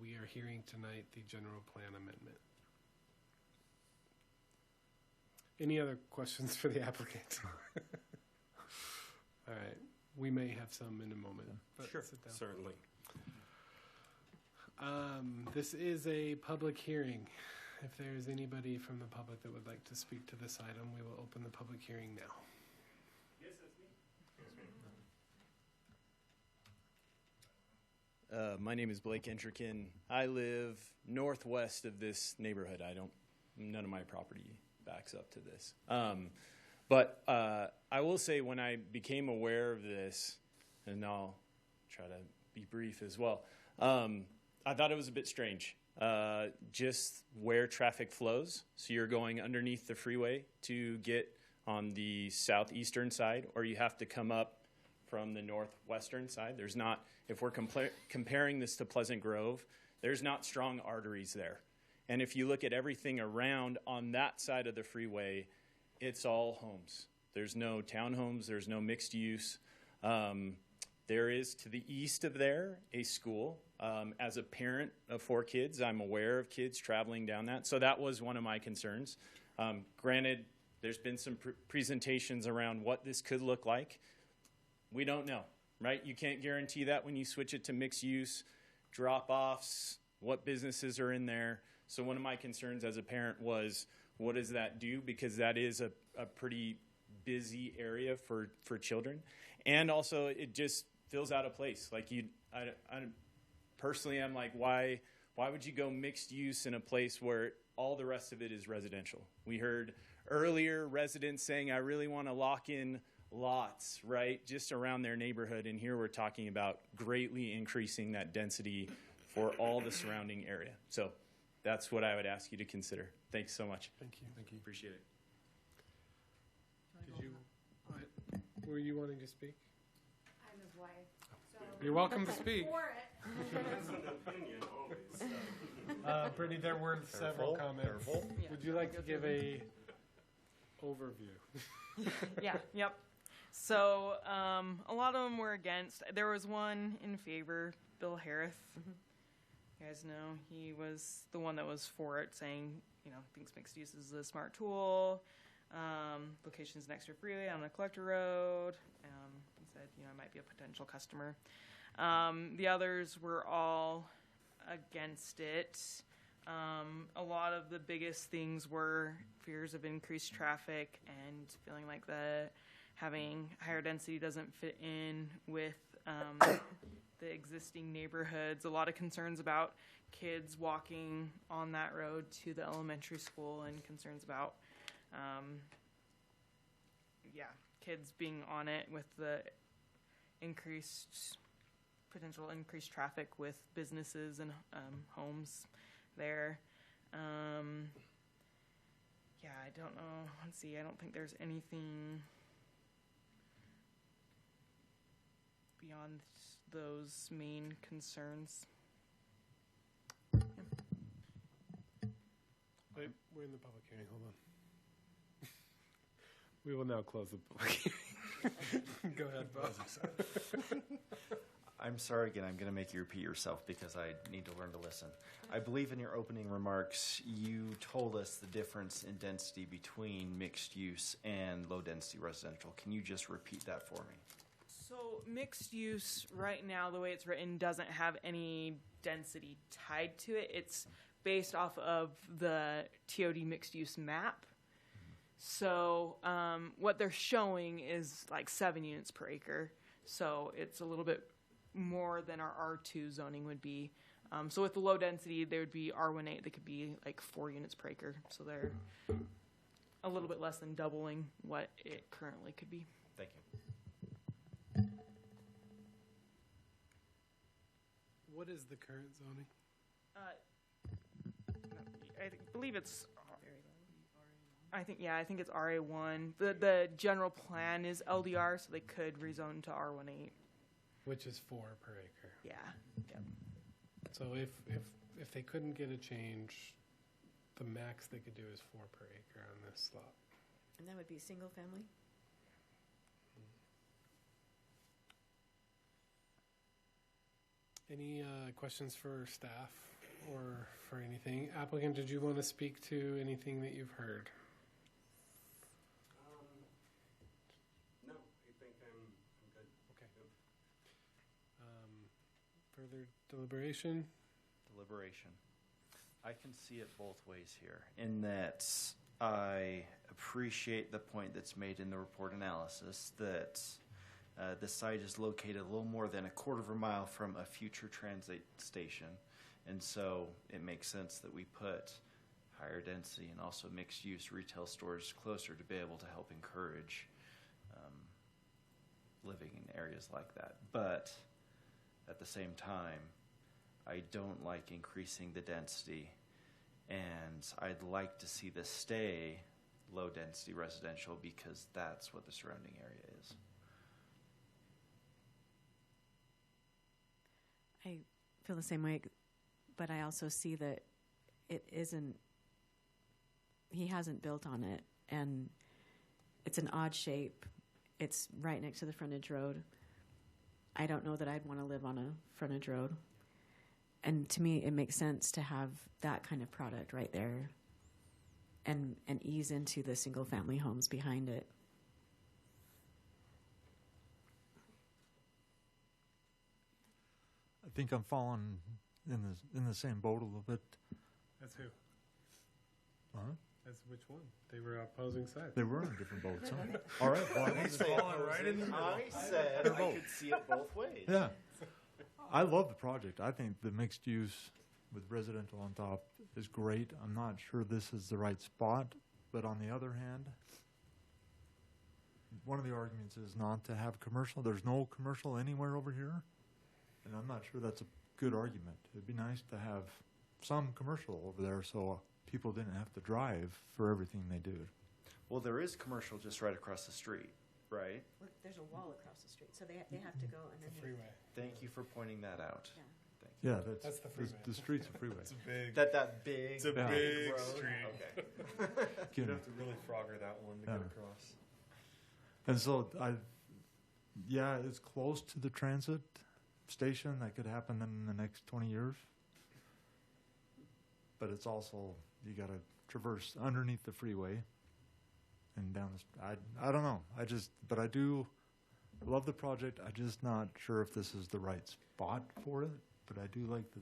we are hearing tonight the general plan amendment. Any other questions for the applicant? All right. We may have some in a moment. But Sure, sit down. certainly. This is a public hearing. If there is anybody from the public that would like to speak to this item, we will open the public hearing now. Yes, that's me. My name is Blake Entrikin. I live northwest of this neighborhood. None of my property backs up to this. But I will say when I became aware of this, and I'll try to be brief as well, I thought it was a bit strange. Just where traffic flows. So you're going underneath the freeway to get on the southeastern side, or you have to come up from the northwestern side. There's not, if we're comparing this to Pleasant Grove, there's not strong arteries there. And if you look at everything around on that side of the freeway, it's all homes. There's no townhomes. There's no mixed use. There is to the east of there a school. As a parent of 4 kids, I'm aware of kids traveling down that. So that was one of my concerns. Granted, there's been some presentations around what this could look like. We don't know, right? You can't guarantee that when you switch it to mixed use, drop-offs, what businesses are in there. So one of my concerns as a parent was, what does that do? Because that is a pretty busy area for children. And also, it just feels out of place. Like personally, I'm like, why would you go mixed use in a place where all the rest of it is residential? We heard earlier residents saying, I really want to lock in lots, right, just around their neighborhood. And here we're talking about greatly increasing that density for all the surrounding area. So that's what I would ask you to consider. Thanks so much. Thank you. Thank you. Appreciate it. Were you wanting to speak? I'm his wife. So You're welcome to speak. For it. That's an opinion always. Brittany, there were several comments. Yeah. Would you like to give a overview? Yep. So a lot of them were against. There was one in favor, Bill Harris. You guys know he was the one that was for it, saying, thinks mixed use is a smart tool. Locations next to a freeway on a collector road. He said, I might be a potential customer. The others were all against it. A lot of the biggest things were fears of increased traffic and feeling like having higher density doesn't fit in with the existing neighborhoods. A lot of concerns about kids walking on that road to the elementary school and concerns about kids being on it with the potential increased traffic with businesses and homes there. I don't know. Let's see. I don't think there's anything beyond those main concerns. Wait, we're in the public hearing. Hold on. We will now close the public hearing. Go ahead, Bob. I'm sorry again, I'm going to make you repeat yourself because I need to learn to listen. I believe in your opening remarks, you told us the difference in density between mixed use and low density residential. Can you just repeat that for me? So mixed use right now, the way it's written, doesn't have any density tied to it. It's based off of the TOD mixed use map. So what they're showing is like 7 units per acre. So it's a little bit more than our R2 zoning would be. So with the low density, there would be R18 that could be like 4 units per acre. So they're a little bit less than doubling what it currently could be. Thank you. What is the current zoning? I believe it's I think it's RA1. The general plan is LDR, so they could rezone to R18. Which is 4 per acre. Yeah. Yep. So if they couldn't get a change, the max they could do is 4 per acre on this lot. And that would be single family? Any questions for staff or for anything? Applicant, did you want to speak to anything that you've heard? No, I think I'm good. Okay. Further deliberation? Deliberation. I can see it both ways here in that I appreciate the point that's made in the report analysis that the site is located a little more than a quarter of a mile from a future transit station. And so it makes sense that we put higher density and also mixed use retail stores closer to be able to help encourage living in areas like that. But at the same time, I don't like increasing the density, and I'd like to see this stay low density residential because that's what the surrounding area is. I feel the same way, but I also see that he hasn't built on it, and it's an odd shape. It's right next to the frontage road. I don't know that I'd want to live on a frontage road. And to me, it makes sense to have that kind of product right there and ease into the single family homes behind it. I think I'm falling in the same boat a little bit. That's who? Huh? That's which one? They were opposing sides. They were on different boats. Huh? All right. Well, I said I could see it both ways. Yeah. I love the project. I think the mixed use with residential on top is great. I'm not sure this is the right spot, but on the other hand, one of the arguments is not to have commercial. There's no commercial anywhere over here, and I'm not sure that's a good argument. It'd be nice to have some commercial over there so people didn't have to drive for everything they do. Well, there is commercial just right across the street, right? Look, there's a wall across the street, so they have to go and then freeway. Thank you for pointing that out. Yeah. Thank you. Yeah, that's the freeway. The street's a freeway. It's a big. That big. It's a Yeah. big road? street. Okay. You'd have to really frogger that one to Yeah. get across. And so it's close to the transit station. That could happen in the next 20 years. But it's also, you got to traverse underneath the freeway and down I don't know. But I do love the project. I'm just not sure if this is the right spot for it. But I do like the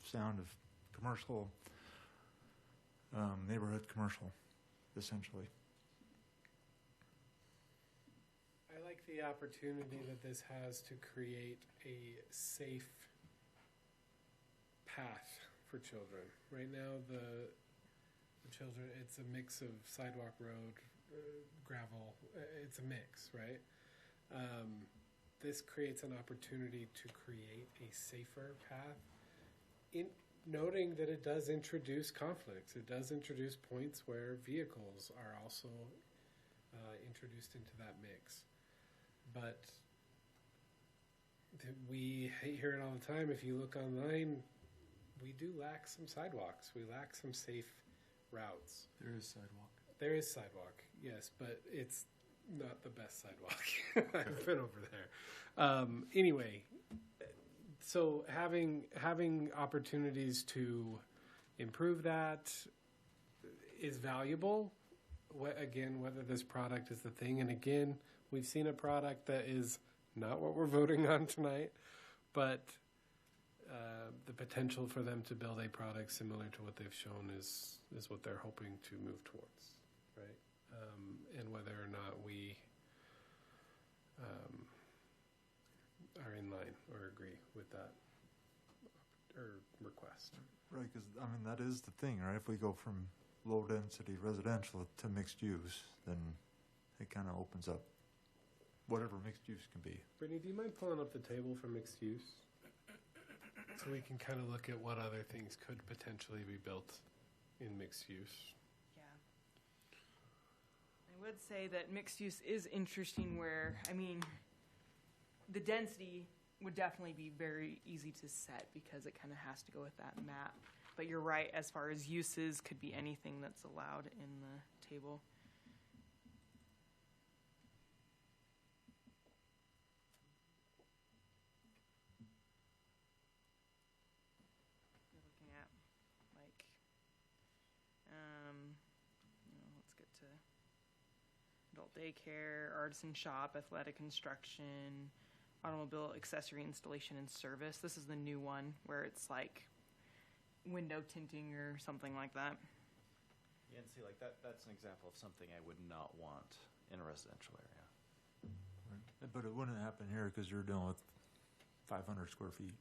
sound of commercial, neighborhood commercial, essentially. I like the opportunity that this has to create a safe path for children. Right now, the children, it's a mix of sidewalk, road, gravel. It's a mix, right? This creates an opportunity to create a safer path, in noting that it does introduce conflicts. It does introduce points where vehicles are also introduced into that mix. But we hear it all the time. If you look online, we do lack some sidewalks. We lack some safe routes. There is sidewalk. There is sidewalk, yes, but it's not the best sidewalk. I've been over there. Anyway, so having opportunities to improve that is valuable. Again, whether this product is the thing, and again, we've seen a product that is not what we're voting on tonight, but the potential for them to build a product similar to what they've shown is what they're hoping to move towards, right? And whether or not we are in line or agree with that or request. Right, because, that is the thing, right? If we go from low-density residential to mixed use, then it kind of opens up whatever mixed use can be. Brittany, do you mind pulling up the table for mixed use? So we can kind of look at what other things could potentially be built in mixed use. Yeah. I would say that mixed use is interesting where, I mean, the density would definitely be very easy to set because it kind of has to go with that map. But you're right, as far as uses, could be anything that's allowed in the table. You're looking at, like, let's get to adult daycare, artisan shop, athletic construction, automobile accessory installation and service. This is the new one where it's like window tinting or something like that. Yeah, and see, like that's an example of something I would not want in a residential area. But it wouldn't happen here because you're dealing with 500 square feet.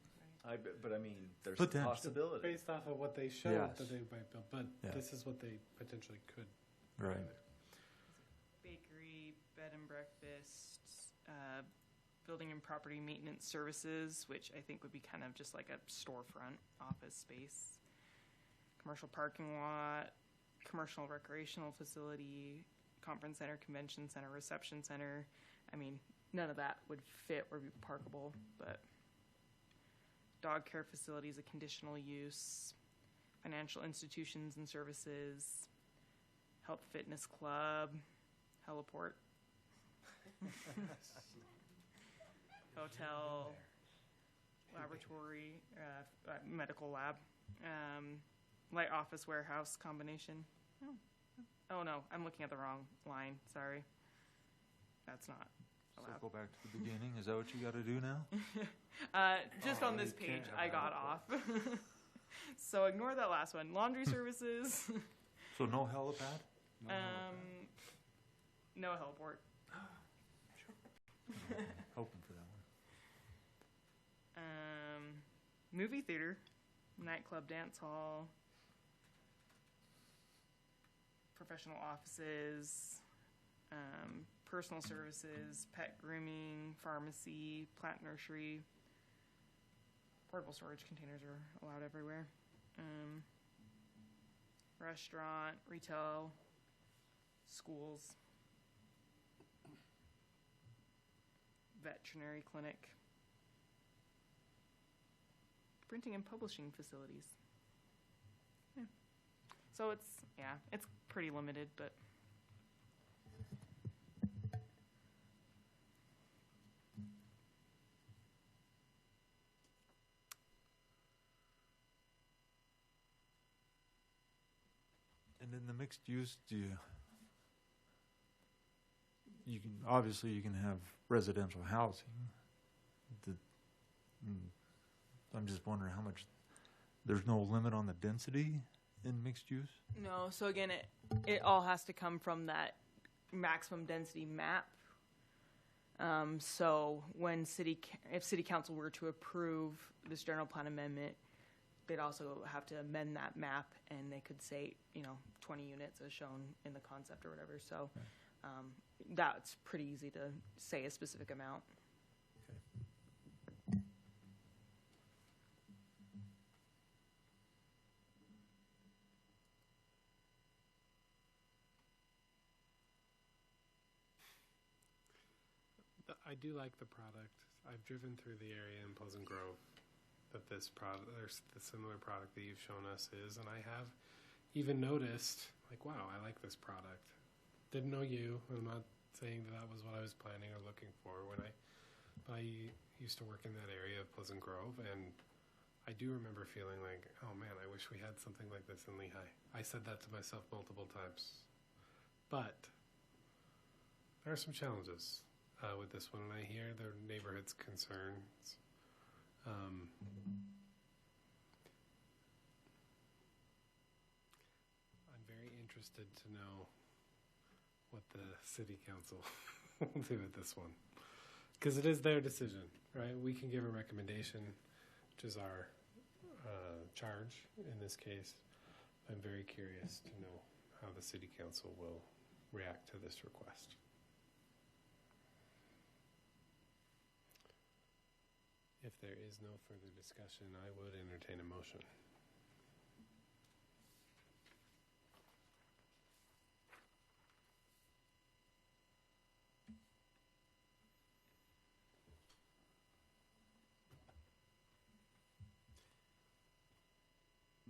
But I mean, there's a Potential. possibility. Based off of what they showed Yes. that they might build, but Yeah. this is what they potentially could. Right. Bakery, bed and breakfast, building and property maintenance services, which I think would be kind of just like a storefront office space. Commercial parking lot, commercial recreational facility, conference center, convention center, reception center. I mean, none of that would fit or be parkable, but dog care facility is a conditional use. Financial institutions and services, health fitness club, heliport, hotel, laboratory, medical lab, light office warehouse combination. Oh no, I'm looking at the wrong line. Sorry, that's not allowed. So go back to the beginning. Is that what you got to do now? Just on this page, I got off. So ignore that last one. Laundry services. So no helipad? No heliport. Hoping for that one. Movie theater, nightclub, dance hall, professional offices, personal services, pet grooming, pharmacy, plant nursery. Portable storage containers are allowed everywhere. Restaurant, retail, schools, veterinary clinic, printing and publishing facilities. Yeah. So it's pretty limited, but And in the mixed use, you can obviously you can have residential housing. I'm just wondering how much. There's no limit on the density in mixed use. no. So again, it all has to come from that maximum density map. So when if city council were to approve this general plan amendment, they'd also have to amend that map, and they could say 20 units as shown in the concept or whatever. So that's pretty easy to say a specific amount. I do like the product. I've driven through the area in Pleasant Grove that this product, there's the similar product that you've shown us is, and I have even noticed, like, wow, I like this product. Didn't know you. I'm not saying that was what I was planning or looking for when I used to work in that area of Pleasant Grove, and I do remember feeling like, oh man, I wish we had something like this in Lehi. I said that to myself multiple times. But there are some challenges with this one, and I hear the neighborhood's concerns. I'm very interested to know what the city council will do with this one, because it is their decision, right? We can give a recommendation, which is our charge in this case. I'm very curious to know how the city council will react to this request. If there is no further discussion, I would entertain a motion.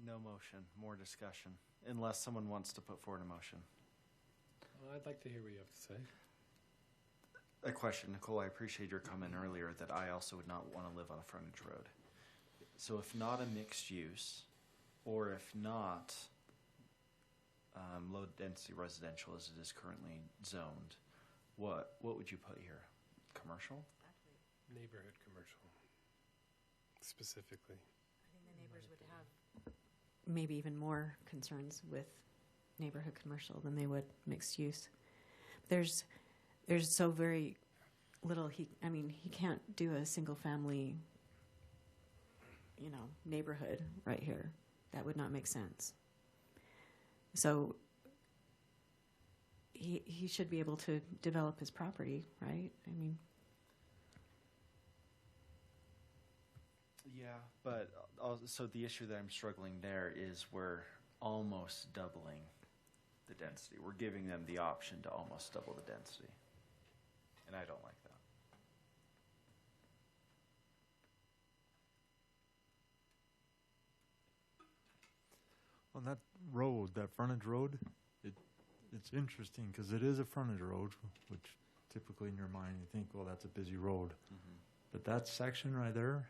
No motion, more discussion, unless someone wants to put forward a motion. Well, I'd like to hear what you have to say. A question, Nicole, I appreciate your comment earlier that I also would not want to live on a frontage road. So if not a mixed use, or if not low density residential as it is currently zoned, what would you put here? Commercial? Neighborhood commercial, specifically. I think the neighbors would have maybe even more concerns with neighborhood commercial than they would mixed use. There's so very little he can't do a single family, neighborhood right here. That would not make sense. So he should be able to develop his property, right? I mean, Yeah, but also the issue that I'm struggling there is we're almost doubling the density. We're giving them the option to almost double the density. And I don't like that. On that road, that frontage road, it's interesting because it is a frontage road, which typically in your mind you think, well, that's a busy road. Mm-hmm. But that section right there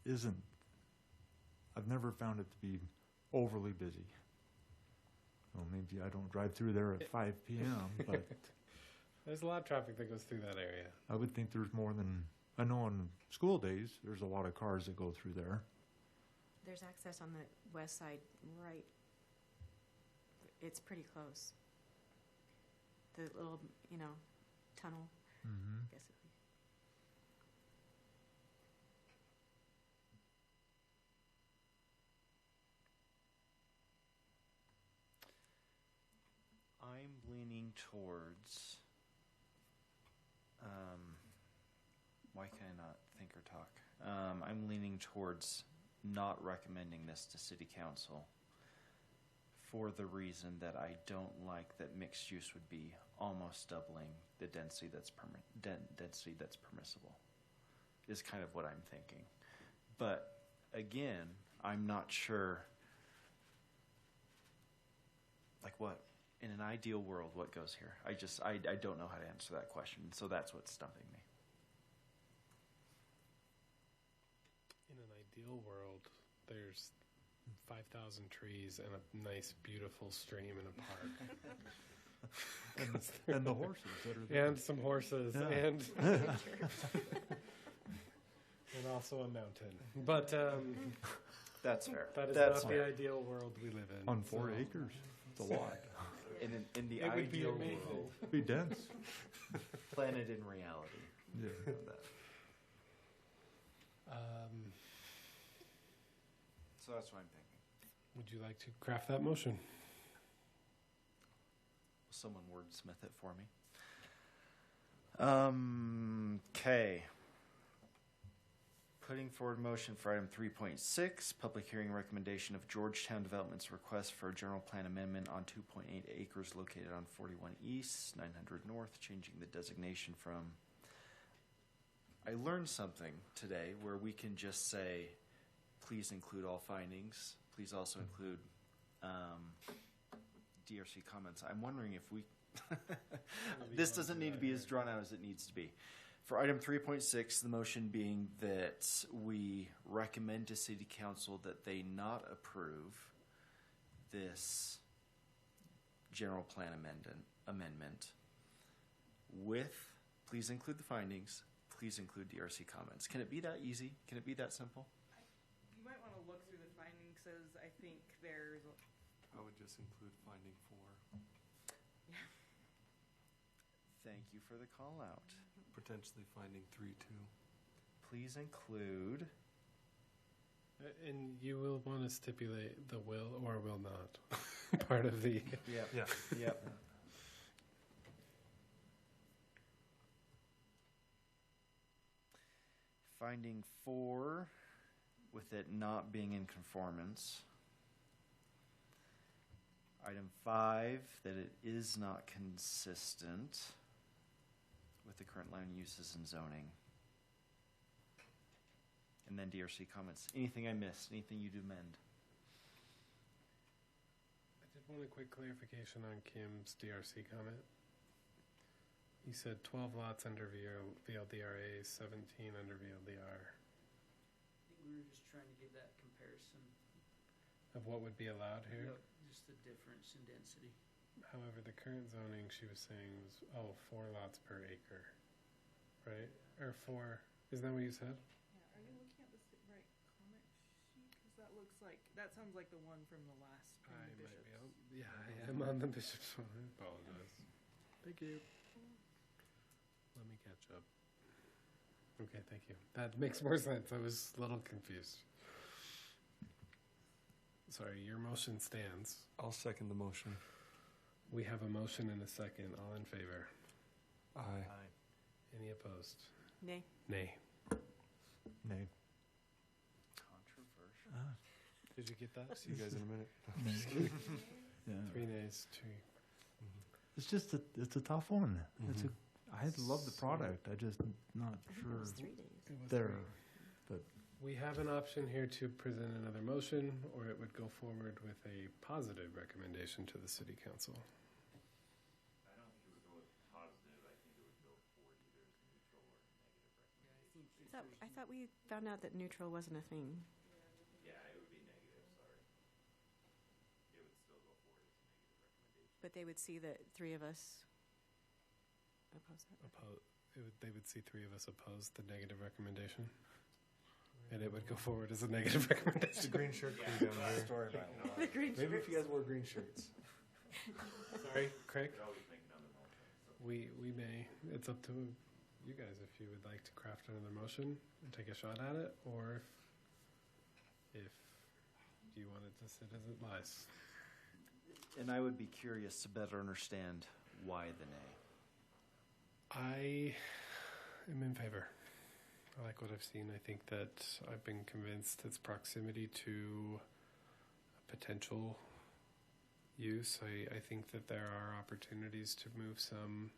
isn't. I've never found it to be overly busy. Well, maybe I don't drive through there at 5 p.m., but There's a lot of traffic that goes through that area. I would think there's more than, I know on school days, there's a lot of cars that go through there. there's access on the west side, right? It's pretty close. The little, tunnel. Mm-hmm. I guess I'm leaning towards. Why can I not think or talk? I'm leaning towards not recommending this to City Council for the reason that I don't like that mixed use would be almost doubling the density that's permissible. Is kind of what I'm thinking, but again, I'm not sure. Like what? In an ideal world, what goes here? I don't know how to answer that question, so that's what's stumping me. In an ideal world, there's 5,000 trees and a nice, beautiful stream in a park. and the horses that are there. And some horses, Yeah. and also a mountain. But that's fair. That is That's not fair. the ideal world we live in. On 4 acres, it's a lot. In the It would be ideal amazing. world, It'd be dense. planet in reality. Yeah. So that's what I'm thinking. Would you like to craft that motion? Will someone wordsmith it for me? Okay. Putting forward motion for item 3.6, public hearing recommendation of Georgetown Development's request for a general plan amendment on 2.8 acres located on 41 East, 900 North, changing the designation from. I learned something today where we can just say, please include all findings. Please also include DRC comments. I'm wondering if we. This doesn't need to be as drawn out as it needs to be. For item 3.6, the motion being that we recommend to City Council that they not approve this general plan amendment with, please include the findings, please include DRC comments. Can it be that easy? Can it be that simple? You might want to look through the findings, as I think there's. I would just include finding 4. Thank you for the call out. Potentially finding 3 too. Please include. And you will want to stipulate the will or will not part of the. Yep. Yeah. Yep. Finding 4 with it not being in conformance. Item 5, that it is not consistent with the current land uses and zoning. And then DRC comments. Anything I missed? Anything you'd amend? want a quick clarification on Kim's DRC comment. You said 12 lots under VLDRA, 17 under VLDR. I think we were just trying to give that comparison. Of what would be allowed here? Yep, just the difference in density. However, the current zoning, she was saying, was, 4 lots per acre, right? Or 4, isn't that what you said? Yeah, are you looking at the right comment sheet? Because that looks like, that sounds like the one from the last, from I the might bishops. be yeah, I am on the bishop's one. I apologize. Thank you. Let me catch up. Okay, thank you. That makes more sense. I was a little confused. Sorry, your motion stands. I'll second the motion. We have a motion and a second. All in favor? Aye. Any opposed? Nay. Nay. Nay. Controversial. Did you get that? See you guys in a minute. Yeah. 3 nays, 2. It's just it's a tough one. I love the product. I just not sure It was 3 days. It was there. 3. We have an option here to present another motion, or it would go forward with a positive recommendation to the city council. I don't think it would go with positive. I think it would go for either neutral or negative recommendation. I thought we found out that neutral wasn't a thing. Yeah, it would be negative, sorry. It would still go forward as a negative recommendation. But they would see that 3 of us oppose that. They would see 3 of us oppose the negative recommendation, and it would go forward as a negative recommendation. The green shirt crew down here. Story about The green Maybe if shirts. you guys wore green shirts. Sorry, Craig? Could always make another motion. So. We may. It's up to you guys if you would like to craft another motion and take a shot at it, or if you want it to sit as it lies. And I would be curious to better understand why the nay. I am in favor. I like what I've seen. I think that I've been convinced its proximity to potential use. I think that there are opportunities to move some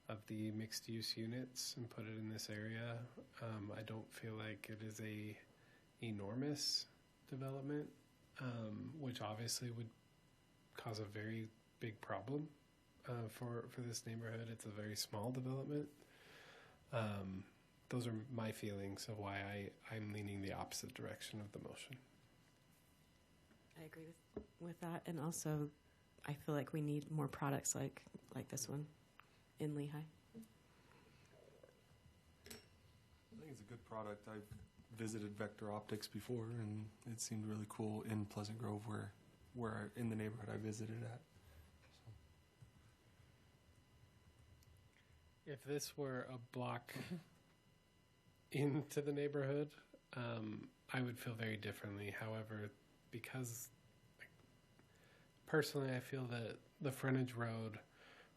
of the mixed use units and put it in this area. I don't feel like it is a enormous development, which obviously would cause a very big problem for this neighborhood. It's a very small development. Those are my feelings of why I'm leaning the opposite direction of the motion. I agree with that, and also I feel like we need more products like this one in Lehi. I think it's a good product. I've visited Vector Optics before, and it seemed really cool in Pleasant Grove, where in the neighborhood I visited at. If this were a block into the neighborhood, I would feel very differently. However, because personally I feel that the frontage road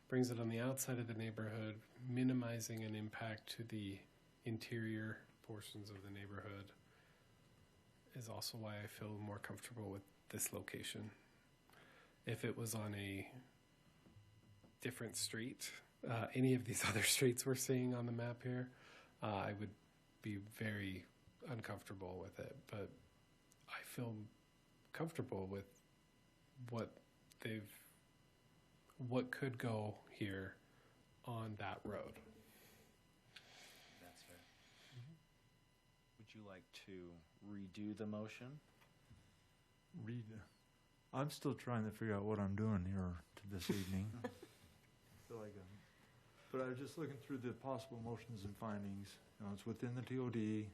brings it on the outside of the neighborhood, minimizing an impact to the interior portions of the neighborhood, is also why I feel more comfortable with this location. If it was on a different street, any of these other streets we're seeing on the map here, I would be very uncomfortable with it. But I feel comfortable with what could go here on that road. That's fair. Would you like to redo the motion? I'm still trying to figure out what I'm doing here this evening. Feel like but I was just looking through the possible motions and findings. You know, it's within the TOD.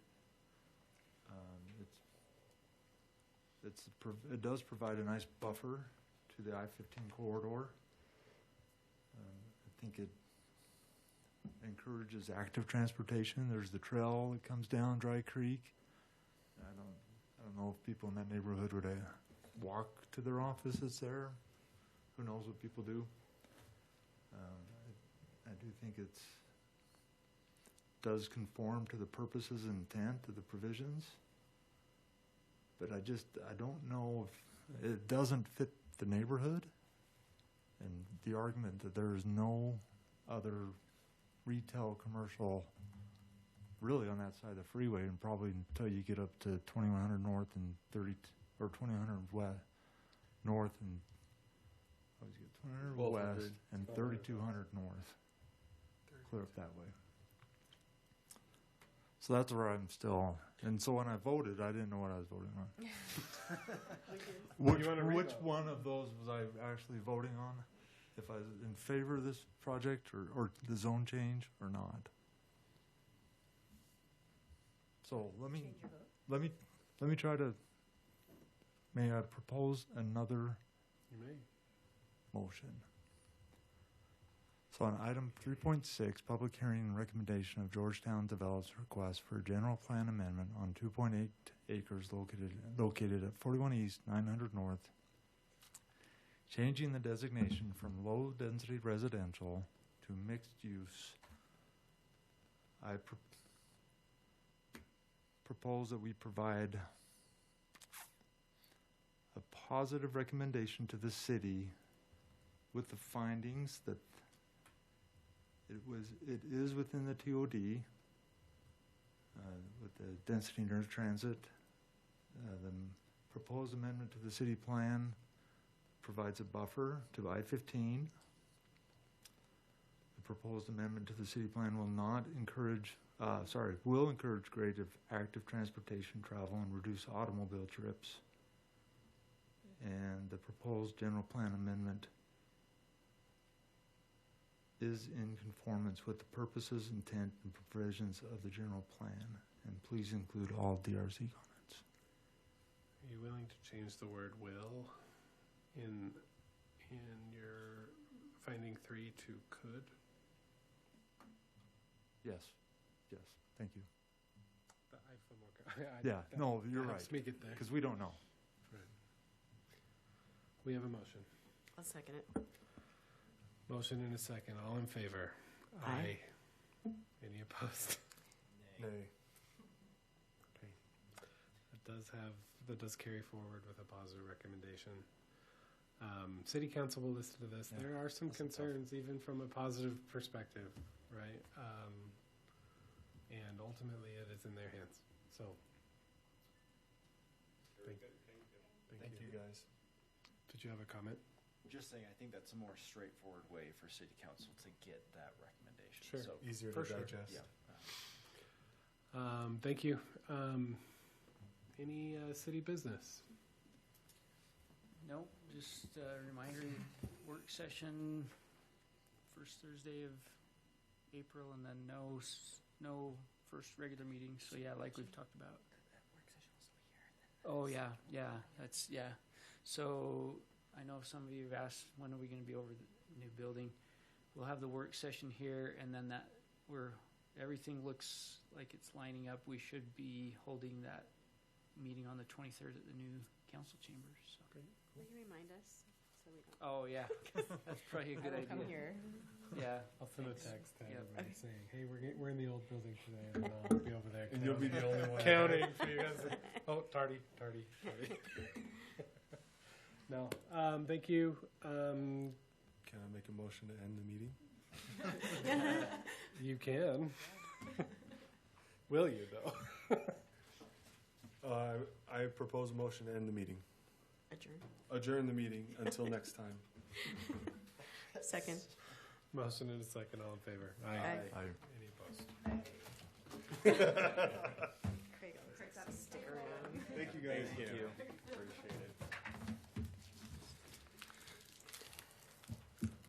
It does provide a nice buffer to the I-15 corridor. I think it encourages active transportation. There's the trail that comes down Dry Creek. I don't know if people in that neighborhood would walk to their offices there. Who knows what people do? I do think it does conform to the purposes and intent of the provisions, but I don't know if it doesn't fit the neighborhood, and the argument that there is no other retail commercial really on that side of the freeway, and probably until you get up to 2100 north and 2100 west north and 1,200 west and 3,200 north. Clear up that way. So that's where I'm still. And so when I voted, I didn't know what I was voting on. Which one of those was I actually voting on? If I was in favor of this project or the zone change or not? So let me try to. May I propose another You may. motion? So on item 3.6, public hearing and recommendation of Georgetown develops request for a general plan amendment on 2.8 acres located at 41 East, 900 North, changing the designation from low density residential to mixed use. I propose that we provide a positive recommendation to the city with the findings that it is within the TOD with the density near transit. The proposed amendment to the city plan provides a buffer to I-15. The proposed amendment to the city plan will encourage greater active transportation travel and reduce automobile trips. And the proposed general plan amendment is in conformance with the purposes, intent, and provisions of the general plan. And please include all DRC comments. Are you willing to change the word will in your finding 3 to could? Yes, thank you. I feel more Yeah, no, you're right. Helps me get there. Because we don't know. Right. We have a motion. I'll second it. Motion and a second. All in favor? Aye. Any opposed? Nay. Okay. That does carry forward with a positive recommendation. City council will listen to this. Yeah, There are some concerns, even from a positive perspective, right? And ultimately, it is in their hands. So, Thank you guys. Did you have a comment? Just saying, I think that's a more straightforward way for city council to get that recommendation. Sure. So, Easier For to sure. digest. yeah. Thank you. Any city business? No, just a reminder, work session, first Thursday of April, and then no first regular meeting. So yeah, like we've talked about. Oh yeah, yeah. So I know some of you have asked, when are we going to be over the new building? We'll have the work session here, and then everything looks like it's lining up. We should be holding that meeting on the 23rd at the new council chambers. So. Great. Will you remind us so we don't? Oh yeah, that's probably a good idea. Come here. Yeah. I'll send a text to Yep. everybody saying, "Hey, we're in the old building today, and I'll be over there." And you'll be the only one counting for you guys. Oh, tardy. No, thank you. Can I make a motion to end the meeting? You can. Will you though? I propose a motion to end the meeting. Adjourn. Adjourn the meeting until next time. Second. Motion and a second. All in favor? Aye. Any opposed? Craig's stick around. Thank you guys. Thank you. Appreciate it.